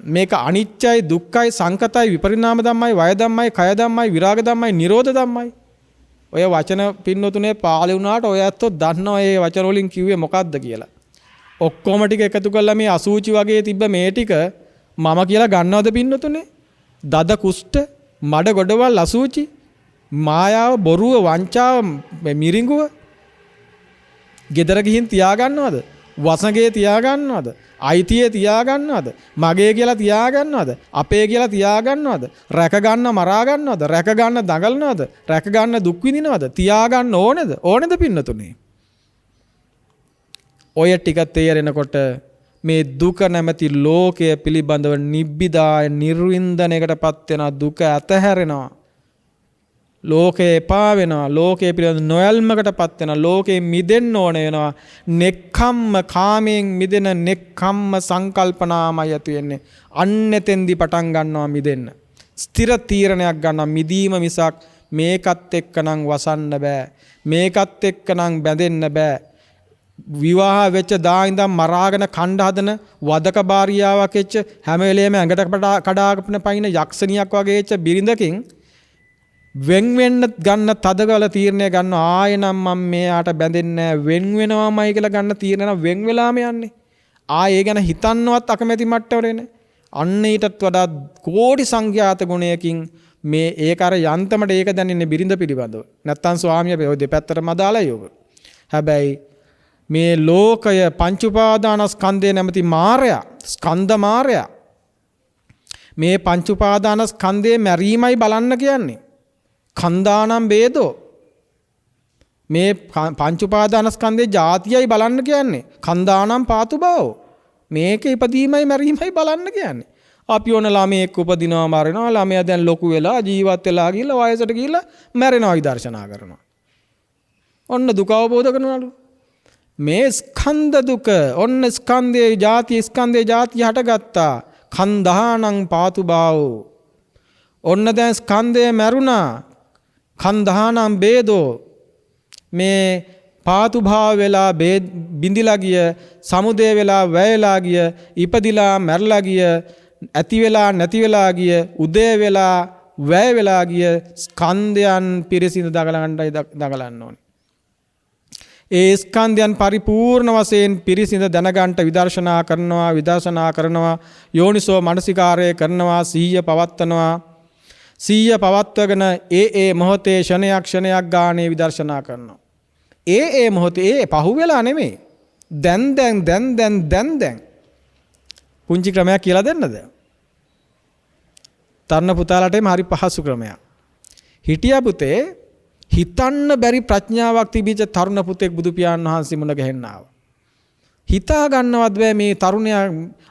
මේක අනිත්‍යයි දුක්ඛයි සංකතයි විපරිණාම ධම්මයි වය ධම්මයි කය ධම්මයි විරාග ධම්මයි නිරෝධ ධම්මයි ඔය වචන පින්නතුනේ පාළි වුණාට ඔය ඇත්තෝ දන්නවා මේ වචන වලින් කිව්වේ මොකද්ද කියලා ඔක්කොම ටික එකතු කරලා මේ අසූචි වගේ තිබ්බ මේ ටික මම කියලා ගන්නවද පින්නතුනේ දද කුෂ්ඨ මඩ ගොඩවල් අසූචි මායාව බොරුව වංචාව මිරිඟුව ගෙදර ගිහින් තියාගන්නවද වසඟේ තියාගන්නවද අයිතියේ තියාගන්නවද මගේ කියලා තියාගන්නවද අපේ කියලා තියාගන්නවද රැක ගන්න මරා ගන්නවද රැක ගන්න දඟලනවද රැක ගන්න දුක් විඳිනවද තියාගන්න ඕනේද පින්නතුනේ ඔය ටික තේරෙනකොට මේ දුක නැමැති ලෝකය පිළිබඳව නිබ්බිදාය නිර්වින්දනයකටපත් වෙන දුක ඇතහැරෙනවා ලෝකේ එපා වෙනවා ලෝකේ පිළිබඳ නොයල්මකටපත් වෙනවා ලෝකේ මිදෙන්න ඕන වෙනවා නෙක්ඛම්ම කාමයෙන් මිදෙන නෙක්ඛම්ම සංකල්පනාමයි ඇති වෙන්නේ අන්නෙතෙන්දි පටන් ගන්නවා මිදෙන්න ස්ථිර තීරණයක් ගන්නවා මිදීම මිසක් මේකත් එක්කනම් වසන්න බෑ මේකත් එක්කනම් බැඳෙන්න බෑ විවාහ වෙච්ච දා ඉඳන් මරාගෙන කණ්ඩ හදන වදක භාර්යාවක් වෙච්ච හැම වෙලේම ඇඟට කඩාගෙන පයින් යක්ෂණියක් වගේ වෙච්ච බිරිඳකින් වෙන් වෙන්න ගන්න තදගල තීරණය ගන්න ආයෙනම් මම මෙයාට බැඳෙන්නේ නැහැ වෙන් වෙනවාමයි කියලා ගන්න තීරණ වෙන් වෙලාම යන්නේ ආයේ ගැන හිතන්නවත් අකමැති මට්ටමරේනේ අන්න ඊටත් වඩා කෝටි සංඛ්‍යාත ගුණයකින් මේ ඒක අර යන්තමට ඒක දැනෙන්නේ බිරිඳ පිළිබඳව නැත්තම් ස්වාමියා ඔය දෙපැත්තටම අදාළයි ඔබ හැබැයි මේ ලෝකය පංච උපාදානස්කන්ධය නැමැති මායя ස්කන්ධ මායя මේ පංච උපාදානස්කන්ධයේ මැරීමයි බලන්න කියන්නේ කන්දානම් වේදෝ මේ පංච උපාදානස්කන්ධයේ ಜಾතියයි බලන්න කියන්නේ කන්දානම් පාතු බව මේක ඉපදීමයි මැරීමයි බලන්න කියන්නේ අපි ඕන ළමයෙක් උපදිනවා මරනවා ළමයා දැන් ලොකු වෙලා ජීවත් වෙලා ගිහලා වයසට ගිහලා මැරෙනවා විදර්ශනා කරනවා ඔන්න දුක අවබෝධ කරනවලු මේ ස්කන්ධ දුක ඔන්න ස්කන්ධයේ ಜಾති හටගත්තා කන්දානම් පාතු බව ඔන්න දැන් ස්කන්ධය මැරුණා කන්දානම් බේදෝ මේ පාතු භාව වෙලා බිඳිලා ගිය සමුදය වෙලා වැයලා ගිය ඉපදිලා මැරලා ගිය ඇති වෙලා නැති වෙලා ගිය උදේ වෙලා වැය වෙලා ගිය ස්කන්ධයන් පිරිසිදු දඟලන්න ඕනේ ඒ ස්කන්ධයන් පරිපූර්ණ වශයෙන් පිරිසිදු දැනගන්ට විදර්ශනා කරනවා යෝනිසෝ මනසිකාරය කරනවා සිහිය පවත්වනවා සිහිය පවත්වගෙන ඒ මොහොතේ ක්ෂණයක් ගානේ විදර්ශනා කරනවා ඒ මොහොතේ පහුවෙලා නෙමෙයි දැන් පුංචි ක්‍රමයක් කියලා දෙන්නද තරුණ පුතාලට හරි පහසු ක්‍රමයක් හිටියා පුතේ හිතන්න බැරි ප්‍රඥාවක් තිබිච්ච තරුණ පුතෙක් බුදු පියාණන් වහන්සේ මුණ ගැහෙන්න ආවා. හිතා ගන්නවත් බෑ මේ තරුණයා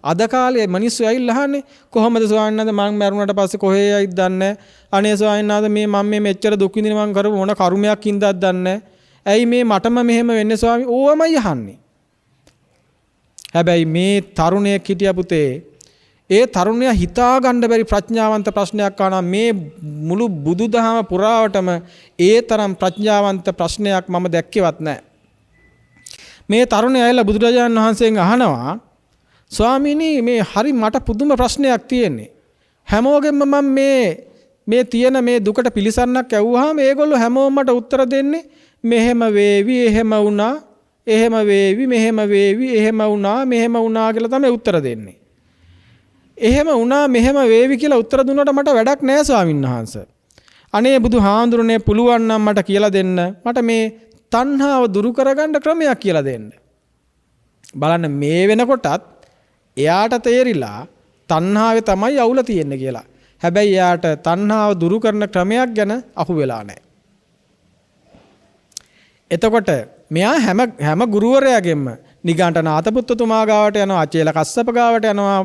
අද කාලේ මිනිස්සු ඇවිල්ලා අහන්නේ කොහොමද ස්වාමීන් වහන්සේ මම මරුණට පස්සේ කොහේ යයිද දන්නේ අනේ ස්වාමීන් වහන්සේ මම මෙච්චර දුක් විඳින මං කරපු මොන කර්මයක් හින්දාද දන්නේ ඇයි මේ මටම මෙහෙම වෙන්නේ ස්වාමී ඕවමයි අහන්නේ. හැබැයි මේ තරුණයෙක් හිටියා පුතේ ඒ තරුණයා හිතා ගන්න බැරි ප්‍රඥාවන්ත ප්‍රශ්නයක් අහනවා මේ මුළු බුදුදහම පුරාවටම ඒ තරම් ප්‍රඥාවන්ත ප්‍රශ්නයක් මම දැක්කේවත් නැහැ. මේ තරුණයා ඇවිල්ලා බුදුරජාණන් වහන්සේගෙන් අහනවා ස්වාමීනි මේ හරි මට පුදුම ප්‍රශ්නයක් තියෙන්නේ. හැමෝගෙම මම මේ තියෙන මේ දුකට පිළිසන්නක් ඇහුවාම මේගොල්ලෝ හැමෝම මට උත්තර දෙන්නේ මෙහෙම වේවි එහෙම වුණා එහෙම වේවි මෙහෙම වේවි එහෙම වුණා මෙහෙම වුණා කියලා තමයි උත්තර දෙන්නේ. එහෙම වුණා මෙහෙම වේවි කියලා උත්තර දුන්නට මට වැඩක් නෑ ස්වාමීන් වහන්සේ. අනේ බුදුහාඳුරනේ පුළුවන් නම් මට කියලා දෙන්න. මට මේ තණ්හාව දුරු කරගන්න ක්‍රමයක් කියලා දෙන්න. බලන්න මේ වෙනකොටත් එයාට තේරිලා තණ්හාවේ තමයි අවුල තියෙන්නේ කියලා. හැබැයි එයාට තණ්හාව දුරු කරන ක්‍රමයක් ගැන අහු වෙලා නැහැ. එතකොට මෙයා හැම ගුරුවරයාගෙම නිගණ්ඨනාථ පුත්තුමා ගාවට යනවා, අචේල කස්සප ගාවට යනවා,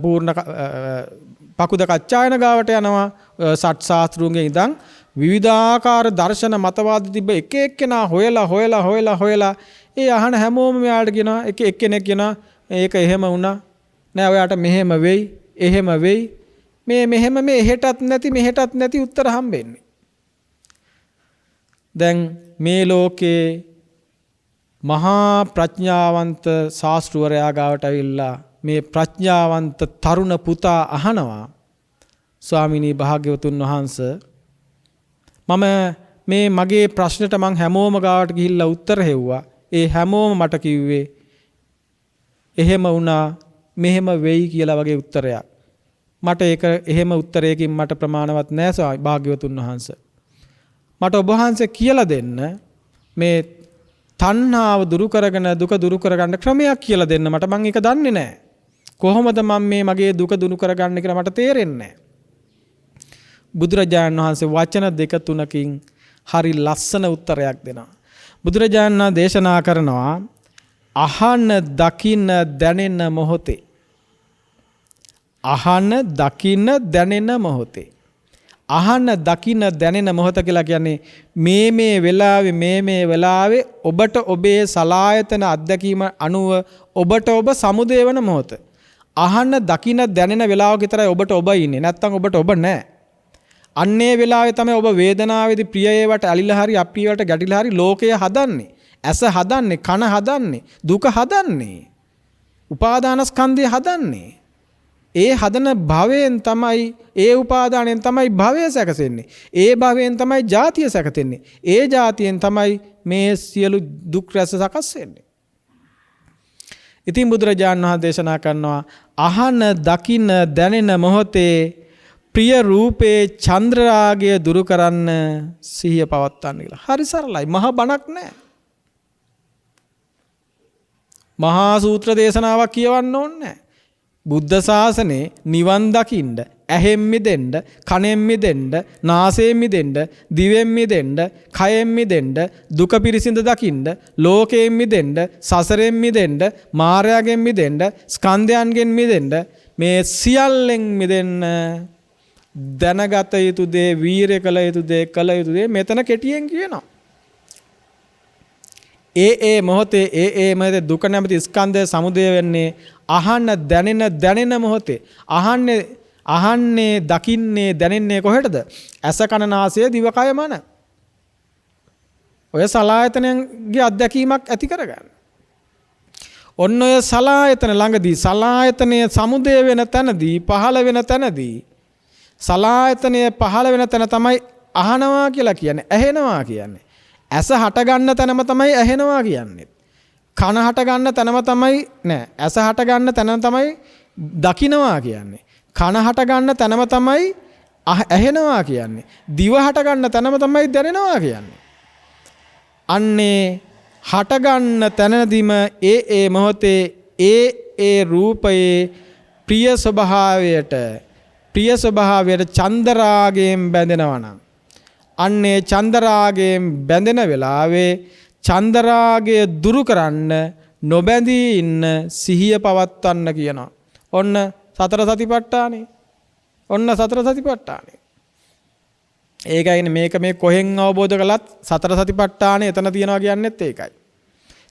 පූර්ණ පකුද කච්චායන ගාවට යනවා, සත් ශාස්ත්‍රුන්ගේ ඉඳන් විවිධාකාර දර්ශන මතවාද තිබ්බ එක එක්කෙනා හොයලා ඒ අහන හැමෝම මෙයාට කියනවා, එක්කෙනෙක් කියනවා ඒක එහෙම වුණා නෑ, ඔයාට මෙහෙම වෙයි එහෙම වෙයි, මෙහෙම මේ එහෙටත් නැති උත්තර හම්බෙන්නේ. දැන් මේ ලෝකේ මහා ප්‍රඥාවන්ත ශාස්ත්‍රවරයා ගාවට ඇවිල්ලා මේ ප්‍රඥාවන්ත තරුණ පුතා අහනවා, ස්වාමිනී භාග්‍යවතුන් වහන්සේ මම මේ මගේ ප්‍රශ්නෙට මං හැමෝම ගාවට ගිහිල්ලා උත්තර හෙව්වා. ඒ හැමෝම මට කිව්වේ එහෙම වුණා මෙහෙම වෙයි කියලා වගේ උත්තරයක්. මට ඒක එහෙම උත්තරයකින් මට ප්‍රමාණවත් නෑ ස්වාමී භාග්‍යවතුන් වහන්සේ. මට ඔබ වහන්සේ කියලා දෙන්න මේ තණ්හාව දුරු කරගෙන දුක දුරු කරගන්න ක්‍රමයක් කියලා දෙන්න. මට මං ඒක දන්නේ නෑ. කොහොමද මම මේ මගේ දුක දුරු කරගන්න කියලා මට තේරෙන්නේ නෑ. බුදුරජාණන් වහන්සේ වචන 2-3කින් හරි ලස්සන උත්තරයක් දෙනවා. බුදුරජාණන් වහන්සේ දේශනා කරනවා අහන දකින්න දැනෙන මොහොතේ. අහන දකින්න දැනෙන මොහොතේ. අහන දකින්න දැනෙන මොහොත කියලා කියන්නේ මේ වෙලාවේ ඔබට ඔබේ සලායතන අත්දැකීම අනුව ඔබට ඔබ සමුදේ වෙන මොහොත. අහන දකින්න දැනෙන වෙලාවක විතරයි ඔබට ඔබ ඉන්නේ. නැත්තම් ඔබට ඔබ නැහැ. අන්නේ වෙලාවේ තමයි ඔබ වේදනාවේදී ප්‍රිය ඒවට ඇලිලා හරි අප්‍රියවට ගැටිලා හරි ලෝකය හදන්නේ. ඇස හදන්නේ, කන හදන්නේ, දුක හදන්නේ. උපාදානස්කන්ධය හදන්නේ. ඒ හදන භවයෙන් තමයි, ඒ උපාදානයෙන් තමයි භවය සැකසෙන්නේ. ඒ භවයෙන් තමයි ජාතිය සැකසෙන්නේ. ඒ ජාතියෙන් තමයි මේ සියලු දුක් රැස සකස් වෙන්නේ. ඉතින් බුදුරජාණන් වහන්සේ දේශනා කරනවා අහන දකින්න දැනෙන මොහොතේ ප්‍රිය රූපේ චන්ද්‍රාගය දුරු කරන්න සිහිය පවත්වන්න කියලා. හරි සරලයි. මහා බණක් නෑ. මහා සූත්‍ර දේශනාවක් කියවන්න ඕනේ නෑ. බුද්ධ ශාසනේ නිවන් දකින්න, ඇහෙන් මිදෙන්න, කනෙන් මිදෙන්න, නාසයෙන් මිදෙන්න, දිවෙන් මිදෙන්න, කයෙන් මිදෙන්න, දුක පිරිසිඳ දකින්න, ලෝකයෙන් මිදෙන්න, සසරෙන් මිදෙන්න, මායාවෙන් මිදෙන්න, ස්කන්ධයන්ගෙන් මිදෙන්න, මේ සියල්ලෙන් මිදෙන්න දැනගත යුතු දේ, වීරය කළ යුතු දේ මෙතන කෙටියෙන් කියනවා. ඒ මොහොතේ දුක නැමැති ස්කන්ධය සමුදය වෙන්නේ අහන්න දැනෙන මොහොතේ. අහන්නේ දකින්නේ දැනෙන්නේ කොහෙටද? ඇස කන නාසය දිවකය මන. ඔය සලායතනයන්ගේ අත්දැකීමක් ඇති කරගන්න. ඔන්න ඔය සලායතන ළඟදී සලායතනය සමුදය වෙන තැනදී, පහළ වෙන තැනදී, සලායතනය පහළ වෙන තැන තමයි අහනවා කියලා කියන්නේ, ඇහෙනවා කියන්නේ. ඇස හට ගන්න තැනම තමයි ඇහෙනවා කියන්නේ. කන හට ගන්න තැනම තමයි ඇස හට ගන්න තැන තමයි දකින්නවා කියන්නේ. කන හට ගන්න තැනම තමයි ඇහෙනවා කියන්නේ. දිව හට ගන්න තැනම තමයි දැනෙනවා කියන්නේ. අන්නේ හට ගන්න තැනදීම ඒ මොහොතේ ඒ රූපයේ ප්‍රිය ස්වභාවයට චන්දරාගයෙන් බැඳෙනවා නම්, අන්නේ චන්දරාගයෙන් බැඳෙන වෙලාවේ චන්දරාගය දුරු කරන්න නොබැඳී ඉන්න සිහිය පවත්වන්න කියනවා. ඔන්න සතර සතිපට්ඨානේ. ඒකයි මේක මේ කොහෙන් අවබෝධ කළත් සතර සතිපට්ඨානේ එතන තියනවා කියන්නේත් ඒකයි.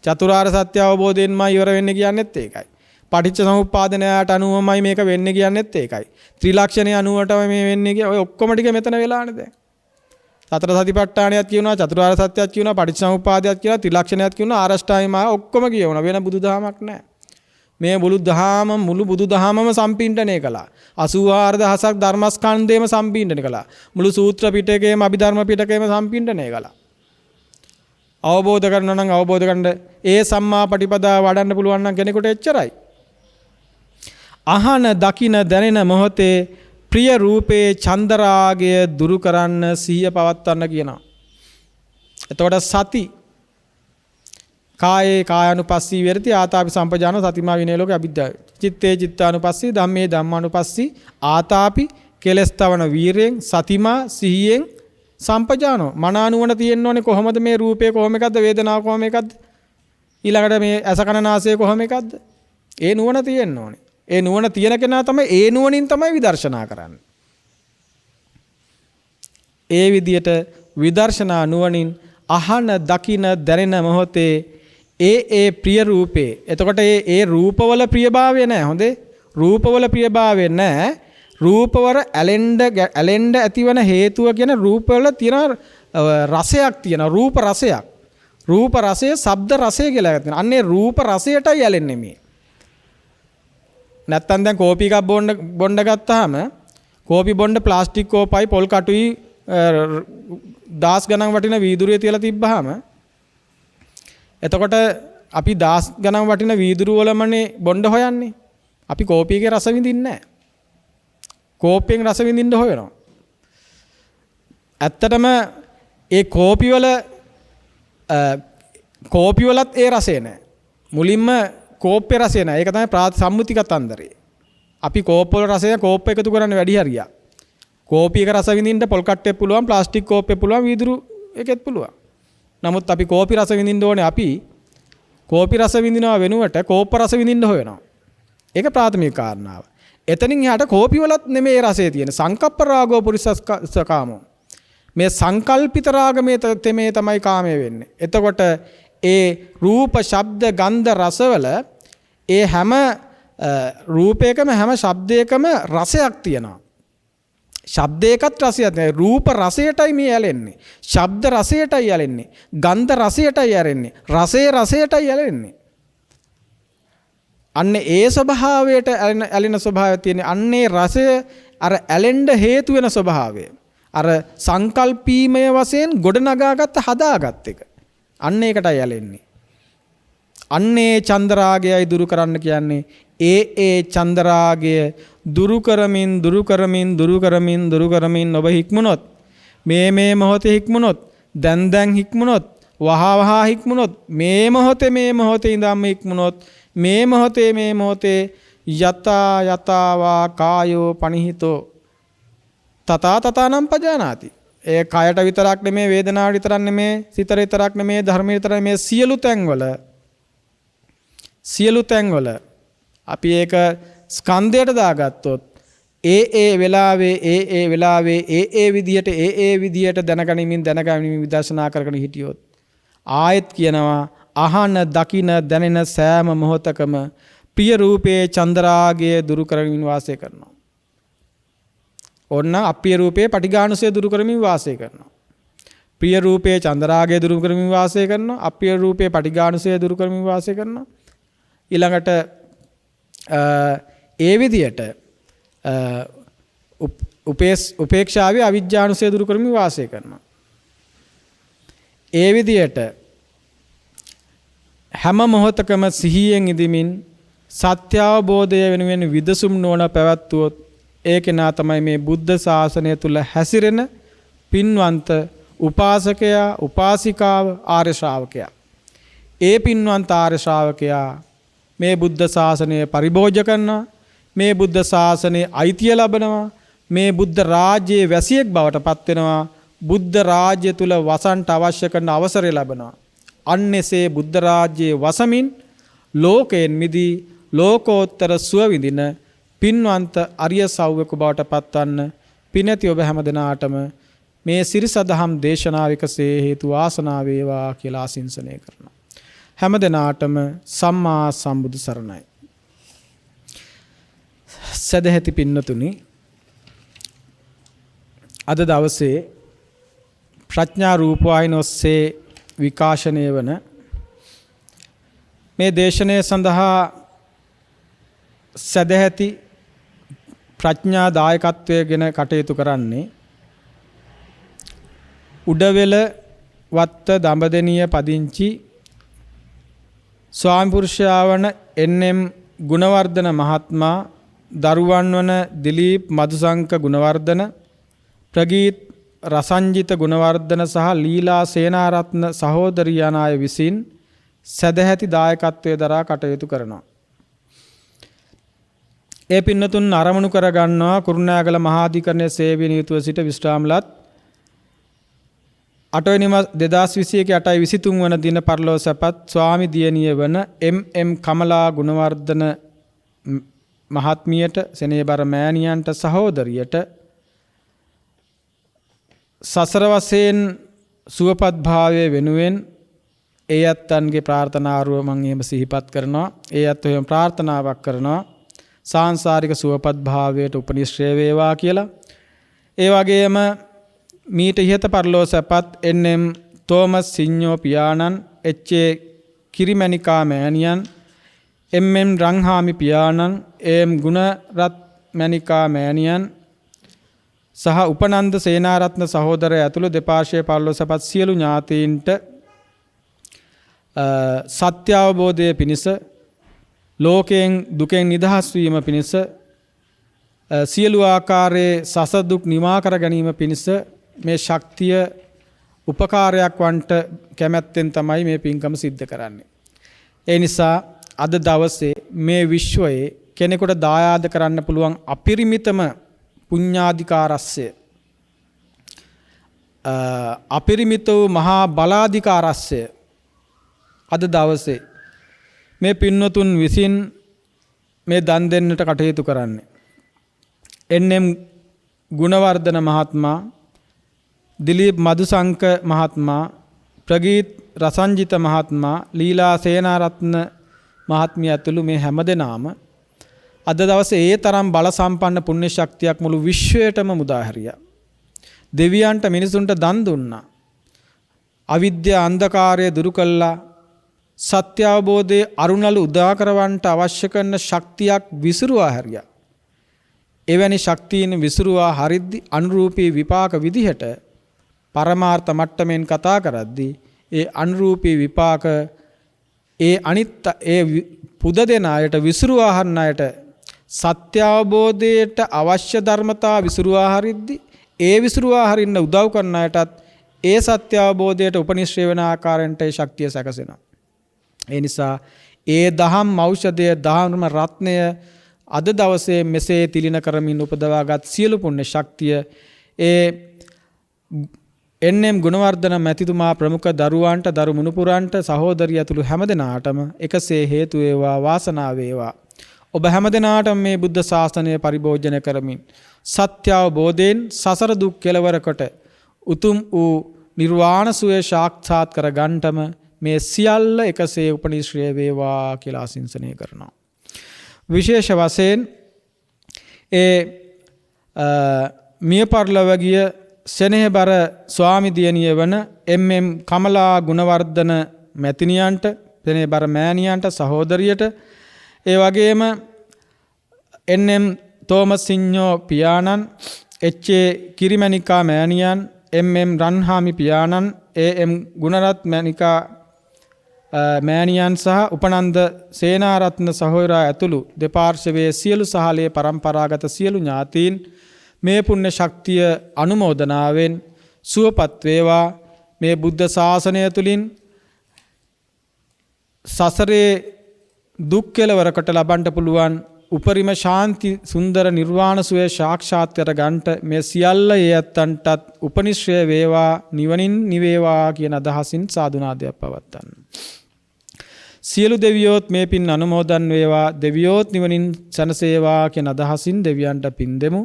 චතුරාර්ය සත්‍ය අවබෝධයෙන්මයි ඉවර වෙන්නේ කියන්නේත් ඒකයි. පටිච්ච සමුප්පාදනයට අනුවමයි මේක වෙන්නේ කියන්නේත් ඒකයි. ත්‍රිලක්ෂණයේ අනුවටම මේ වෙන්නේ ඔය ඔක්කොම ටික මෙතන වෙලානේ දැන්. සතර සතිපට්ඨානයත් කියනවා, චතුරාර්ය සත්‍යයත් කියනවා, පටිච්චසමුප්පාදයත් කියනවා, ත්‍රිලක්ෂණයත් කියනවා, ආරෂ්ඨායි මාර්ග ඔක්කොම කියවනවා. වෙන බුදුදහමක් නැහැ. මේ මුළු බුදුදහමම සම්පින්ඩණය කළා. 84000ක් ධර්මස්කන්ධයම සම්පින්ඩණය කළා. මුළු සූත්‍ර පිටකයේම අභිධර්ම පිටකයේම සම්පින්ඩණය කළා. අවබෝධ කරනවා නම් අවබෝධ කරන්න ඒ සම්මා පටිපදා වඩන්න පුළුවන් නම් කෙනෙකුට එච්චරයි. අහන දකින දැනෙන මොහොතේ ප්‍රිය රූපේ චන්දරාගය දුරු කරන්න සිහිය පවත්වන්න කියනවා. එතකොට සති කායේ කායानुපස්සී විරති ආතාපි සම්පජාන සතිමා විනේ ලෝක අවිද්‍යාව. චිත්තේ චිත්තානුපස්සී ධම්මේ ධම්මානුපස්සී ආතාපි කෙලස්තවන වීරයෙන් සතිමා සිහියෙන් සම්පජානෝ. මනානුවණ තියෙන්න ඕනේ කොහොමද මේ රූපය කොහොම එකක්ද වේදනාව කොහොම එකක්ද ඊළඟට මේ ඇස කන නාසය කොහොම එකක්ද ඒ නුවණ තියෙන්න ඕනේ. ඒ නුවණ තියෙන කෙනා තමයි ඒ නුවණින් තමයි විදර්ශනා කරන්නේ. ඒ විදියට විදර්ශනා නුවණින් අහන දකින දැනෙන මොහොතේ ඒ ප්‍රිය රූපේ එතකොට ඒ රූපවල ප්‍රියභාවය නැහැ. හොඳේ රූපවල ප්‍රියභාවය නැහැ. රූපවල ඇලෙන්ඩ ඇතිවන හේතුව කියන රූපවල තියෙන රසයක් තියෙන රූප රසයක්. රූප රසය ශබ්ද රසය කියලා ගන්න. අන්නේ රූප රසයටයි ඇලෙන්නේ මේ. නැත්තම් දැන් කෝපි එකක් බොන්න ගත්තාම කෝපි බොන්න ප්ලාස්ටික් කෝපයි පොල් කටුයි දාස් ගණන් වටින වීදුරුවේ තියලා තිබ්බහම එතකොට අපි දාස් ගණන් වටින වීදුරු වලමනේ බොන්න හොයන්නේ. අපි කෝපියගේ රස විඳින්නේ නැහැ. කෝප්පෙන් රස විඳින්න හොයනවා. ඇත්තටම ඒ කෝපි වලත් ඒ රසය නැහැ. මුලින්ම කෝප්පේ රසය නැහැ. ඒක තමයි සම්මුති කතන්දරේ. අපි කෝප් වල රසය කෝප් එකතු කරන්නේ වැඩි හරියක්. කෝපි එක රස විඳින්න පොල් කට්ටේ පුළුවන්, ප්ලාස්ටික් කෝප්පේ පුළුවන්, වීදුරු එකෙත් පුළුවන්. නමුත් අපි කෝපි රස විඳින්න ඕනේ අපි කෝපි රස විඳිනවා වෙනුවට කෝප්ප රස විඳින්න හොයනවා. ඒක ප්‍රාථමික කාරණාව. එතනින් එහාට කෝපි වලත් නෙමෙයි රසය තියෙන. සංකප්ප රාගෝ පුරිසස්කාමෝ. මේ සංකල්පිත රාගමේ තෙමේ තමයි කාමයේ වෙන්නේ. එතකොට ඒ රූප, ශබ්ද, ගන්ධ, රසවල ඒ හැම රූපයකම හැම ශබ්දයකම රසයක් තියෙනවා. ශබ්දයකත් රසයක් නැහැ. රූප රසයටයි මේ ඇලෙන්නේ. ශබ්ද රසයටයි ඇලෙන්නේ. ගන්ධ රසයටයි ඇලෙන්නේ. රසයටයි ඇලෙන්නේ. අන්න ඒ ස්වභාවයට ඇලෙන ස්වභාවය තියෙන්නේ. අන්නේ රසය අර ඇලෙන්න හේතු වෙන ස්වභාවය. අර සංකල්පීමය වශයෙන් ගොඩනගාගත්ත හදාගත් එක. අන්න ඒකටයි ඇලෙන්නේ. අන්නේ චන්දරාගයයි දුරු කරන්න කියන්නේ ඒ චන්දරාගය දුරු කරමින් ඔබ හික්මුණොත් මේ මොහොතේ හික්මුණොත් දැන් හික්මුණොත් වහා හික්මුණොත් මේ මොහොතේ ඉඳන්ම හික්මුණොත් මේ මොහොතේ යතා කායෝ පනිහිතෝ තතානම් පජානාති. ඒ කයට විතරක් නෙමේ වේදනාවට විතරක් නෙමේ සිතට විතරක් නෙමේ ධර්මයට විතරක් නෙමේ සියලු තැන්වල අපි ඒක ස්කන්ධයට දාගත්තොත් ඒ වෙලාවේ ඒ විදියට දැනගනිමින් විදර්ශනා කරගෙන හිටියොත් ආයෙත් කියනවා අහන දකින දැනෙන සෑම මොහොතකම ප්‍රිය රූපයේ චන්දරාගය දුරු කරමින් වාසය කරනවා. ඔන්න අප්‍රිය රූපයේ පටිඝානුසය දුරු කරමින් වාසය කරනවා. ප්‍රිය රූපයේ චන්දරාගය දුරු කරමින් වාසය කරනවා. අප්‍රිය රූපයේ පටිඝානුසය දුරු කරමින් වාසය කරනවා. ඊළඟට ඒ විදියට උපේක්ෂාවේ අවිජ්ජානුසය දුරු කරමින් වාසය කරනවා. ඒ විදියට හැම මොහොතකම සිහියෙන් ඉඳමින් සත්‍ය අවබෝධය වෙනුවෙන් විදසුම් නොවන පැවැත්වුවොත් ඒ කෙනා තමයි මේ බුද්ධ ශාසනය තුල හැසිරෙන පින්වන්ත උපාසකයා, උපාසිකාව, ආර්ය ශ්‍රාවකයා. ඒ පින්වන්ත ආර්ය ශ්‍රාවකයා මේ බුද්ධ ශාසනය පරිභෝජ කරනවා. මේ බුද්ධ ශාසනයේ අයිතිය ලබනවා. මේ බුද්ධ රාජ්‍යයේ වැසියෙක් බවට පත් වෙනවා. බුද්ධ රාජ්‍ය තුල වසන්ට අවශ්‍ය කරන අවසරය ලබනවා. අන්නේසේ බුද්ධ රාජ්‍යයේ වසමින් ලෝකයෙන් මිදී ලෝකෝත්තර සුව විඳින පින්වන්ත අරිය සෞවක බවට පත්වන්න පිනැති ඔබ හැම දෙනාටම මේ සිරිසදහම් දේශනාවිකසේ හේතු වාසනා වේවා කියලා ආශිංසනය කරනවා. හැම දෙනාටම සම්මා සම්බුදු සරණයි. සදැහැති පින්නතුනි, අද දවසේ ප්‍රඥා රූපවාහිනිය ඔස්සේ විකාශනය වන මේ දේශනය සඳහා සදැහැති ප්‍රඥා දායකත්වය ගැන කටයුතු කරන්නේ උඩවෙල වත්ත දඹදෙනිය පදිංචි ස්වාමි පුරුෂයා වන එන්.එම්. ගුණවර්ධන මහත්මයා, දරුවන් වන දිලීප් මදුසංක ගුණවර්ධන, ප්‍රගීත් රසංජිත ගුණවර්ධන සහ ලීලා සේනාරත්න සහෝදරිය යන අය විසින් සදැහැති දායකත්වයේ දරා කටයුතු කරනවා. ඒ පින්නතුන් අරමුණු කරගන්නවා කුරුණෑගල මහාධිකරණයේ සේවයේ නියුතුව සිට විශ්‍රාමලත් 8 මාස 2021 8/23 වන දින පරලෝ සැපත් ස්වාමි දියණිය වන එම්.එම්. කමලා ගුණවර්ධන මහත්මියට, සෙනෙහබර මෑණියන්ට, සහෝදරියට සසර වශයෙන් සුවපත් භාවයේ වෙනුවෙන් ඒ අත්තන්ගේ ප්‍රාර්ථනාරුව මම එහෙම සිහිපත් කරනවා. ඒ අත්ව එහෙම ප්‍රාර්ථනාවක් කරනවා සාංශාරික සුවපත් භාවයට උපනිශ්‍රේ වේවා කියලා. ඒ වගේම මීට ඉහත පරලෝ සැපත් එන්.එම්. තෝමස් සිඤ්ඤෝ පියාණන්, එච්.ඒ. කිරිමැණිකා මෑණියන්, එම්.එම්. රංහාමි පියාණන්, එම්. ගුණරත් මැණිකා මෑණියන් සහ උපනන්ද සේනාරත්න සහෝදරය ඇතුළු දෙපාර්ශ්වයේ පරලෝ සැපත් සියලු ඥාතීන්ට සත්‍ය අවබෝධය පිණිස, ලෝකයෙන් දුකෙන් නිදහස් වීම පිණිස, සියලු ආකාරයේ සසර දුක් නිවා කර ගැනීම පිණිස මේ ශක්තිය උපකාරයක් වන්ට කැමැත්තෙන් තමයි මේ පින්කම සිද්ධ කරන්නේ. ඒ නිසා අද දවසේ මේ විශ්වයේ කෙනෙකුට දායාද කරන්න පුළුවන් අපරිමිතම පුඤ්ඤාධිකාරස්ය, අපරිමිත වූ මහා බලාධිකාරස්ය අද දවසේ මේ පින්වතුන් විසින් මේ දන් දෙන්නට කටයුතු කරන්නේ. එන්.එම්. ගුණවර්ධන මහත්මයා, දිලීප් මදුසංක මහත්මයා, ප්‍රගීත් රසංජිත මහත්මයා, ලීලා සේනාරත්න මහත්මිය ඇතුළු මේ හැමදෙනාම අද දවසේ ඒ තරම් බල සම්පන්න පුණ්‍ය ශක්තියක් මුළු විශ්වයටම මුදා හැරියා. දෙවියන්ට මිනිසුන්ට දන් දුන්නා. අවිද්‍යා අන්ධකාරය දුරු කළා. සත්‍ය අවබෝධයේ අරුණළු උදා කරවන්නට අවශ්‍ය කරන ශක්තියක් විසිරුවා හැරියා. එවැනි ශක්තියින් විසිරුවා හරිද්දි අනුරූපී විපාක විදිහට පරමාර්ථ මට්ටමින් කතා කරද්දී ඒ අනුරූපී විපාක ඒ අනිත් ඒ පුද දෙන අයට, විසිරුවා හරින අයට සත්‍ය අවබෝධයට අවශ්‍ය ධර්මතා විසිරුවා හරිද්දි ඒ විසිරුවා හරින්න උදව් කරන අයටත් ඒ සත්‍ය අවබෝධයට උපනිශ්‍රේ වෙන ආකාරයට ඒ ශක්තිය සැකසෙනවා. ඒ නිසා ඒ දහම් ඖෂධය, ධර්ම රත්නය අද දවසේ මෙසේ තිලින කරමින් උපදවාගත් සියලු පුණ්‍ය ශක්තිය ඒ එන්.එම්. ගුණවර්ධන මැතිතුමා ප්‍රමුඛ දරුවන්ට, දරු මුණුපුරන්ට, සහෝදරිය ඇතුළු හැමදෙනාටම එකසේ හේතු වේවා, වාසනාව වේවා. ඔබ හැමදෙනාටම මේ බුද්ධ ශාසනය පරිභෝජනය කරමින් සත්‍ය අවබෝධයෙන් සසර දුක් කෙලවර කොට උතුම් වූ නිර්වාණ සුවය සාක්ෂාත් කර ගන්නටම මේ සියල්ල එකසේ උපනිශ්‍රේ වේවා කියලා ආශිංසනය කරනවා. විශේෂ වශයෙන් ඒ මිය පරලොව ගිය සෙනෙහබර ස්වාමි දියණිය වන එම්.එම්. කමලා ගුණවර්ධන මැතිණියන්ට, සෙනෙහබර මෑණියන්ට, සහෝදරියට, ඒ වගේම එන්.එම්. තෝමස් සිඤ්ඤෝ පියාණන්, එච්.ඒ. කිරිමැණිකා මෑණියන්, එම්.එම්. රන්හාමි පියාණන්, ඒ.එම්. ගුණරත් මැණිකා මෑණියන් සහ උපනන්ද සේනාරත්න සහෝදරයා ඇතුළු දෙපාර්ශ්වයේ සියලු සහලයේ පරම්පරාගත සියලු ඥාතීන් මේ පුණ්‍ය ශක්තිය අනුමෝදනාවෙන් සුවපත් වේවා. මේ බුද්ධ ශාසනය තුලින් සසරේ දුක් කෙලවරකට ලබන්න පුළුවන් උපරිම ශාන්ති සුන්දර නිර්වාණ සුවය සාක්ෂාත් කර ගන්නට මේ සියල්ල ඒ ඇත්තන්ටත් උපනිශ්‍රය වේවා, නිවනින් නිවේවා කියන අදහසින් සාදුනාදයක් පවත්වන්න. සියලු දෙවියෝත් මේ පින් අනුමෝදන් වේවා, දෙවියෝත් නිවනින් සැනසේවා කියන අදහසින් දෙවියන්ට පින් දෙමු.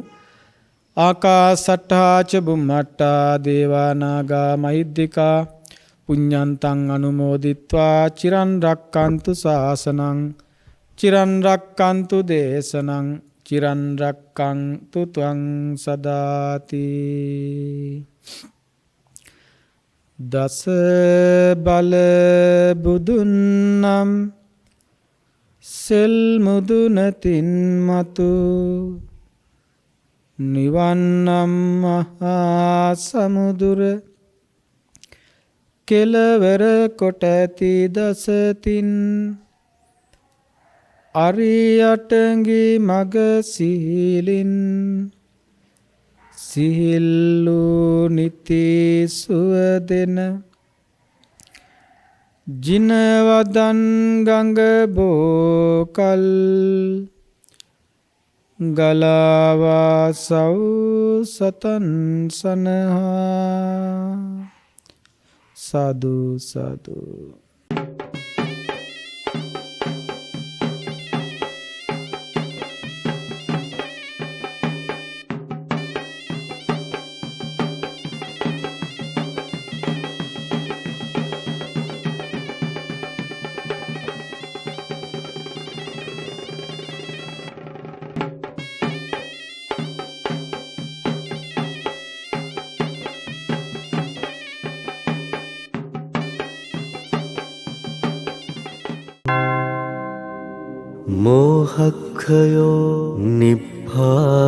ආකාසට්ඨා ච බුම්මට්ඨා දේවා නාග මහිද්దికා පුඤ්ඤන්තං අනුමෝදිත්වා චිරන් රක්칸තු ශාසනං චිරන් රක්칸තු දේශනං චිරන් රක්칸තු ත්වං සදාති. දස බල බුදුන්නම් සෙල් මුදුනතින් මතු නිවන්නම් මහා සමුදුර කෙලවර කොට ඇති දසතින් අරියටගේ මග සිහිලින් සිහිල්ලු නිති සුවදෙන ජිනවදන් ගඟ බෝකල් ගලාවා සව් සතන් සනහා සාදු සාදු. මෝහක්ඛයෝ නිබ්බානං